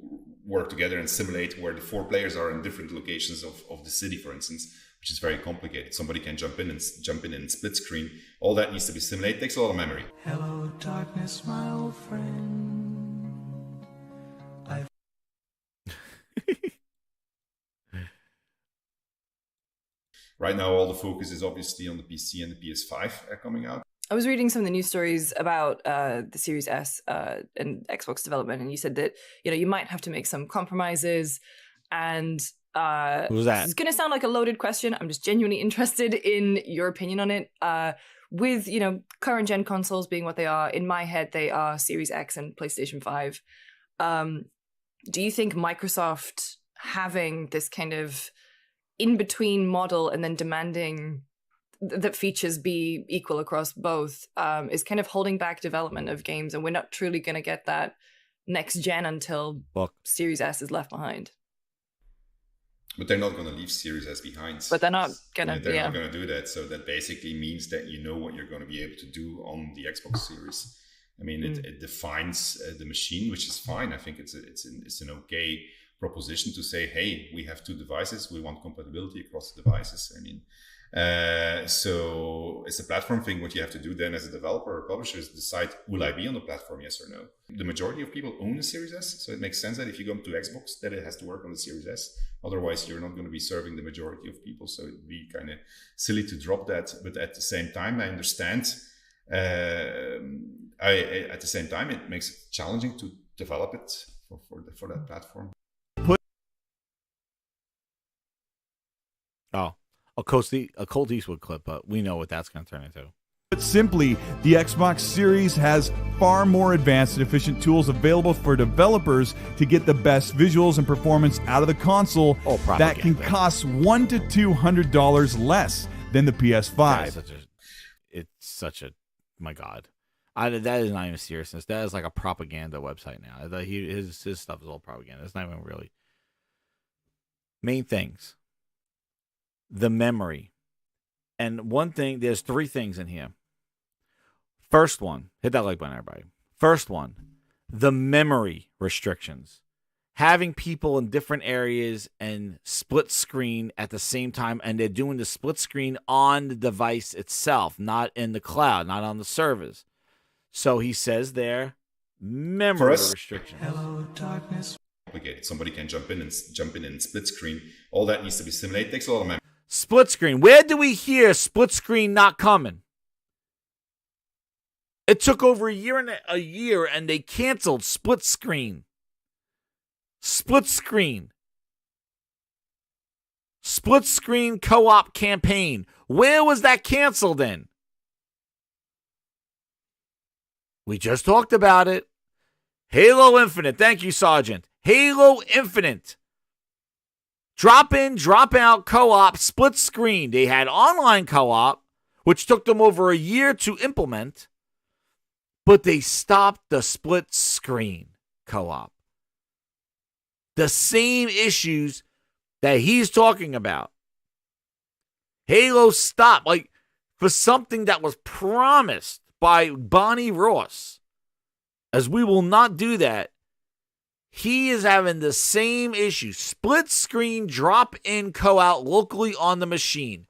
work together and simulate where the 4 players are in different locations of the city, for instance, which is very complicated. Somebody can jump in and split screen. All that needs to be simulated. It takes a lot of memory. Hello, darkness, my old friend. Right now, all the focus is obviously on the PC and the PS5 coming out. I was reading some of the news stories about the Series S and Xbox development, and you said that you might have to make some compromises. And who's that? It's going to sound like a loaded question. I'm just genuinely interested in your opinion on it. With current gen consoles being what they are, in my head they are Series X and PlayStation 5. Do you think Microsoft having this kind of in-between model and then demanding that features be equal across both is kind of holding back development of games, and we're not truly going to get that next gen until Series S is left behind? But they're not going to leave Series S behind. But they're not going to. They're not going to do that. So that basically means that you know what you're going to be able to do on the Xbox Series. I mean, it defines the machine, which is fine. I think it's an okay proposition to say, hey, we have 2 devices, we want compatibility across the devices. I mean, so it's a platform thing. What you have to do then as a developer or publisher is decide, will I be on the platform, yes or no? The majority of people own the Series S, so it makes sense that if you go to Xbox, that it has to work on the Series S. Otherwise, you're not going to be serving the majority of people. So it'd be kind of silly to drop that. But at the same time, I understand. At the same time, it makes it challenging to develop it for that platform. A Colt Eastwood clip, but we know what that's going to turn into. But simply, the Xbox Series has far more advanced and efficient tools available for developers to get the best visuals and performance out of the console that can cost $100 to $200 less than the PS5. My God. That is not even seriousness. That is like a propaganda website now. His stuff is all propaganda. It's not even really. Main things. The memory. And one thing, there's 3 things in here. First one, hit that like button, everybody. First one, the memory restrictions. Having people in different areas and split screen at the same time, and they're doing the split screen on the device itself, not in the cloud, not on the servers. So he says there, memory restrictions. Hello, darkness. Complicated. Somebody can jump in and split screen. All that needs to be simulated. It takes a lot of memory. Split screen. Where do we hear split screen not coming? It took over a year and they canceled split screen. Split screen. Split screen co-op campaign. Where was that canceled in? We just talked about it. Halo Infinite. Thank you, Sergeant. Halo Infinite. Drop in, drop out co-op, split screen. They had online co-op, which took them over a year to implement, but they stopped the split screen co-op. The same issues that he's talking about. Halo stopped, like, for something that was promised by Bonnie Ross, as we will not do that. He is having the same issue. Split screen, drop in, co-out locally on the machine.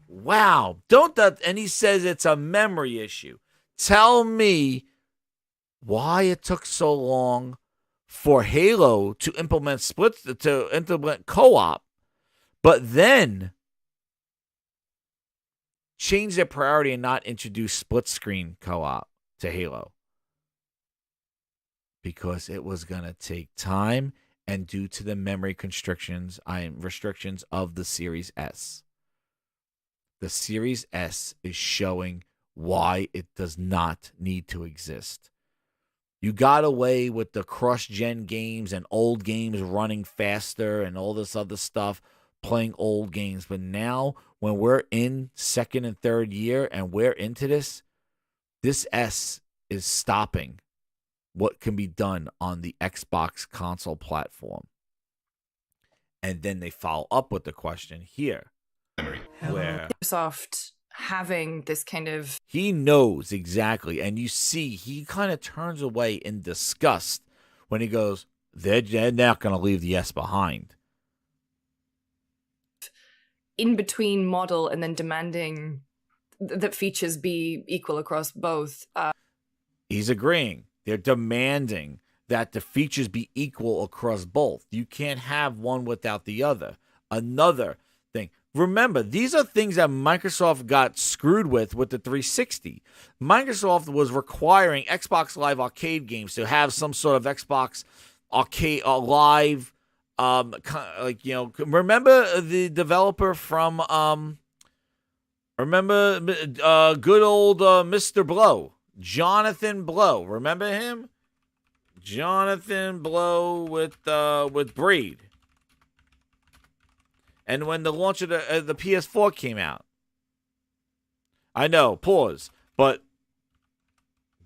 Wow. And he says it's a memory issue. Tell me why it took so long for Halo to implement co-op, but then change their priority and not introduce split screen co-op to Halo. Because it was going to take time and due to the memory restrictions of the Series S. The Series S is showing why it does not need to exist. You got away with the cross-gen games and old games running faster and all this other stuff, playing old games. But now, when we're in second and third year and we're into this S is stopping what can be done on the Xbox console platform. And then they follow up with the question here, where Microsoft having this kind of... He knows exactly, and you see he kind of turns away in disgust when he goes, they're not going to leave the S behind. In-between model and then demanding that features be equal across both. He's agreeing. They're demanding that the features be equal across both. You can't have one without the other. Another thing. Remember, these are things that Microsoft got screwed with the 360. Microsoft was requiring Xbox Live Arcade games to have some sort of Xbox Arcade Live, remember the developer from, good old Mr. Blow, Jonathan Blow. Remember him? Jonathan Blow with Braid. And when the launch of the PS4 came out. I know, pause. But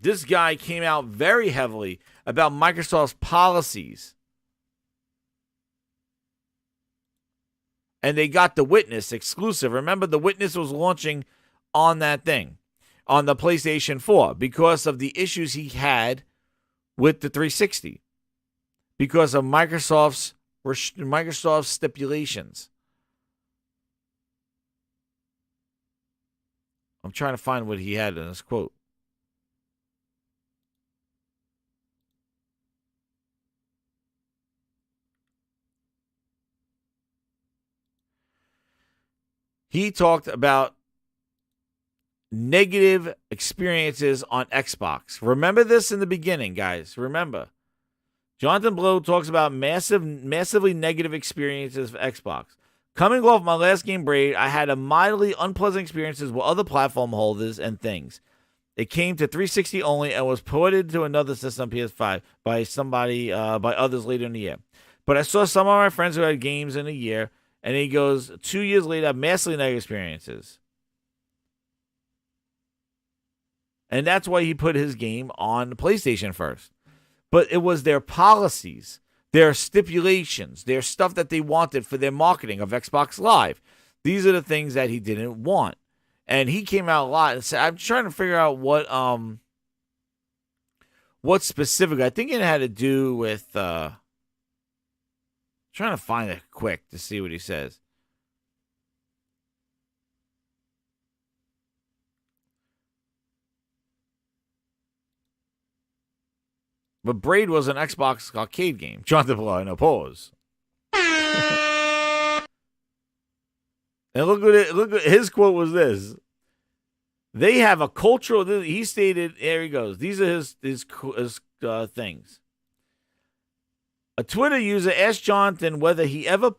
this guy came out very heavily about Microsoft's policies. And they got The Witness exclusive. Remember, The Witness was launching on that thing, on the PlayStation 4, because of the issues he had with the 360, because of Microsoft's stipulations. I'm trying to find what he had in this quote. He talked about negative experiences on Xbox. Remember this in the beginning, guys. Remember. Jonathan Blow talks about massively negative experiences for Xbox. Coming off my last game, Braid, I had a mildly unpleasant experiences with other platform holders and things. It came to 360 only and was ported to another system, PS5, by others later in the year. But I saw some of my friends who had games in a year, and he goes, 2 years later, massively negative experiences. And that's why he put his game on the PlayStation first. But it was their policies, their stipulations, their stuff that they wanted for their marketing of Xbox Live. These are the things that he didn't want. And he came out a lot and said, I'm trying to figure out what specific. I think it had to do with trying to find it quick to see what he says. But Braid was an Xbox arcade game. Jonathan Blow, no pause. And look at it. Look at his quote was this. They have a cultural. He stated. There he goes. These are his things. A Twitter user asked Jonathan whether he ever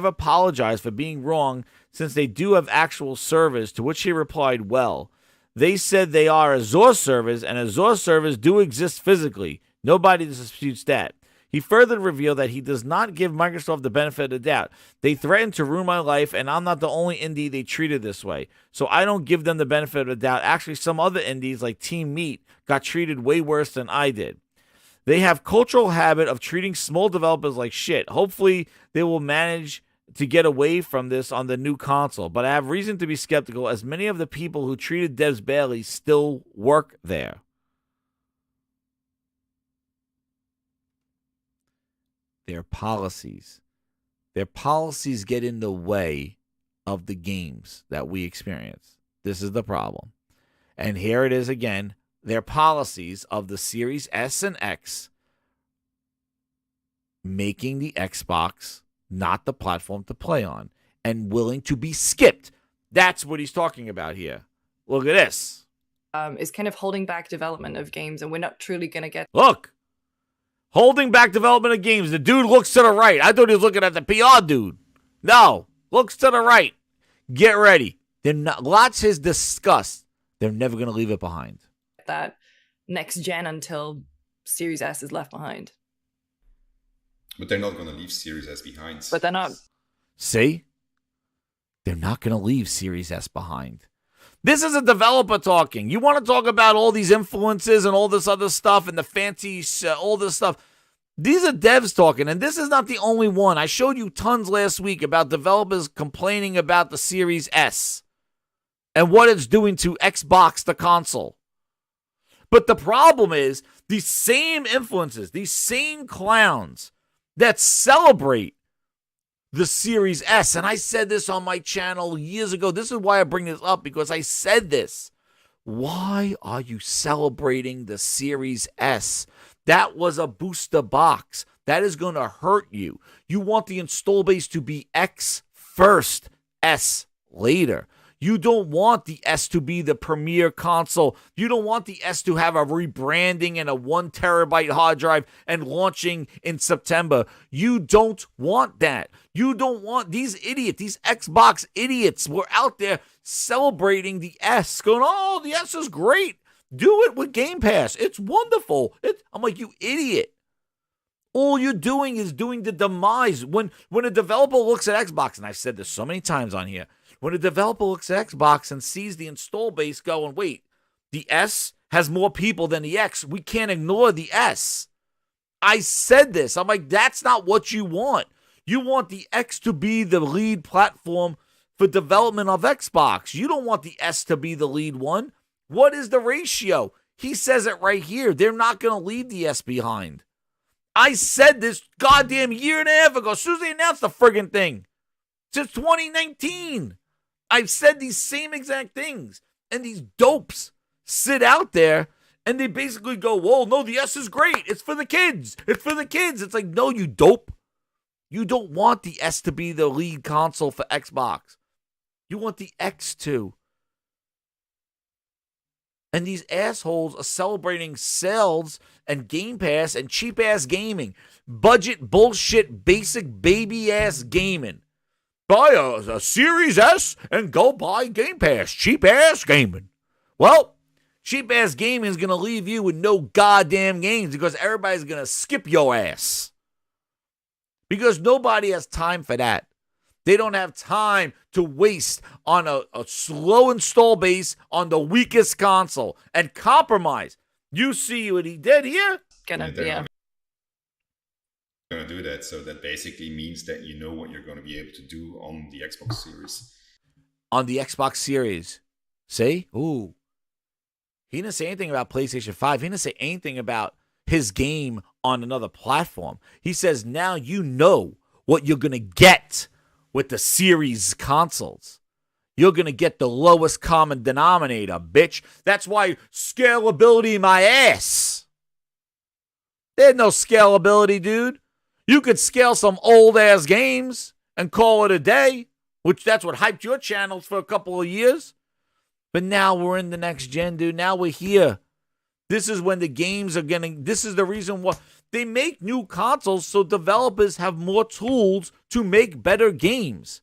apologized for being wrong, since they do have actual servers. To which he replied, "Well, they said they are Azure servers, and Azure servers do exist physically. Nobody disputes that." He further revealed that he does not give Microsoft the benefit of the doubt. They threatened to ruin my life, and I'm not the only indie they treated this way. So I don't give them the benefit of the doubt. Actually, some other indies, like Team Meat, got treated way worse than I did. They have cultural habit of treating small developers like shit. Hopefully, they will manage to get away from this on the new console. But I have reason to be skeptical, as many of the people who treated devs badly still work there. Their policies. Their policies get in the way of the games that we experience. This is the problem. And here it is again. Their policies of the Series S and X making the Xbox not the platform to play on and willing to be skipped. That's what he's talking about here. Look at this. Is kind of holding back development of games, and we're not truly going to get... Look. Holding back development of games. The dude looks to the right. I thought he was looking at the PR dude. No. Looks to the right. Get ready. They're not, lots has discussed. They're never going to leave it behind. That next gen until Series S is left behind. But they're not going to leave Series S behind. But they're not. See? They're not going to leave Series S behind. This is a developer talking. You want to talk about all these influences and all this other stuff and the fancy, all this stuff. These are devs talking, and this is not the only one. I showed you tons last week about developers complaining about the Series S and what it's doing to Xbox, the console. But the problem is these same influences, these same clowns that celebrate the Series S, and I said this on my channel years ago. This is why I bring this up, because I said this. Why are you celebrating the Series S? That was a booster box. That is going to hurt you. You want the install base to be X first, S later. You don't want the S to be the premier console. You don't want the S to have a rebranding and a 1 terabyte hard drive and launching in September. You don't want that. You don't want these idiots, these Xbox idiots were out there celebrating the S, going, oh, the S is great. Do it with Game Pass. It's wonderful. I'm like, you idiot. All you're doing is doing the demise. When a developer looks at Xbox, and I've said this so many times on here, when a developer looks at Xbox and sees the install base going, wait, the S has more people than the X. We can't ignore the S. I said this. I'm like, that's not what you want. You want the X to be the lead platform for development of Xbox. You don't want the S to be the lead one. What is the ratio? He says it right here. They're not going to leave the S behind. I said this goddamn year and a half ago, as soon as they announced the friggin' thing. Since 2019. I've said these same exact things. And these dopes sit out there and they basically go, whoa, no, the S is great. It's for the kids. It's for the kids. It's like, no, you dope. You don't want the S to be the lead console for Xbox. You want the X to. And these assholes are celebrating sales and Game Pass and cheap-ass gaming. Budget bullshit, basic baby-ass gaming. Buy a Series S and go buy Game Pass. Cheap-ass gaming. Well, cheap-ass gaming is going to leave you with no goddamn games because everybody's going to skip your ass. Because nobody has time for that. They don't have time to waste on a slow install base on the weakest console and compromise. You see what he did here? Going to do that, so that basically means that you know what you're going to be able to do on the Xbox Series. On the Xbox Series. See? Ooh. He didn't say anything about PlayStation 5. He didn't say anything about his game on another platform. He says now you know what you're going to get with the Series consoles. You're going to get the lowest common denominator, bitch. That's why scalability my ass. There's no scalability, dude. You could scale some old-ass games and call it a day, which that's what hyped your channels for a couple of years. But now we're in the next gen, dude. Now we're here. This is when the games are getting... This is the reason why... They make new consoles so developers have more tools to make better games.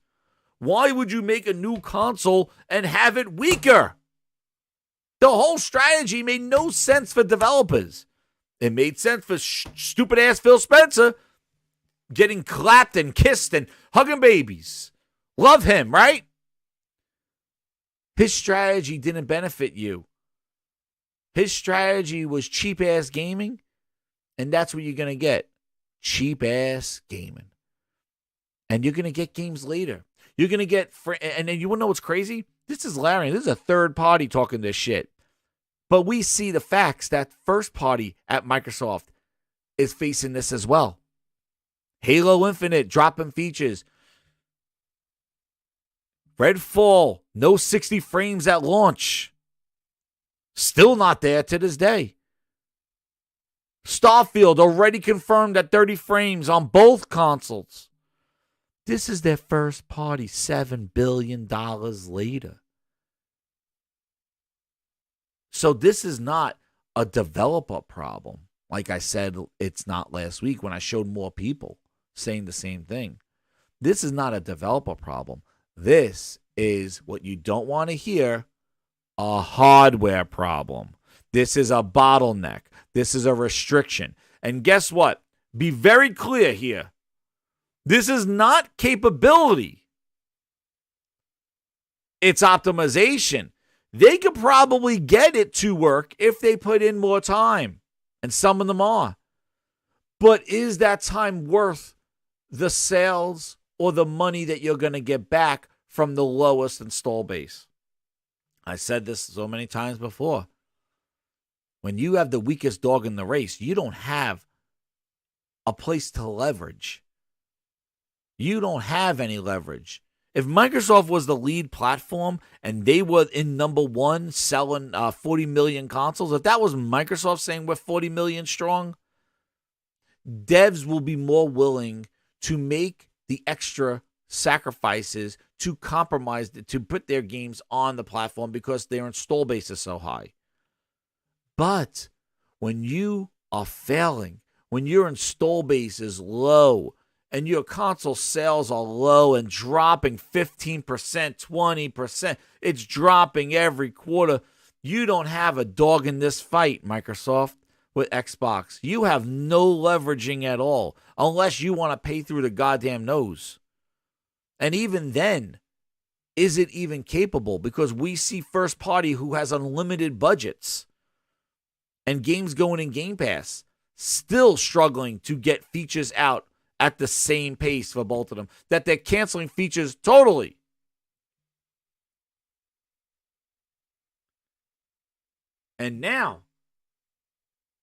Why would you make a new console and have it weaker? The whole strategy made no sense for developers. It made sense for stupid-ass Phil Spencer getting clapped and kissed and hugging babies. Love him, right? His strategy didn't benefit you. His strategy was cheap-ass gaming. And that's what you're going to get. Cheap-ass gaming. And you're going to get games later. You're going to get... And then you want to know what's crazy? This is Larry. This is a third party talking this shit. But we see the facts that first party at Microsoft is facing this as well. Halo Infinite dropping features. Redfall, no 60 frames at launch. Still not there to this day. Starfield already confirmed at 30 frames on both consoles. This is their first party $7 billion later. So this is not a developer problem. Like I said, it's not last week when I showed more people saying the same thing. This is not a developer problem. This is what you don't want to hear, a hardware problem. This is a bottleneck. This is a restriction. And guess what? Be very clear here. This is not capability. It's optimization. They could probably get it to work if they put in more time. And some of them are. But is that time worth the sales or the money that you're going to get back from the lowest install base? I said this so many times before. When you have the weakest dog in the race, you don't have a place to leverage. You don't have any leverage. If Microsoft was the lead platform and they were in number one selling 40 million consoles, if that was Microsoft saying we're 40 million strong, devs will be more willing to make the extra sacrifices to compromise, to put their games on the platform because their install base is so high. But when you are failing, when your install base is low, and your console sales are low and dropping 15%, 20%, it's dropping every quarter. You don't have a dog in this fight, Microsoft, with Xbox. You have no leveraging at all, unless you want to pay through the goddamn nose. And even then, is it even capable? Because we see first party who has unlimited budgets and games going in Game Pass still struggling to get features out at the same pace for both of them, that they're canceling features totally. And now,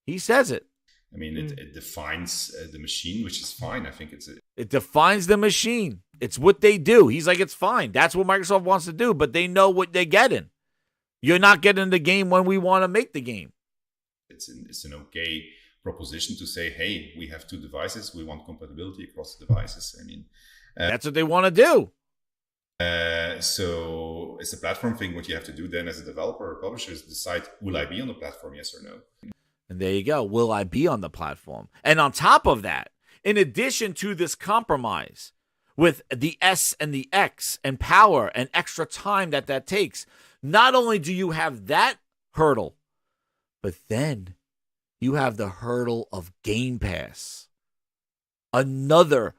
he says it. I mean, it defines the machine, which is fine. I think it defines the machine. It's what they do. He's like, it's fine. That's what Microsoft wants to do, but they know what they're getting. You're not getting the game when we want to make the game. It's an okay proposition to say, hey, we have two devices, we want compatibility across the devices. I mean, that's what they want to do. So it's a platform thing. What you have to do then as a developer or publisher is decide, will I be on the platform, yes or no? And there you go. Will I be on the platform? And on top of that, in addition to this compromise with the S and the X and power and extra time that takes, not only do you have that hurdle, but then you have the hurdle of Game Pass. Another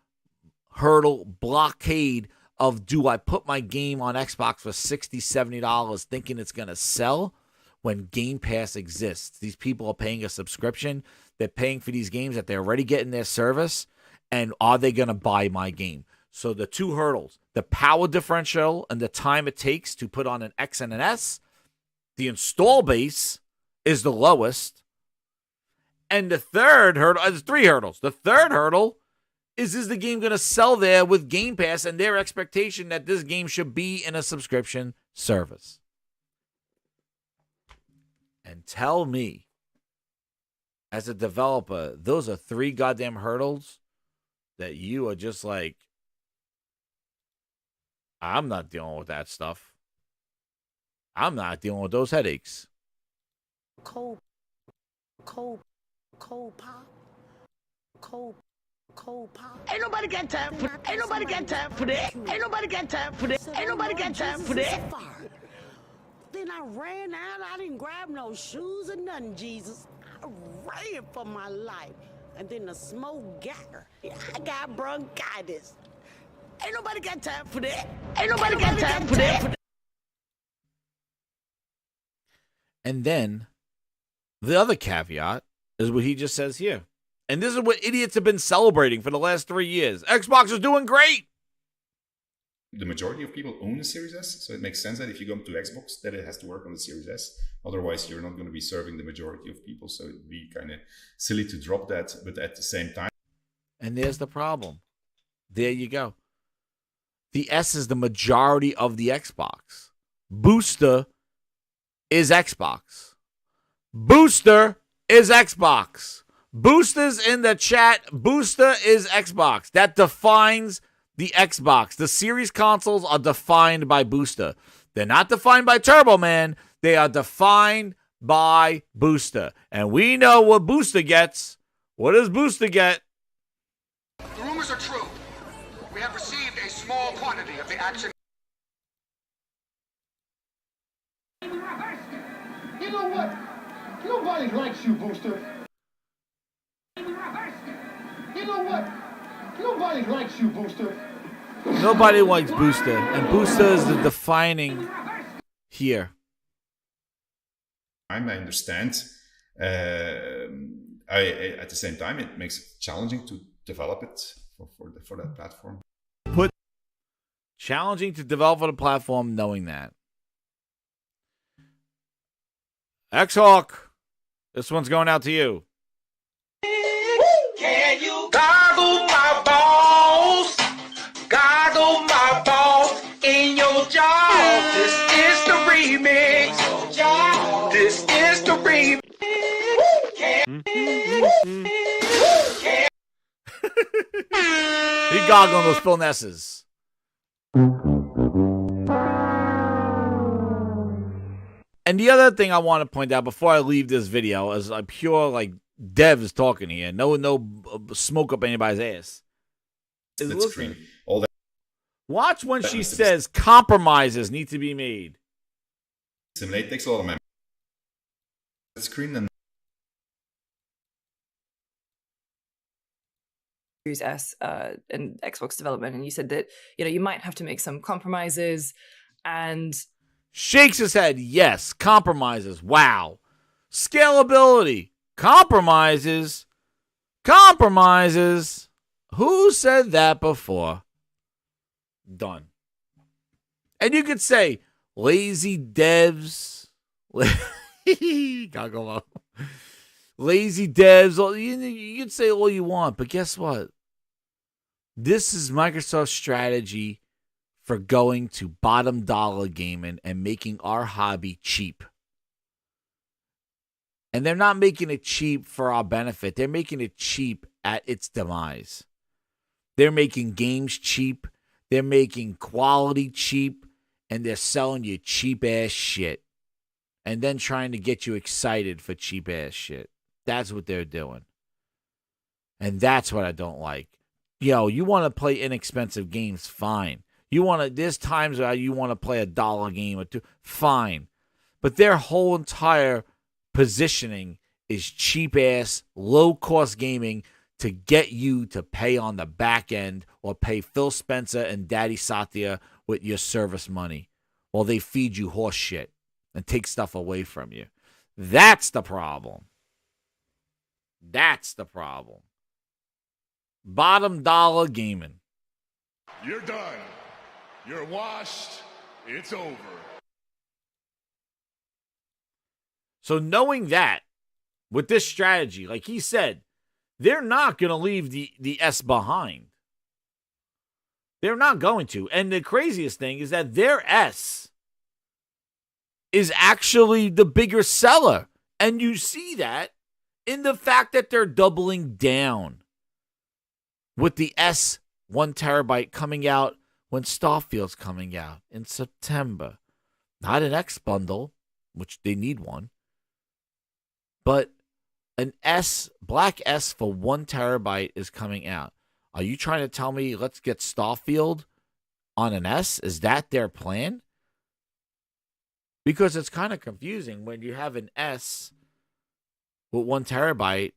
hurdle blockade of, do I put my game on Xbox for $60, $70 thinking it's going to sell when Game Pass exists? These people are paying a subscription. They're paying for these games that they're already getting their service. And are they going to buy my game? So the two hurdles, the power differential and the time it takes to put on an X and an S, the install base is the lowest. And the third hurdle, there's three hurdles. The third hurdle is the game going to sell there with Game Pass and their expectation that this game should be in a subscription service? And tell me, as a developer, those are three goddamn hurdles that you are just like, I'm not dealing with that stuff. I'm not dealing with those headaches. Cold pop. Cold pop. Ain't nobody got time for that. Ain't nobody got time for that. Ain't nobody got time for that. Ain't nobody got time for that. Then I ran out. I didn't grab no shoes or nothing, Jesus. I ran for my life. And then the smoke got her. I got bronchitis. Ain't nobody got time for that. Ain't nobody got time for that. And then the other caveat is what he just says here. And this is what idiots have been celebrating for the last 3 years. Xbox is doing great. The majority of people own a Series S, so it makes sense that if you come to Xbox, that it has to work on the Series S. Otherwise, you're not going to be serving the majority of people. So it'd be kind of silly to drop that, but at the same time. And there's the problem. There you go. The S is the majority of the Xbox. Booster is Xbox. Booster is Xbox. Boosters in the chat. Booster is Xbox. That defines the Xbox. The series consoles are defined by Booster. They're not defined by Turbo Man. They are defined by Booster. And we know what Booster gets. What does Booster get? The rumors are true. We have received a small quantity of the action. You know what? Nobody likes you, Booster. You know what? Nobody likes you, Booster. Nobody likes Booster. And Booster is the defining here. I understand. At the same time, it makes it challenging to develop it for that platform. Challenging to develop on a platform knowing that. X-Hawk, this one's going out to you. Can you goggle my balls? Goggle my balls in your jaw. This is the remix. This is the remix. He goggling those Phil Nesses. And the other thing I want to point out before I leave this video is I'm pure like devs talking here. No smoke up anybody's ass. Listen, All that. Watch when she says compromises need to be made. Simulate takes a lot of memory. Screen and Series S and Xbox development, and you said that you might have to make some compromises, and shakes his head. Yes, compromises. Wow, scalability. Compromises. Who said that before? Done. And you could say lazy devs. Gotta go up. Lazy devs. You can say all you want, but guess what? This is Microsoft's strategy for going to bottom dollar gaming and making our hobby cheap. And they're not making it cheap for our benefit. They're making it cheap at its demise. They're making games cheap. They're making quality cheap. And they're selling you cheap-ass shit. And then trying to get you excited for cheap-ass shit. That's what they're doing. And that's what I don't like. You want to play inexpensive games, fine. There's times where you want to play a $1 game or two, fine. But their whole entire positioning is cheap-ass, low-cost gaming to get you to pay on the back end or pay Phil Spencer and Daddy Satya with your service money while they feed you horse shit and take stuff away from you. That's the problem. That's the problem. Bottom dollar gaming. You're done. You're washed. It's over. So knowing that, with this strategy, like he said, they're not going to leave the S behind. They're not going to. And the craziest thing is that their S is actually the bigger seller. And you see that in the fact that they're doubling down with the S 1 terabyte coming out when Starfield's coming out in September. Not an X bundle, which they need one, but an S, black S for 1 terabyte is coming out. Are you trying to tell me let's get Starfield on an S? Is that their plan? Because it's kind of confusing when you have an S with 1 terabyte.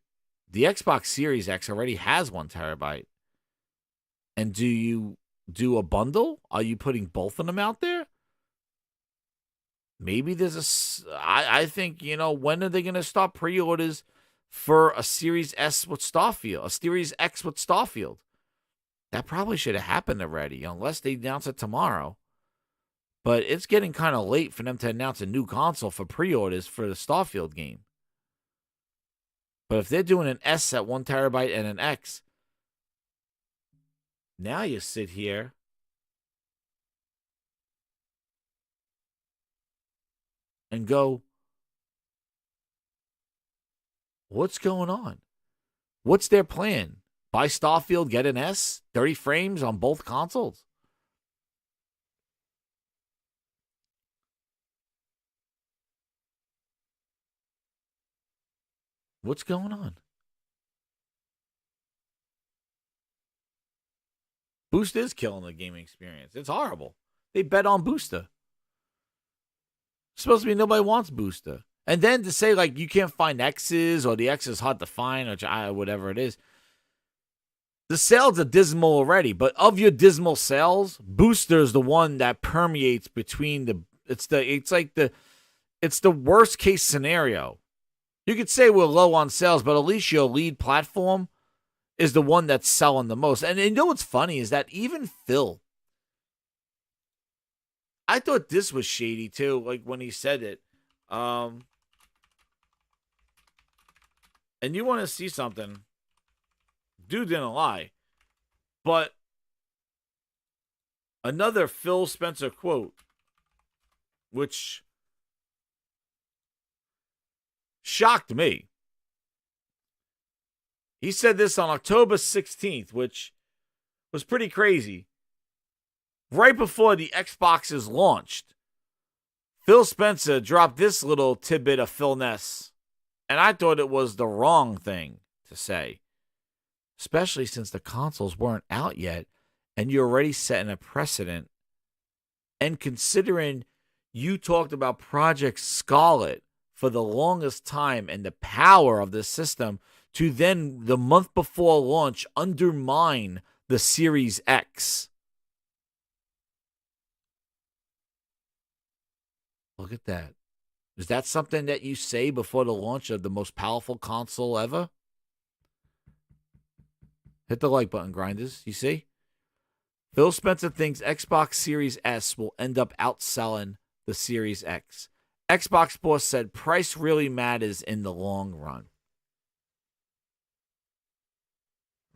The Xbox Series X already has 1 terabyte. And do you do a bundle? Are you putting both of them out there? Maybe there's I think, when are they going to start pre-orders for a Series S with Starfield, a Series X with Starfield? That probably should have happened already, unless they announce it tomorrow. But it's getting kind of late for them to announce a new console for pre-orders for the Starfield game. But if they're doing an S at 1 terabyte and an X, Now you sit here and go, what's going on? What's their plan? Buy Starfield, get an S, 30 frames on both consoles? What's going on? Booster is killing the gaming experience. It's horrible. They bet on Booster. It's supposed to be nobody wants Booster. And then to say, like, you can't find X's or the X is hard to find or whatever it is. The sales are dismal already, but of your dismal sales, Booster is the one that permeates between the. It's the worst case scenario. You could say we're low on sales, but at least your lead platform is the one that's selling the most. And you know what's funny is that even Phil, I thought this was shady too, like when he said it. And you want to see something? Dude didn't lie. But another Phil Spencer quote, which shocked me. He said this on October 16th, which was pretty crazy. Right before the Xbox is launched, Phil Spencer dropped this little tidbit of Phil Ness, and I thought it was the wrong thing to say, especially since the consoles weren't out yet, and you're already setting a precedent. And considering you talked about Project Scarlet for the longest time and the power of the system, to then, the month before launch, undermine the Series X. Look at that. Is that something that you say before the launch of the most powerful console ever? Hit the like button, grinders. You see? Phil Spencer thinks Xbox Series S will end up outselling the Series X. Xbox boss said price really matters in the long run.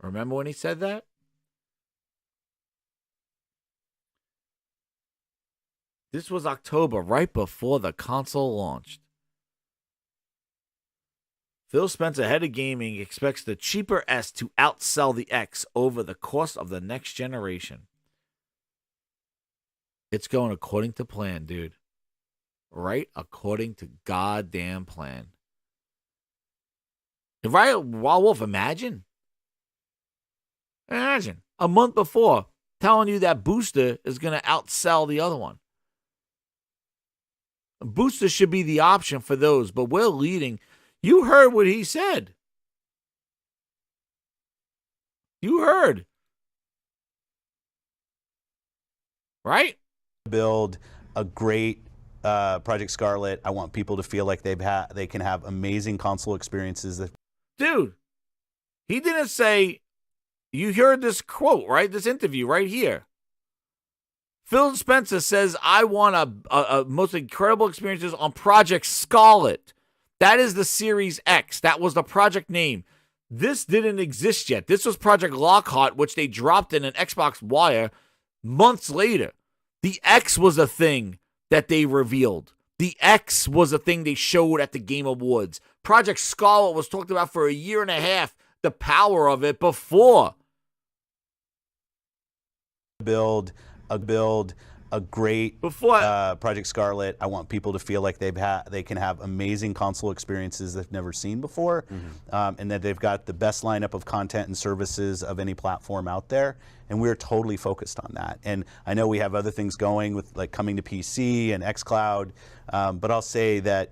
Remember when he said that? This was October, right before the console launched. Phil Spencer, head of gaming, expects the cheaper S to outsell the X over the course of the next generation. It's going according to plan, dude. Right according to goddamn plan. Right, Wild Wolf, imagine a month before telling you that Booster is going to outsell the other one. Booster should be the option for those, but we're leading. You heard what he said. You heard. Right? Build a great Project Scarlet. I want people to feel like they can have amazing console experiences. Dude, he didn't say. You heard this quote, right? This interview right here. Phil Spencer says, I want a most incredible experiences on Project Scarlet. That is the Series X. That was the project name. This didn't exist yet. This was Project Lockhart, which they dropped in an Xbox Wire months later. The X was a thing that they revealed. The X was a thing they showed at the Game Awards. Project Scarlet was talked about for a year and a half. The power of it before. Build a great Project Scarlet. I want people to feel like they can have amazing console experiences they've never seen before, and that they've got the best lineup of content and services of any platform out there. And we're totally focused on that. And I know we have other things going with like coming to PC and xCloud, but I'll say that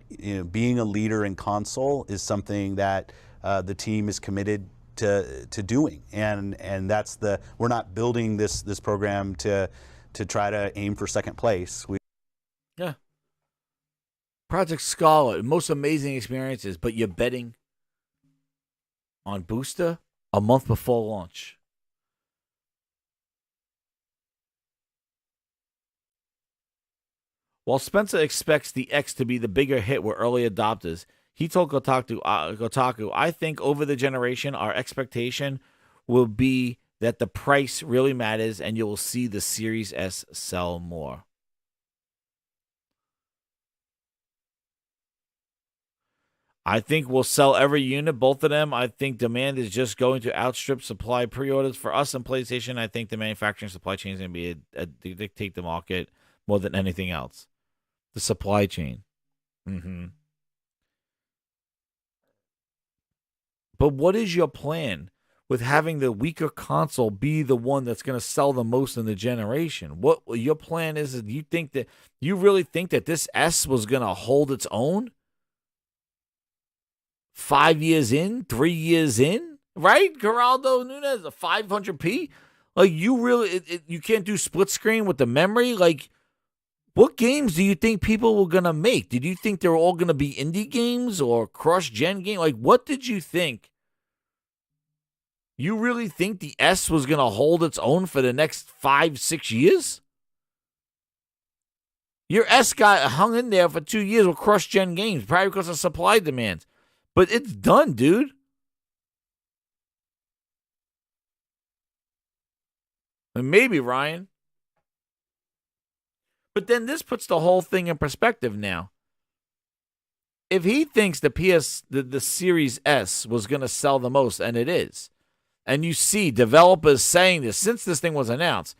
being a leader in console is something that the team is committed to doing, and that's we're not building this program to try to aim for second place. Yeah. Project Scarlet, most amazing experiences, but you're betting on Booster a month before launch. While Spencer expects the X to be the bigger hit with early adopters, he told Kotaku, I think over the generation, our expectation will be that the price really matters, and you'll see the Series S sell more. I think we'll sell every unit, both of them. I think demand is just going to outstrip supply. Pre-orders for us and PlayStation, I think the manufacturing supply chain is going to be dictate the market more than anything else. The supply chain. But what is your plan with having the weaker console be the one that's going to sell the most in the generation? What your plan is? You really think that this S was going to hold its own? 5 years in, 3 years in, right? Geraldo Nunez, a 500p. Like, you really, you can't do split screen with the memory. Like, what games do you think people were gonna make? Did you think they were all gonna be indie games or cross-gen games? Like, what did you think? You really think the S was gonna hold its own for the next 5-6 years? Your S got hung in there for 2 years with cross-gen games, probably because of supply demands. But it's done, dude. And maybe Ryan. But then this puts the whole thing in perspective now. If he thinks the Series S was going to sell the most, and it is, and you see developers saying this since this thing was announced,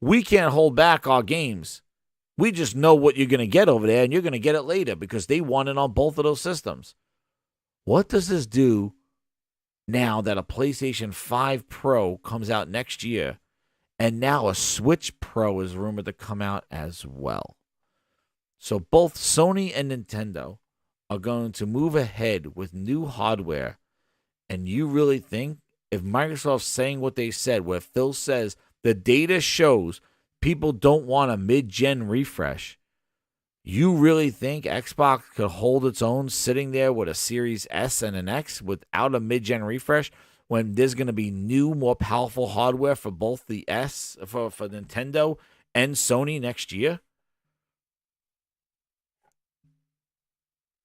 we can't hold back our games. We just know what you're going to get over there, and you're going to get it later because they want it on both of those systems. What does this do now that a PlayStation 5 Pro comes out next year, and now a Switch Pro is rumored to come out as well? So both Sony and Nintendo are going to move ahead with new hardware, and you really think if Microsoft's saying what they said, where Phil says the data shows people don't want a mid-gen refresh, you really think Xbox could hold its own sitting there with a Series S and an X without a mid-gen refresh when there's going to be new, more powerful hardware for both the S, for Nintendo and Sony next year?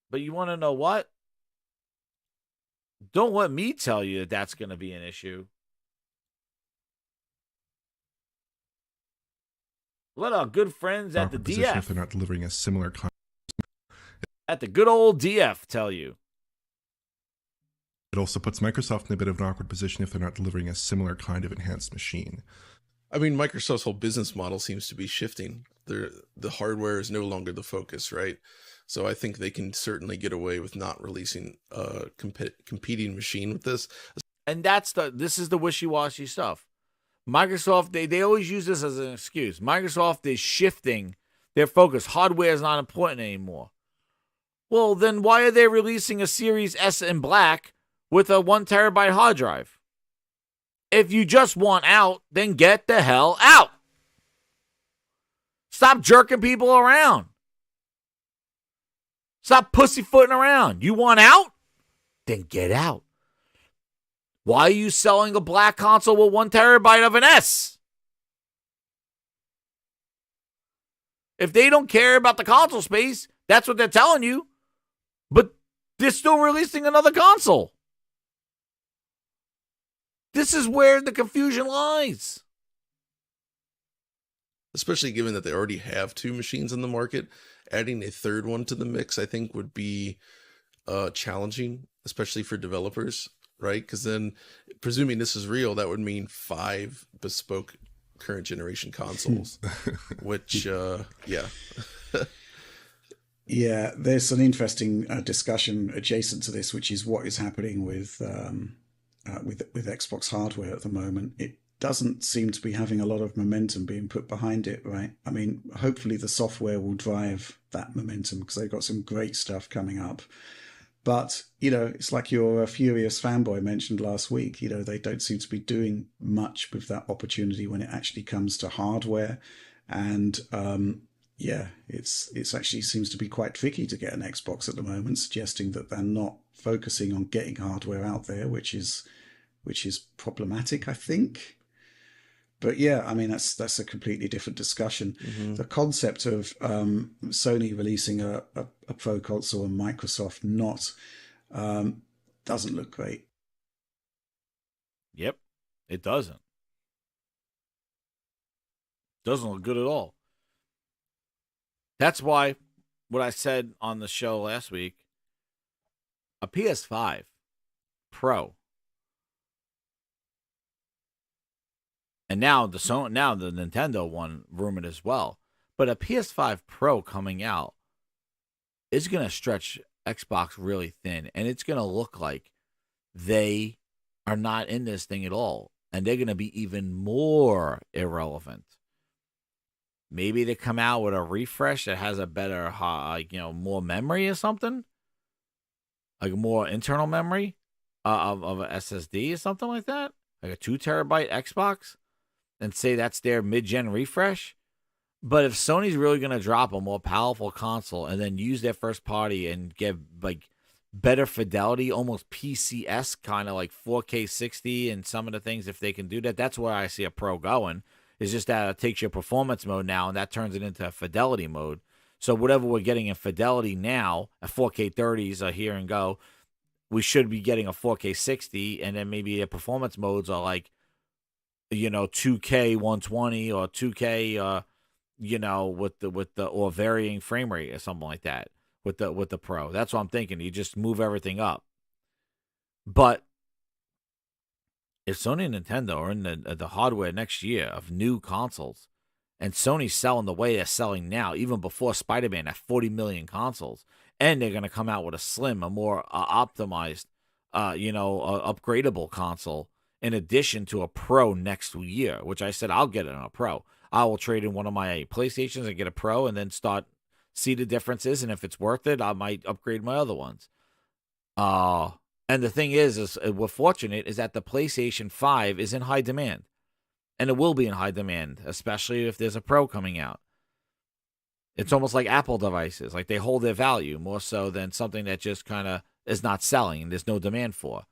But you want to know what? Don't let me tell you that that's going to be an issue. Let our good friends at the DF, if they're not delivering a similar at the good old DF, tell you. It also puts Microsoft in a bit of an awkward position if they're not delivering a similar kind of enhanced machine. I mean, Microsoft's whole business model seems to be shifting. The hardware is no longer the focus, right? So I think they can certainly get away with not releasing a competing machine with this. And this is the wishy-washy stuff. Microsoft, they always use this as an excuse. Microsoft is shifting their focus. Hardware is not important anymore. Well, then why are they releasing a Series S in black with a 1 terabyte hard drive? If you just want out, then get the hell out. Stop jerking people around. Stop pussyfooting around. You want out? Then get out. Why are you selling a black console with 1 terabyte of an S? If they don't care about the console space, that's what they're telling you. But they're still releasing another console. This is where the confusion lies. Especially given that they already have 2 machines in the market, adding a third one to the mix, I think, would be challenging, especially for developers, right? Because then, presuming this is real, that would mean 5 bespoke current generation consoles, which, yeah. Yeah, there's an interesting discussion adjacent to this, which is what is happening with Xbox hardware at the moment. It doesn't seem to be having a lot of momentum being put behind it, right? I mean, hopefully the software will drive that momentum because they've got some great stuff coming up. But, you know, it's like your Furious fanboy mentioned last week, you know, they don't seem to be doing much with that opportunity when it actually comes to hardware. And, yeah, it's actually seems to be quite tricky to get an Xbox at the moment, suggesting that they're not focusing on getting hardware out there, which is problematic, I think. But yeah, I mean, that's a completely different discussion. Mm-hmm. The concept of Sony releasing a Pro console and Microsoft not doesn't look great. Yep, it doesn't. Doesn't look good at all. That's why what I said on the show last week, a PS5 Pro, and now the Nintendo one rumored as well, but a PS5 Pro coming out is going to stretch Xbox really thin, and it's going to look like they are not in this thing at all, and they're going to be even more irrelevant. Maybe they come out with a refresh that has a better, more memory or something, like more internal memory of a SSD or something like that, like a 2 terabyte Xbox, and say that's their mid-gen refresh. But if Sony's really going to drop a more powerful console and then use their first party and get like better fidelity, almost PCS kind of like 4K 60 and some of the things, if they can do that, that's where I see a Pro going. It's just that it takes your performance mode now and that turns it into a fidelity mode. So whatever we're getting in fidelity now, a 4K 30s are here and go, we should be getting a 4K 60, and then maybe the performance modes are like, 2K 120 or 2K, with the or varying frame rate or something like that with the Pro. That's what I'm thinking. You just move everything up. But if Sony and Nintendo are in the hardware next year of new consoles, and Sony's selling the way they're selling now, even before Spider-Man at 40 million consoles, and they're going to come out with a slim, a more optimized, upgradable console in addition to a Pro next year, which I said I'll get it on a Pro. I will trade in one of my PlayStations and get a Pro and then see the differences, and if it's worth it, I might upgrade my other ones. And the thing is we're fortunate is that the PlayStation 5 is in high demand. And it will be in high demand, especially if there's a Pro coming out. It's almost like Apple devices. Like they hold their value more so than something that just kind of is not selling and there's no demand for.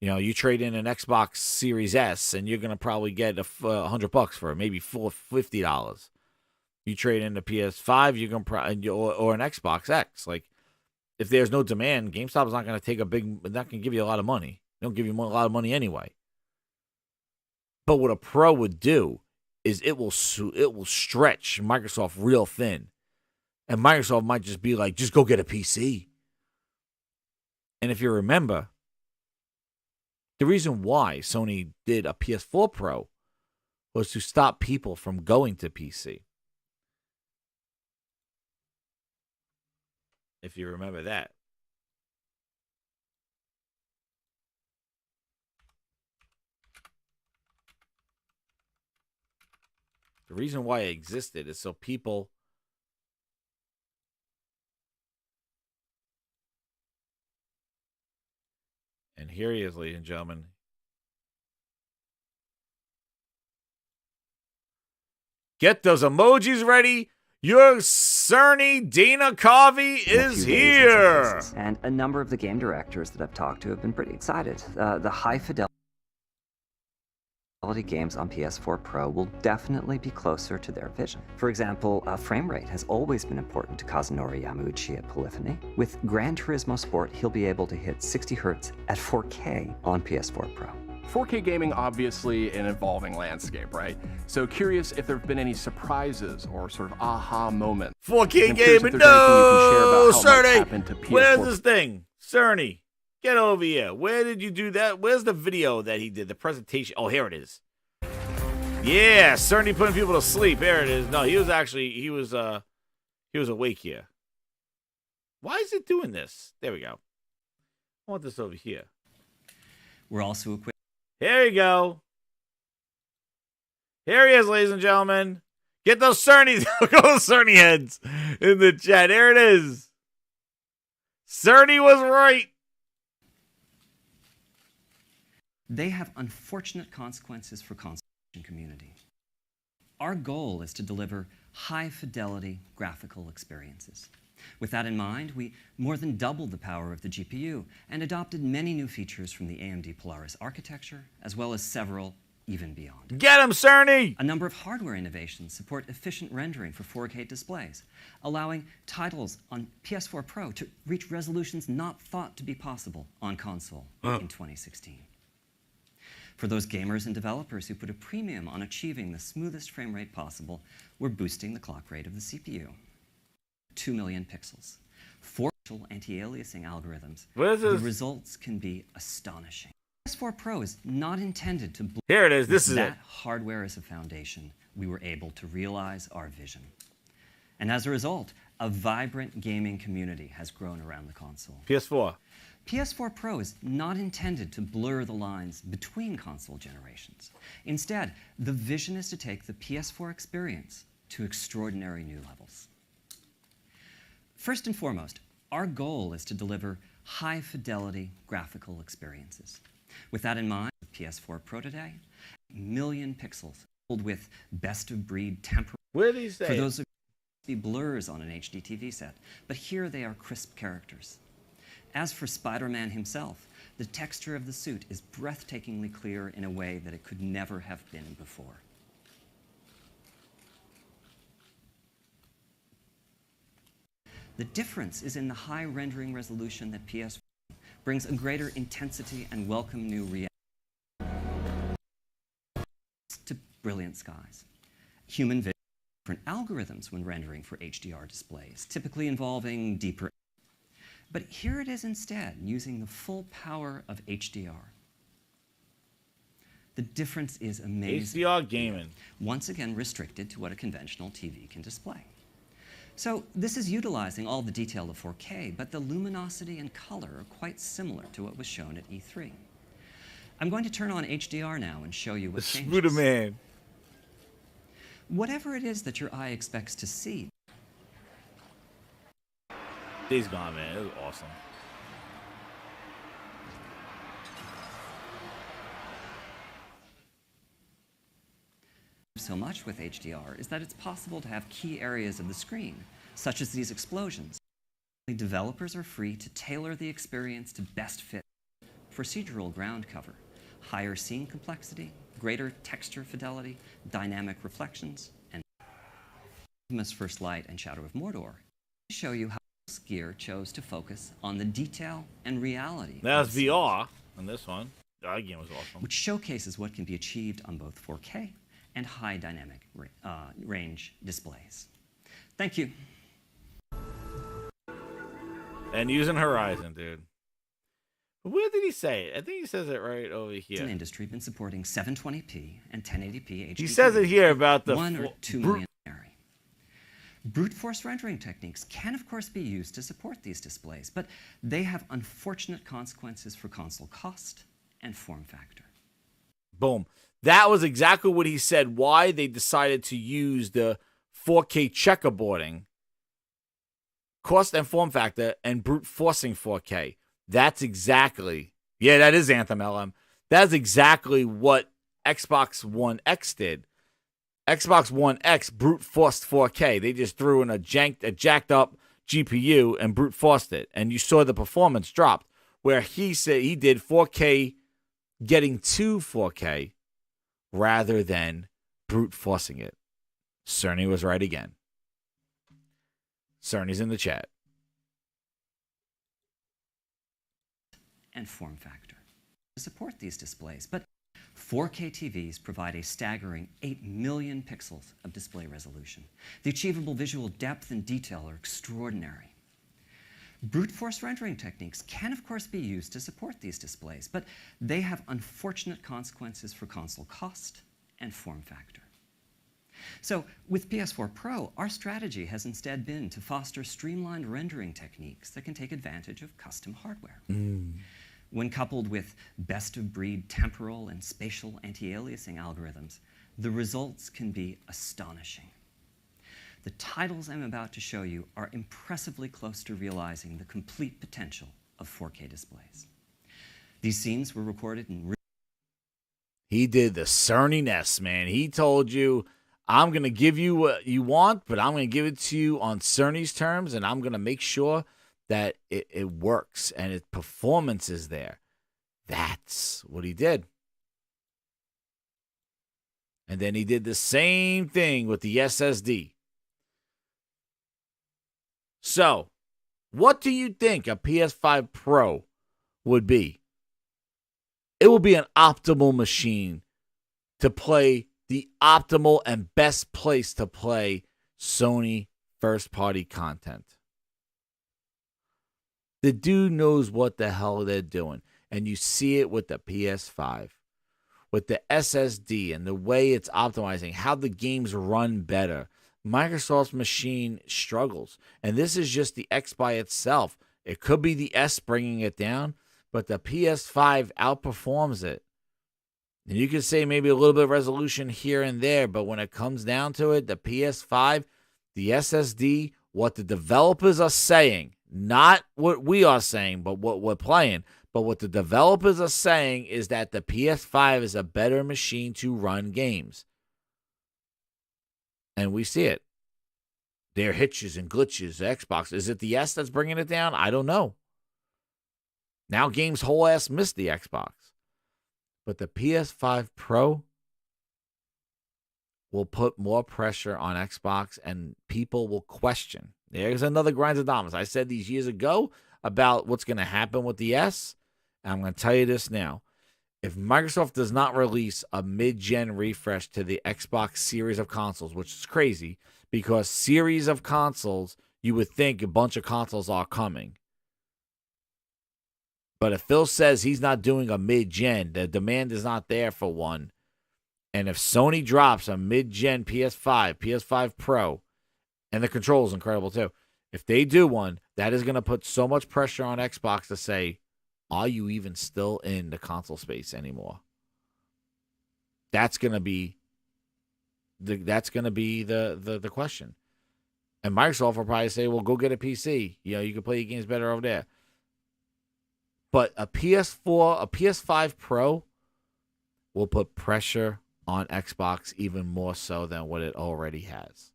You trade in an Xbox Series S and you're going to probably get $100 for it, maybe $50. You trade in the PS5, you're going to or an Xbox X. Like if there's no demand, GameStop is not going to take not going to give you a lot of money. They don't give you a lot of money anyway. But what a Pro would do is it will stretch Microsoft real thin. And Microsoft might just be like, just go get a PC. And if you remember, the reason why Sony did a PS4 Pro was to stop people from going to PC. If you remember that. The reason why it existed is so people and here he is, ladies and gentlemen. Get those emojis ready. Your Cerny Dana Covey is here. And a number of the game directors that I've talked to have been pretty excited. The high fidelity games on PS4 Pro will definitely be closer to their vision. For example, frame rate has always been important to Kazunori Yamauchi at Polyphony. With Gran Turismo Sport, he'll be able to hit 60 Hz at 4K on PS4 Pro. 4K gaming, obviously an evolving landscape, right? So curious if there have been any surprises or sort of aha moments. 4K gaming, no, Cerny. Where's this thing? Cerny, get over here. Where did you do that? Where's the video that he did, the presentation? Oh, here it is. Yeah, Cerny putting people to sleep. Here it is. No, he was awake here. Why is it doing this? There we go. I want this over here. We're also equipped. Here you go. Here he is, ladies and gentlemen. Get those Cerny heads in the chat. Here it is. Cerny was right. They have unfortunate consequences for console community. Our goal is to deliver high-fidelity graphical experiences. With that in mind, we more than doubled the power of the GPU and adopted many new features from the AMD Polaris architecture, as well as several even beyond. Get him, Cerny! A number of hardware innovations support efficient rendering for 4K displays, allowing titles on PS4 Pro to reach resolutions not thought to be possible on console in 2016. For those gamers and developers who put a premium on achieving the smoothest frame rate possible, we're boosting the clock rate of the CPU. 2 million pixels. 4 anti-aliasing algorithms. The results can be astonishing. PS4 Pro is not intended to... Here it is. This is that hardware as a foundation, we were able to realize our vision. And as a result, a vibrant gaming community has grown around the console. PS4. PS4 Pro is not intended to blur the lines between console generations. Instead, the vision is to take the PS4 experience to extraordinary new levels. First and foremost, our goal is to deliver high-fidelity graphical experiences. With that in mind, the PS4 Pro today, 1 million pixels, filled with best-of-breed temperament. What did he say? For those of you who blurs on an HD TV set, but here they are crisp characters. As for Spider-Man himself, the texture of the suit is breathtakingly clear in a way that it could never have been before. The difference is in the high rendering resolution that PS4 brings a greater intensity and welcome new reality to brilliant skies. Human vision has different algorithms when rendering for HDR displays, typically involving deeper. But here it is instead, using the full power of HDR. The difference is amazing. HDR gaming. Once again restricted to what a conventional TV can display. So this is utilizing all the detail of 4K, but the luminosity and color are quite similar to what was shown at E3. I'm going to turn on HDR now and show you what changes. Spooderman. Whatever it is that your eye expects to see. Days Gone, man. It was awesome. So much with HDR is that it's possible to have key areas of the screen, such as these explosions. Developers are free to tailor the experience to best fit procedural ground cover, higher scene complexity, greater texture fidelity, dynamic reflections, and Infamous First Light and Shadow of Mordor to show you how Gear chose to focus on the detail and reality. That's VR on this one. That game was awesome. Which showcases what can be achieved on both 4K and high dynamic range displays. Thank you. And using Horizon, dude. Where did he say it? I think he says it right over here. An industry been supporting 720p and 1080p HD. He says it here about the 1 or 2 million. Brute force rendering techniques can, of course, be used to support these displays, but they have unfortunate consequences for console cost and form factor. Boom. That was exactly what he said, why they decided to use the 4K checkerboarding, cost and form factor, and brute forcing 4K. That's exactly, yeah, that is Anthem LM. That's exactly what Xbox One X did. Xbox One X brute forced 4K. They just threw in a jacked up GPU and brute forced it. And you saw the performance dropped. Where he said he did 4K getting to 4K rather than brute forcing it. Cerny was right again. Cerny's in the chat. And form factor to support these displays. But 4K TVs provide a staggering 8 million pixels of display resolution. The achievable visual depth and detail are extraordinary. Brute force rendering techniques can, of course, be used to support these displays, but they have unfortunate consequences for console cost and form factor. So with PS4 Pro, our strategy has instead been to foster streamlined rendering techniques that can take advantage of custom hardware. When coupled with best-of-breed temporal and spatial anti-aliasing algorithms, the results can be astonishing. The titles I'm about to show you are impressively close to realizing the complete potential of 4K displays. These scenes were recorded in... He did the Cerny-ness, man. He told you, I'm going to give you what you want, but I'm going to give it to you on Cerny's terms, and I'm going to make sure that it works and its performance is there. That's what he did. And then he did the same thing with the SSD. So, what do you think a PS5 Pro would be? it will be an optimal machine to play the optimal and best place to play Sony first-party content. The dude knows what the hell they're doing. And you see it with the PS5, with the SSD and the way it's optimizing, how the games run better. Microsoft's machine struggles. And this is just the X by itself. It could be the S bringing it down, but the PS5 outperforms it. And you could say maybe a little bit of resolution here and there, but when it comes down to it, the PS5, the SSD, what the developers are saying, not what we are saying, but what we're playing, but what the developers are saying is that the PS5 is a better machine to run games. And we see it. There are hitches and glitches, Xbox. Is it the S that's bringing it down? I don't know. Now games whole ass miss the Xbox. But the PS5 Pro will put more pressure on Xbox and people will question. There's another Grindadamus. I said these years ago about what's going to happen with the S. And I'm going to tell you this now. If Microsoft does not release a mid-gen refresh to the Xbox series of consoles, which is crazy because series of consoles, you would think a bunch of consoles are coming. But if Phil says he's not doing a mid-gen, the demand is not there for one. And if Sony drops a mid-gen PS5, PS5 Pro, and the control is incredible too, if they do one, that is going to put so much pressure on Xbox to say, are you even still in the console space anymore? That's going to be the question. And Microsoft will probably say, well, go get a PC. You know, you can play your games better over there. But a PS4, a PS5 Pro will put pressure on Xbox even more so than what it already has.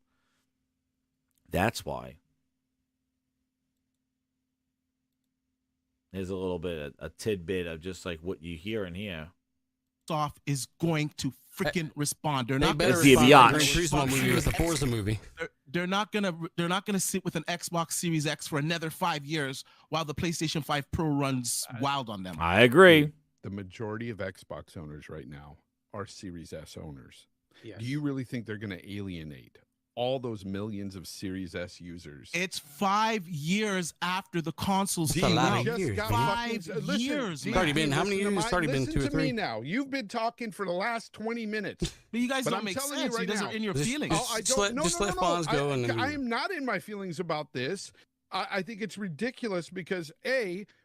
That's why. There's a little bit, a tidbit of just like what you hear and hear. Microsoft is going to freaking respond. They're not better going to respond. respond. Gran Turismo movie with the Forza movie. They're not gonna sit with an Xbox Series X for another 5 years while the PlayStation 5 Pro runs wild on them. I agree. The majority of Xbox owners right now are Series S owners. Yes. Do you really think they're going to alienate all those millions of Series S users? It's 5 years after the consoles D, came out. just got 5 listen, years. D, man. listen to me now. You've been talking for the last 20 minutes. But you guys don't I'm make telling sense. You right guys now, are in your feelings. I don't, no. I am not in my feelings about this. I think it's ridiculous because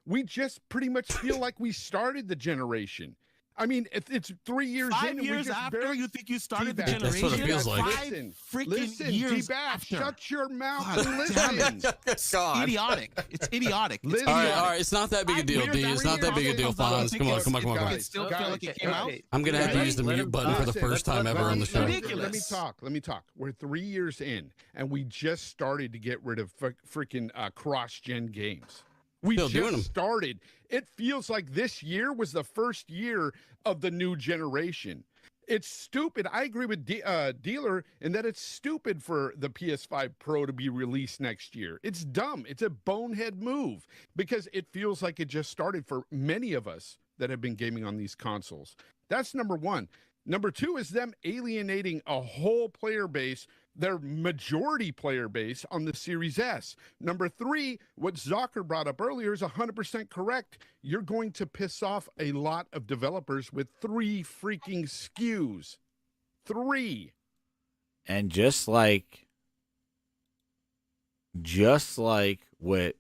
we just pretty much feel like we started the generation. I mean, it's 3 years 5 in. And years we just after you think you started the T-Back. generation. That's what it feels like. Five freaking years T-Back, after. shut your mouth God and damn listen. it. It's idiotic. It's idiotic. It's Listen. idiotic. All right, it's not that big a deal, D. It's not that big a deal, Fonz. Come on. Still feel like it came out. I'm going to have to use the mute button for the first time ever on the show. Let me talk. We're 3 years in, and we just started to get rid of freaking cross-gen games. We Still doing them. just started. It feels like this year was the first year of the new generation. It's stupid. I agree with Dealer in that it's stupid for the PS5 Pro to be released next year. It's dumb. It's a bonehead move because it feels like it just started for many of us that have been gaming on these consoles. That's number one. Number two is them alienating a whole player base, their majority player base on the Series S. Number three, what Zocker brought up earlier is 100% correct. You're going to piss off a lot of developers with 3 freaking SKUs. 3. And just like what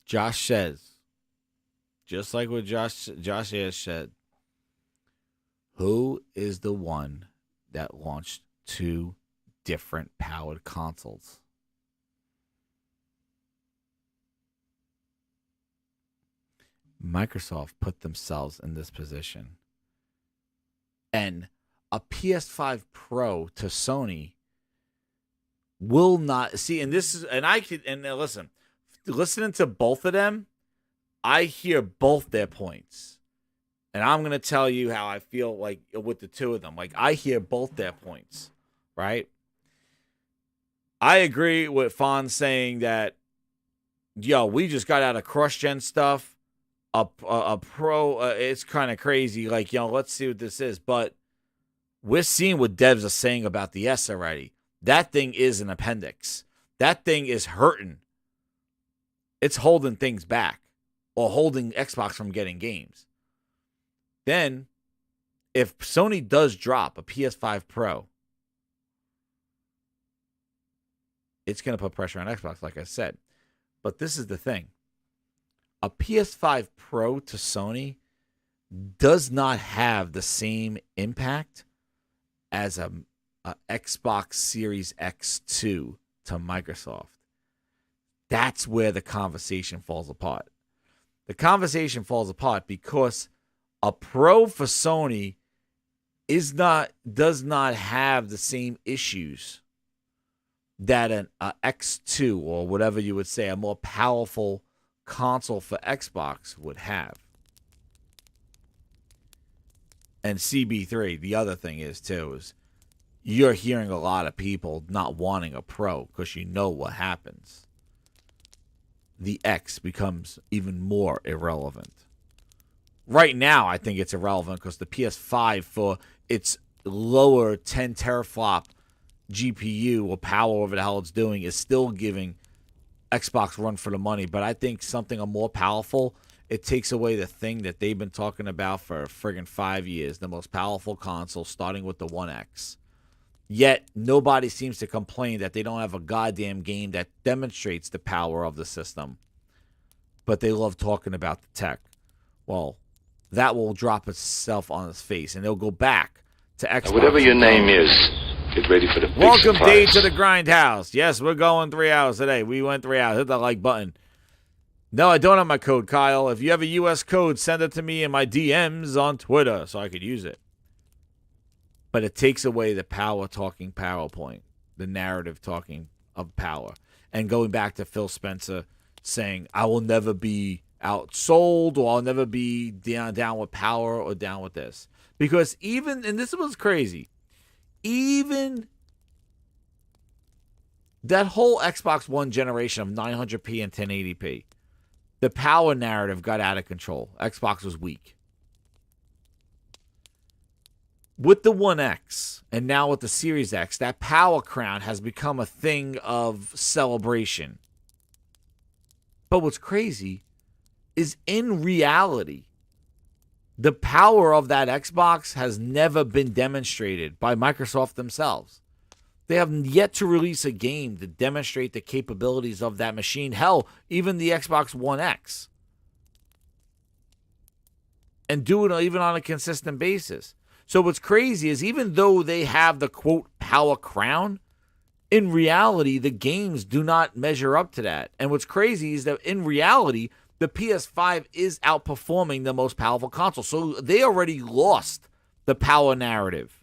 Josh says, just like what Josh has said, who is the one that launched 2 different powered consoles? Microsoft put themselves in this position. And a PS5 Pro to Sony will not see, and this is, and I could, and listen, listening to both of them, I hear both their points. And I'm going to tell you how I feel like with the two of them. Like, I hear both their points, right? I agree with Fonz saying that, we just got out of cross-gen stuff. a pro. It's kind of crazy. Like, let's see what this is. But we're seeing what devs are saying about the S already. That thing is an appendix. That thing is hurting. It's holding things back or holding Xbox from getting games. Then, if Sony does drop a PS5 Pro, it's going to put pressure on Xbox, like I said. But this is the thing. A PS5 Pro to Sony does not have the same impact as a Xbox Series X2 to Microsoft. That's where the conversation falls apart. The conversation falls apart because a Pro for Sony does not have the same issues that an X2 or whatever you would say, a more powerful console for Xbox would have. And CB3, the other thing is you're hearing a lot of people not wanting a Pro because you know what happens. The X becomes even more irrelevant. Right now, I think it's irrelevant because the PS5, for its lower 10 teraflop GPU or power, whatever the hell it's doing, is still giving Xbox run for the money. But I think something more powerful, it takes away the thing that they've been talking about for friggin' 5 years, the most powerful console, starting with the One X. Yet, nobody seems to complain that they don't have a goddamn game that demonstrates the power of the system. But they love talking about the tech. Well, that will drop itself on its face, and they'll go back to Xbox. Whatever your name is, get ready for the big Welcome, surprise. Dave, to the Grindhouse. Yes, we're going 3 hours today. We went 3 hours. Hit that like button. No, I don't have my code, Kyle. If you have a U.S. code, send it to me in my DMs on Twitter so I could use it. But it takes away the power talking PowerPoint, the narrative talking of power. And going back to Phil Spencer saying, I will never be outsold, or I'll never be down with power or down with this. Because even, and this was crazy, even that whole Xbox One generation of 900p and 1080p, the power narrative got out of control. Xbox was weak. With the One X and now with the Series X, that power crown has become a thing of celebration. But what's crazy is, in reality, the power of that Xbox has never been demonstrated by Microsoft themselves. They have yet to release a game to demonstrate the capabilities of that machine. Hell, even the Xbox One X. And do it even on a consistent basis. So what's crazy is, even though they have the, quote, power crown, in reality, the games do not measure up to that. And what's crazy is that, in reality, the PS5 is outperforming the most powerful console. So they already lost the power narrative.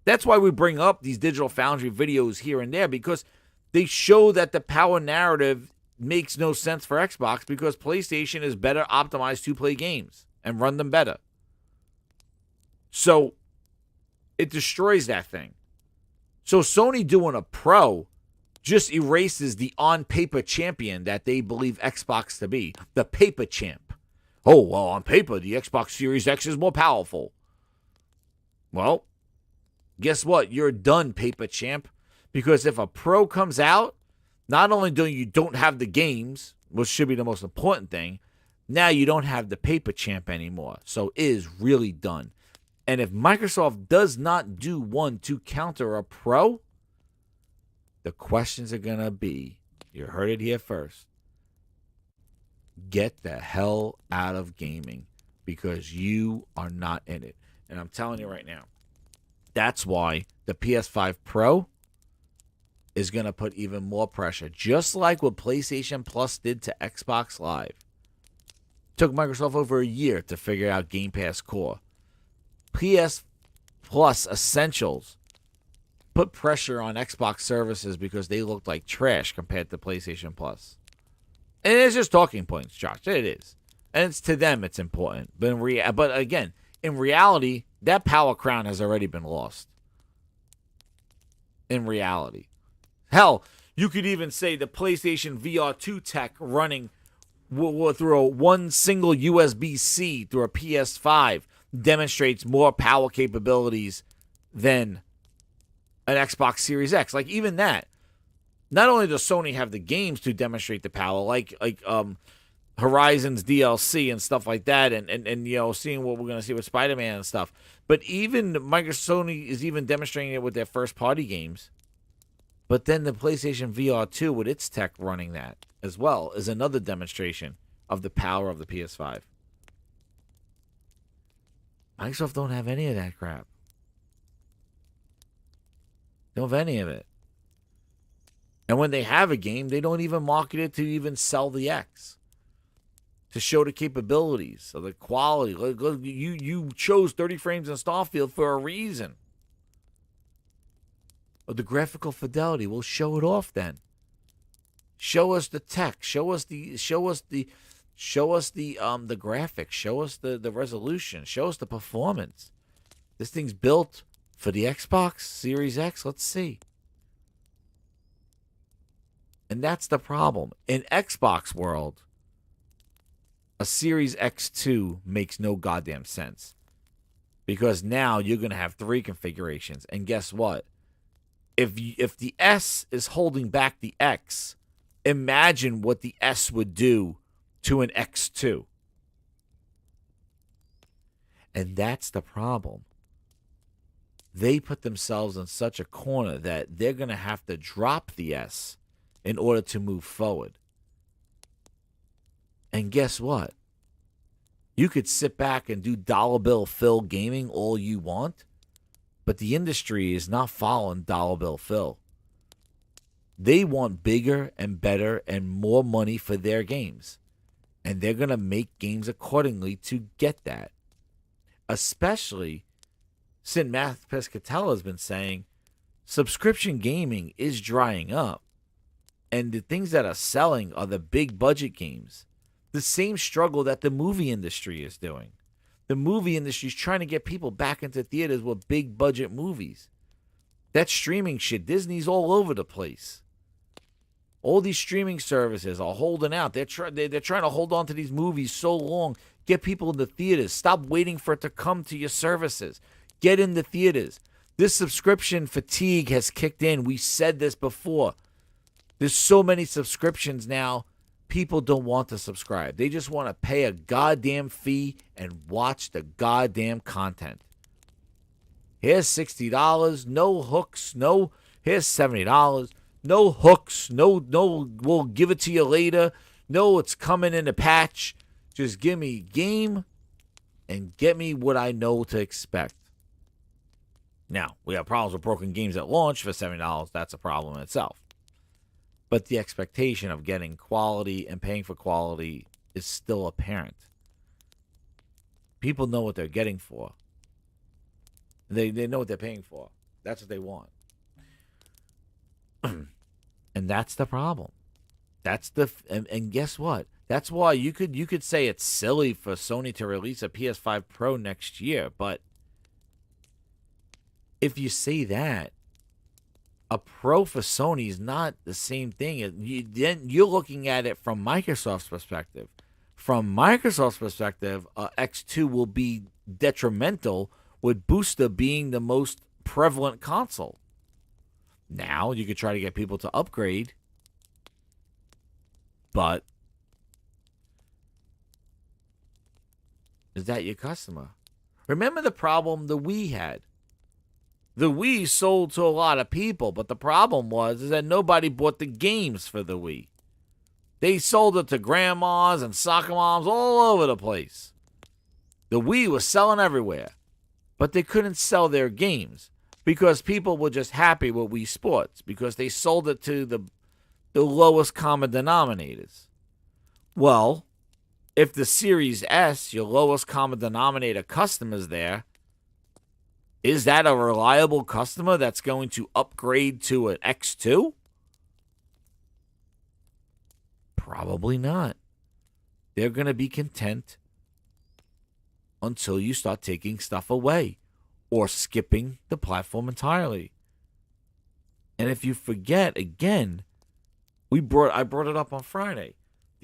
That's why we bring up these Digital Foundry videos here and there, because they show that the power narrative makes no sense for Xbox, because PlayStation is better optimized to play games and run them better. So it destroys that thing. So Sony doing a Pro just erases the on-paper champion that they believe Xbox to be. The paper champ. Oh, well, on paper, the Xbox Series X is more powerful. Well, guess what? You're done, paper champ. Because if a Pro comes out, not only do you don't have the games, which should be the most important thing, now you don't have the paper champ anymore. So it is really done. And if Microsoft does not do one to counter a Pro, the questions are going to be, you heard it here first, get the hell out of gaming, because you are not in it. And I'm telling you right now, that's why the PS5 Pro is going to put even more pressure, just like what PlayStation Plus did to Xbox Live. It took Microsoft over a year to figure out Game Pass Core. PS Plus Essentials put pressure on Xbox services because they looked like trash compared to PlayStation Plus. And it's just talking points, Josh. It is. And it's to them it's important. But again, in reality, that power crown has already been lost. In reality. Hell, you could even say the PlayStation VR 2 tech running through one single USB-C through a PS5 demonstrates more power capabilities than an Xbox Series X. Like, even that. Not only does Sony have the games to demonstrate the power, like Horizon's DLC and stuff like that, and you know, seeing what we're going to see with Spider-Man and stuff, but even Sony is even demonstrating it with their first-party games. But then the PlayStation VR 2 with its tech running that as well is another demonstration of the power of the PS5. Microsoft don't have any of that crap. They don't have any of it. And when they have a game, they don't even market it to even sell the X. To show the capabilities of the quality. Look, you chose 30 frames in Starfield for a reason. Or the graphical fidelity. We'll show it off then. Show us the tech. Show us the graphics. Show us the resolution. Show us the performance. This thing's built for the Xbox Series X. Let's see. And that's the problem. In Xbox world, a Series X2 makes no goddamn sense. Because now you're going to have 3 configurations. And guess what? If the S is holding back the X, imagine what the S would do to an X2. And that's the problem. They put themselves in such a corner that they're going to have to drop the S in order to move forward. And guess what? You could sit back and do dollar bill Phil gaming all you want, but the industry is not following dollar bill Phil. They want bigger and better and more money for their games. And they're going to make games accordingly to get that. Especially since Matt Pescatella has been saying subscription gaming is drying up. And the things that are selling are the big budget games. The same struggle that the movie industry is doing. The movie industry is trying to get people back into theaters with big budget movies. That streaming shit, Disney's all over the place. All these streaming services are holding out. They're trying to hold on to these movies so long. Get people in the theaters. Stop waiting for it to come to your services. Get in the theaters. This subscription fatigue has kicked in. We said this before. There's so many subscriptions now, people don't want to subscribe. They just want to pay a goddamn fee and watch the goddamn content. Here's $60, no hooks, no, here's $70, no hooks, no, we'll give it to you later. No, it's coming in a patch. Just give me game and get me what I know to expect. Now, we have problems with broken games at launch for $70. That's a problem in itself. But the expectation of getting quality and paying for quality is still apparent. People know what they're getting for. They know what they're paying for. That's what they want. And that's the problem. And guess what? That's why you could say it's silly for Sony to release a PS5 Pro next year, but if you say that, a Pro for Sony is not the same thing. Then you're looking at it from Microsoft's perspective. From Microsoft's perspective, X2 will be detrimental, with Booster being the most prevalent console. Now, you could try to get people to upgrade, but is that your customer? Remember the problem the Wii had? The Wii sold to a lot of people, but the problem was that nobody bought the games for the Wii. They sold it to grandmas and soccer moms all over the place. The Wii was selling everywhere, but they couldn't sell their games because people were just happy with Wii Sports because they sold it to the lowest common denominators. Well, if the Series S, your lowest common denominator customer's there, is that a reliable customer that's going to upgrade to an X2? Probably not. They're going to be content until you start taking stuff away or skipping the platform entirely. And if you forget, again, I brought it up on Friday.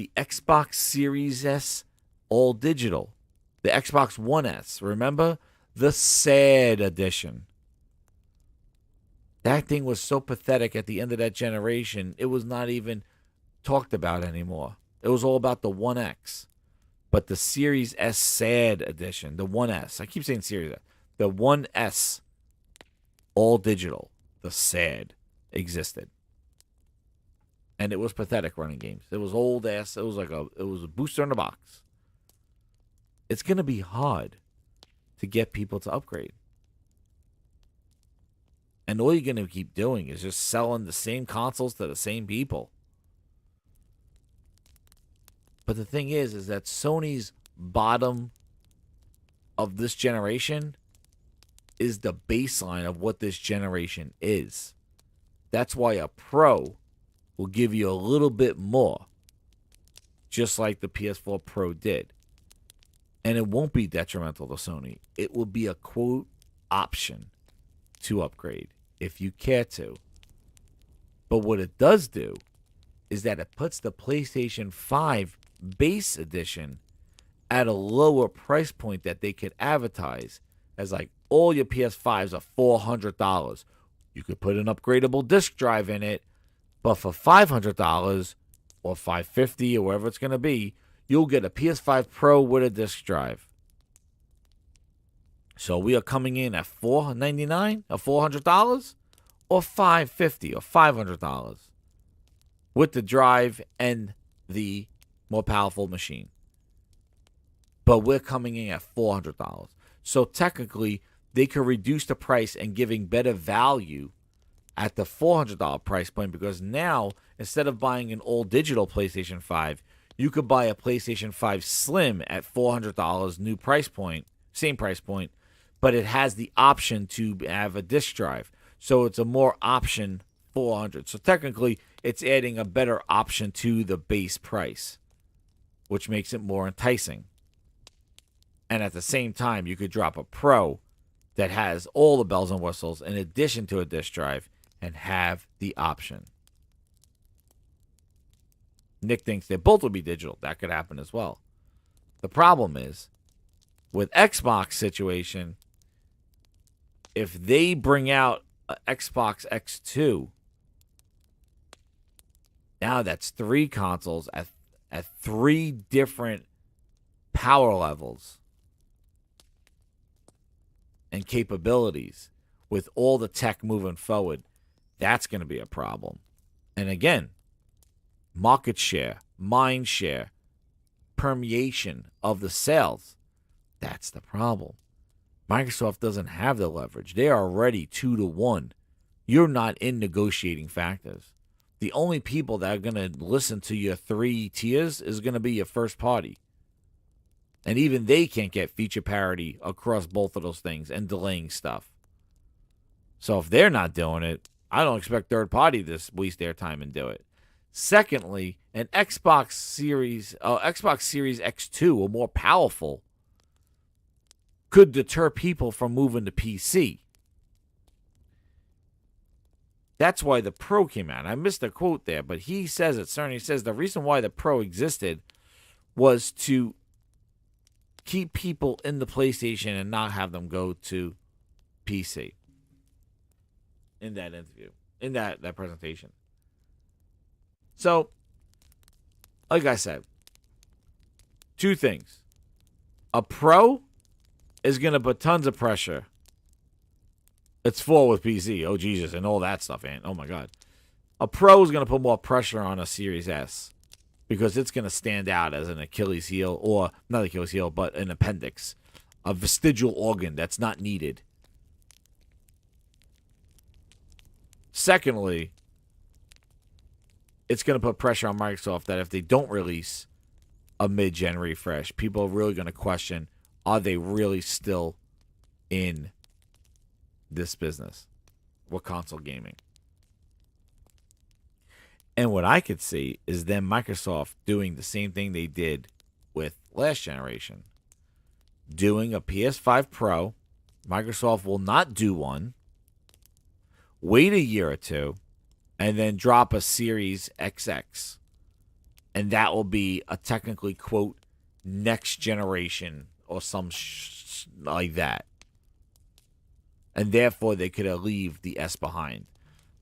the Xbox Series S all digital, the Xbox One S. Remember? The sad edition. That thing was so pathetic at the end of that generation, it was not even talked about anymore. It was all about the One X. But the Series S sad edition, the One S, I keep saying Series S, the One S, all digital, the sad, existed. And it was pathetic running games. It was old ass. It was a booster in a box. It's going to be hard to get people to upgrade. And all you're going to keep doing is just selling the same consoles to the same people. But the thing is that Sony's bottom of this generation is the baseline of what this generation is. That's why a Pro will give you a little bit more, just like the PS4 Pro did. And it won't be detrimental to Sony. It will be a, quote, option to upgrade if you care to. But what it does do is that it puts the PlayStation 5 base edition at a lower price point that they could advertise as like all your PS5s are $400. You could put an upgradable disc drive in it, but for $500 or $550 or wherever it's going to be, you'll get a PS5 Pro with a disc drive. So we are coming in at $499 or $400 or $550 or $500 with the drive and the more powerful machine. But we're coming in at $400. So technically, they could reduce the price and giving better value at the $400 price point, because now, instead of buying an old digital PlayStation 5, you could buy a PlayStation 5 Slim at $400, new price point, same price point, but it has the option to have a disc drive. So it's a more option $400. So technically, it's adding a better option to the base price, which makes it more enticing. And at the same time, you could drop a Pro that has all the bells and whistles in addition to a disc drive and have the option. Nick thinks they both will be digital. That could happen as well. The problem is, with Xbox situation, if they bring out an Xbox X2, now that's 3 consoles at 3 different power levels and capabilities with all the tech moving forward. That's going to be a problem. And again, market share, mind share, permeation of the sales, that's the problem. Microsoft doesn't have the leverage. They are already 2-1. You're not in negotiating factors. The only people that are going to listen to your 3 tiers is going to be your first party. And even they can't get feature parity across both of those things and delaying stuff. So if they're not doing it, I don't expect third party to waste their time and do it. Secondly, an Xbox Series X2 or more powerful could deter people from moving to PC. That's why the Pro came out. I missed a quote there, but he says it. Cerny says the reason why the Pro existed was to keep people in the PlayStation and not have them go to PC. In that interview, in that presentation. So, like I said, 2 things. A Pro is going to put tons of pressure. It's full with PC, oh Jesus, and all that stuff, and oh my God. A Pro is going to put more pressure on a Series S because it's going to stand out as an Achilles heel, or not Achilles heel, but an appendix, a vestigial organ that's not needed. Secondly, it's going to put pressure on Microsoft that if they don't release a mid-gen refresh, people are really going to question, are they really still in this business with console gaming? And what I could see is then Microsoft doing the same thing they did with last generation. Doing a PS5 Pro. Microsoft will not do one. Wait a year or 2, and then drop a Series XX And that will be a technically, quote, next generation or some like that. And therefore, they could leave the S behind.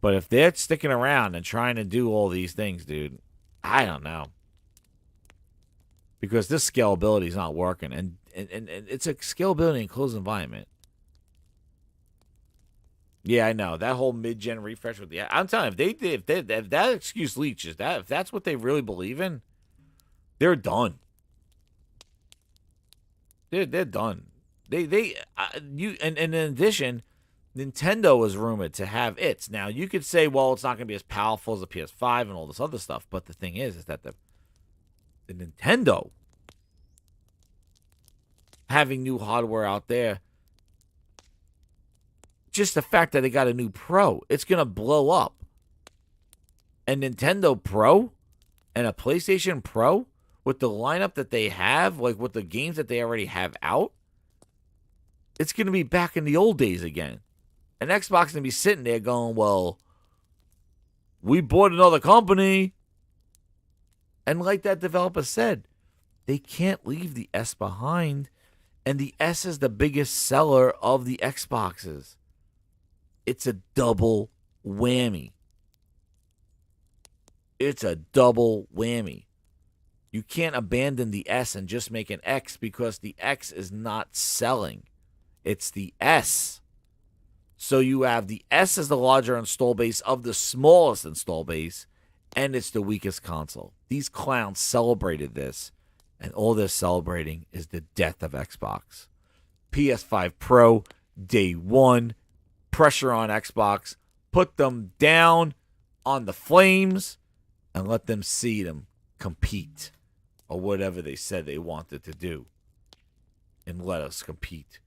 But if they're sticking around and trying to do all these things, dude, I don't know. Because this scalability is not working. And it's a scalability in closed environment. Yeah, I know. That whole mid-gen refresh with the... I'm telling you, if that excuse leaches, if that's what they really believe in, they're done. They're done. And in addition, Nintendo was rumored to have its. Now, you could say, well, it's not going to be as powerful as the PS5 and all this other stuff. But the thing is that the Nintendo having new hardware out there, just the fact that they got a new Pro, it's going to blow up. And Nintendo Pro and a PlayStation Pro with the lineup that they have, like with the games that they already have out, it's going to be back in the old days again. And Xbox is going to be sitting there going, well, we bought another company. And like that developer said, they can't leave the S behind. And the S is the biggest seller of the Xboxes. It's a double whammy. It's a double whammy. You can't abandon the S and just make an X because the X is not selling. It's the S. So you have the S as the larger install base of the smallest install base, and it's the weakest console. These clowns celebrated this, and all they're celebrating is the death of Xbox. PS5 Pro, day one, pressure on Xbox, put them down on the flames, and let them see them compete, or whatever they said they wanted to do, and let us compete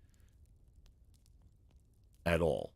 at all.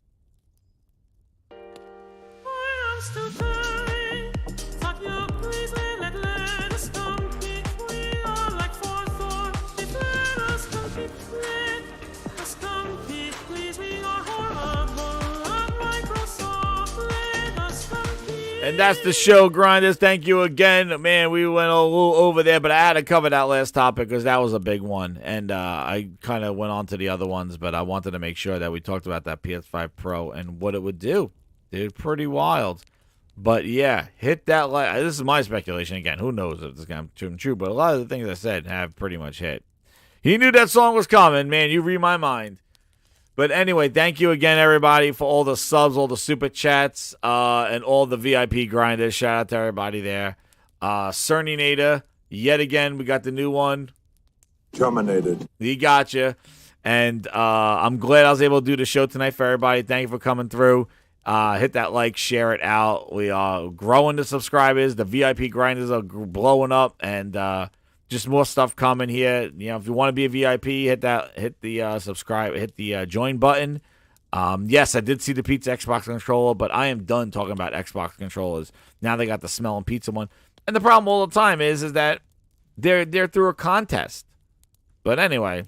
And that's the show, Grinders. Thank you again. Man, we went a little over there, but I had to cover that last topic because that was a big one. And I kind of went on to the other ones, but I wanted to make sure that we talked about that PS5 Pro and what it would do. Dude, pretty wild. But yeah, hit that like. This is my speculation again. Who knows if this is going to be true, but a lot of the things I said have pretty much hit. He knew that song was coming, man. You read my mind. But anyway, thank you again, everybody, for all the subs, all the super chats, and all the VIP grinders. Shout out to everybody there. Cerninator, yet again, we got the new one. Terminated. He got you. And I'm glad I was able to do the show tonight for everybody. Thank you for coming through. Hit that like, share it out. We are growing the subscribers. The VIP grinders are blowing up, and just more stuff coming here. You know, if you want to be a VIP, hit the subscribe, hit the join button. Yes, I did see the pizza Xbox controller, but I am done talking about Xbox controllers. Now they got the smelling pizza one, and the problem all the time is that they're through a contest. But anyway,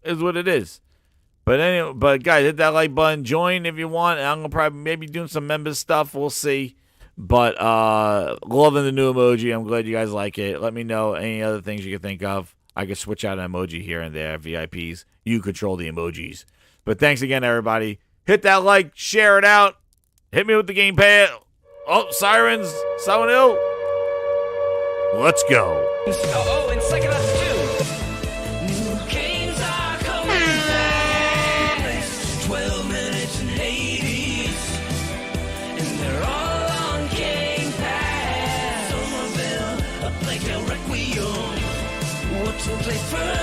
is what it is. But guys, hit that like button, join if you want. I'm gonna probably maybe doing some members stuff. We'll see. But loving the new emoji. I'm glad you guys like it. Let me know any other things you can think of. I could switch out an emoji here and there. VIPs, you control the emojis. But thanks again, everybody. Hit that like, share it out. Hit me with the gamepad. Oh, sirens. Silent Hill. Let's go. Oh, and Psychonauts 2. New games are coming back. 12 minutes in Hades. And they're all on Game Pass. Somerville, a Plague Tale Requiem. What to play first?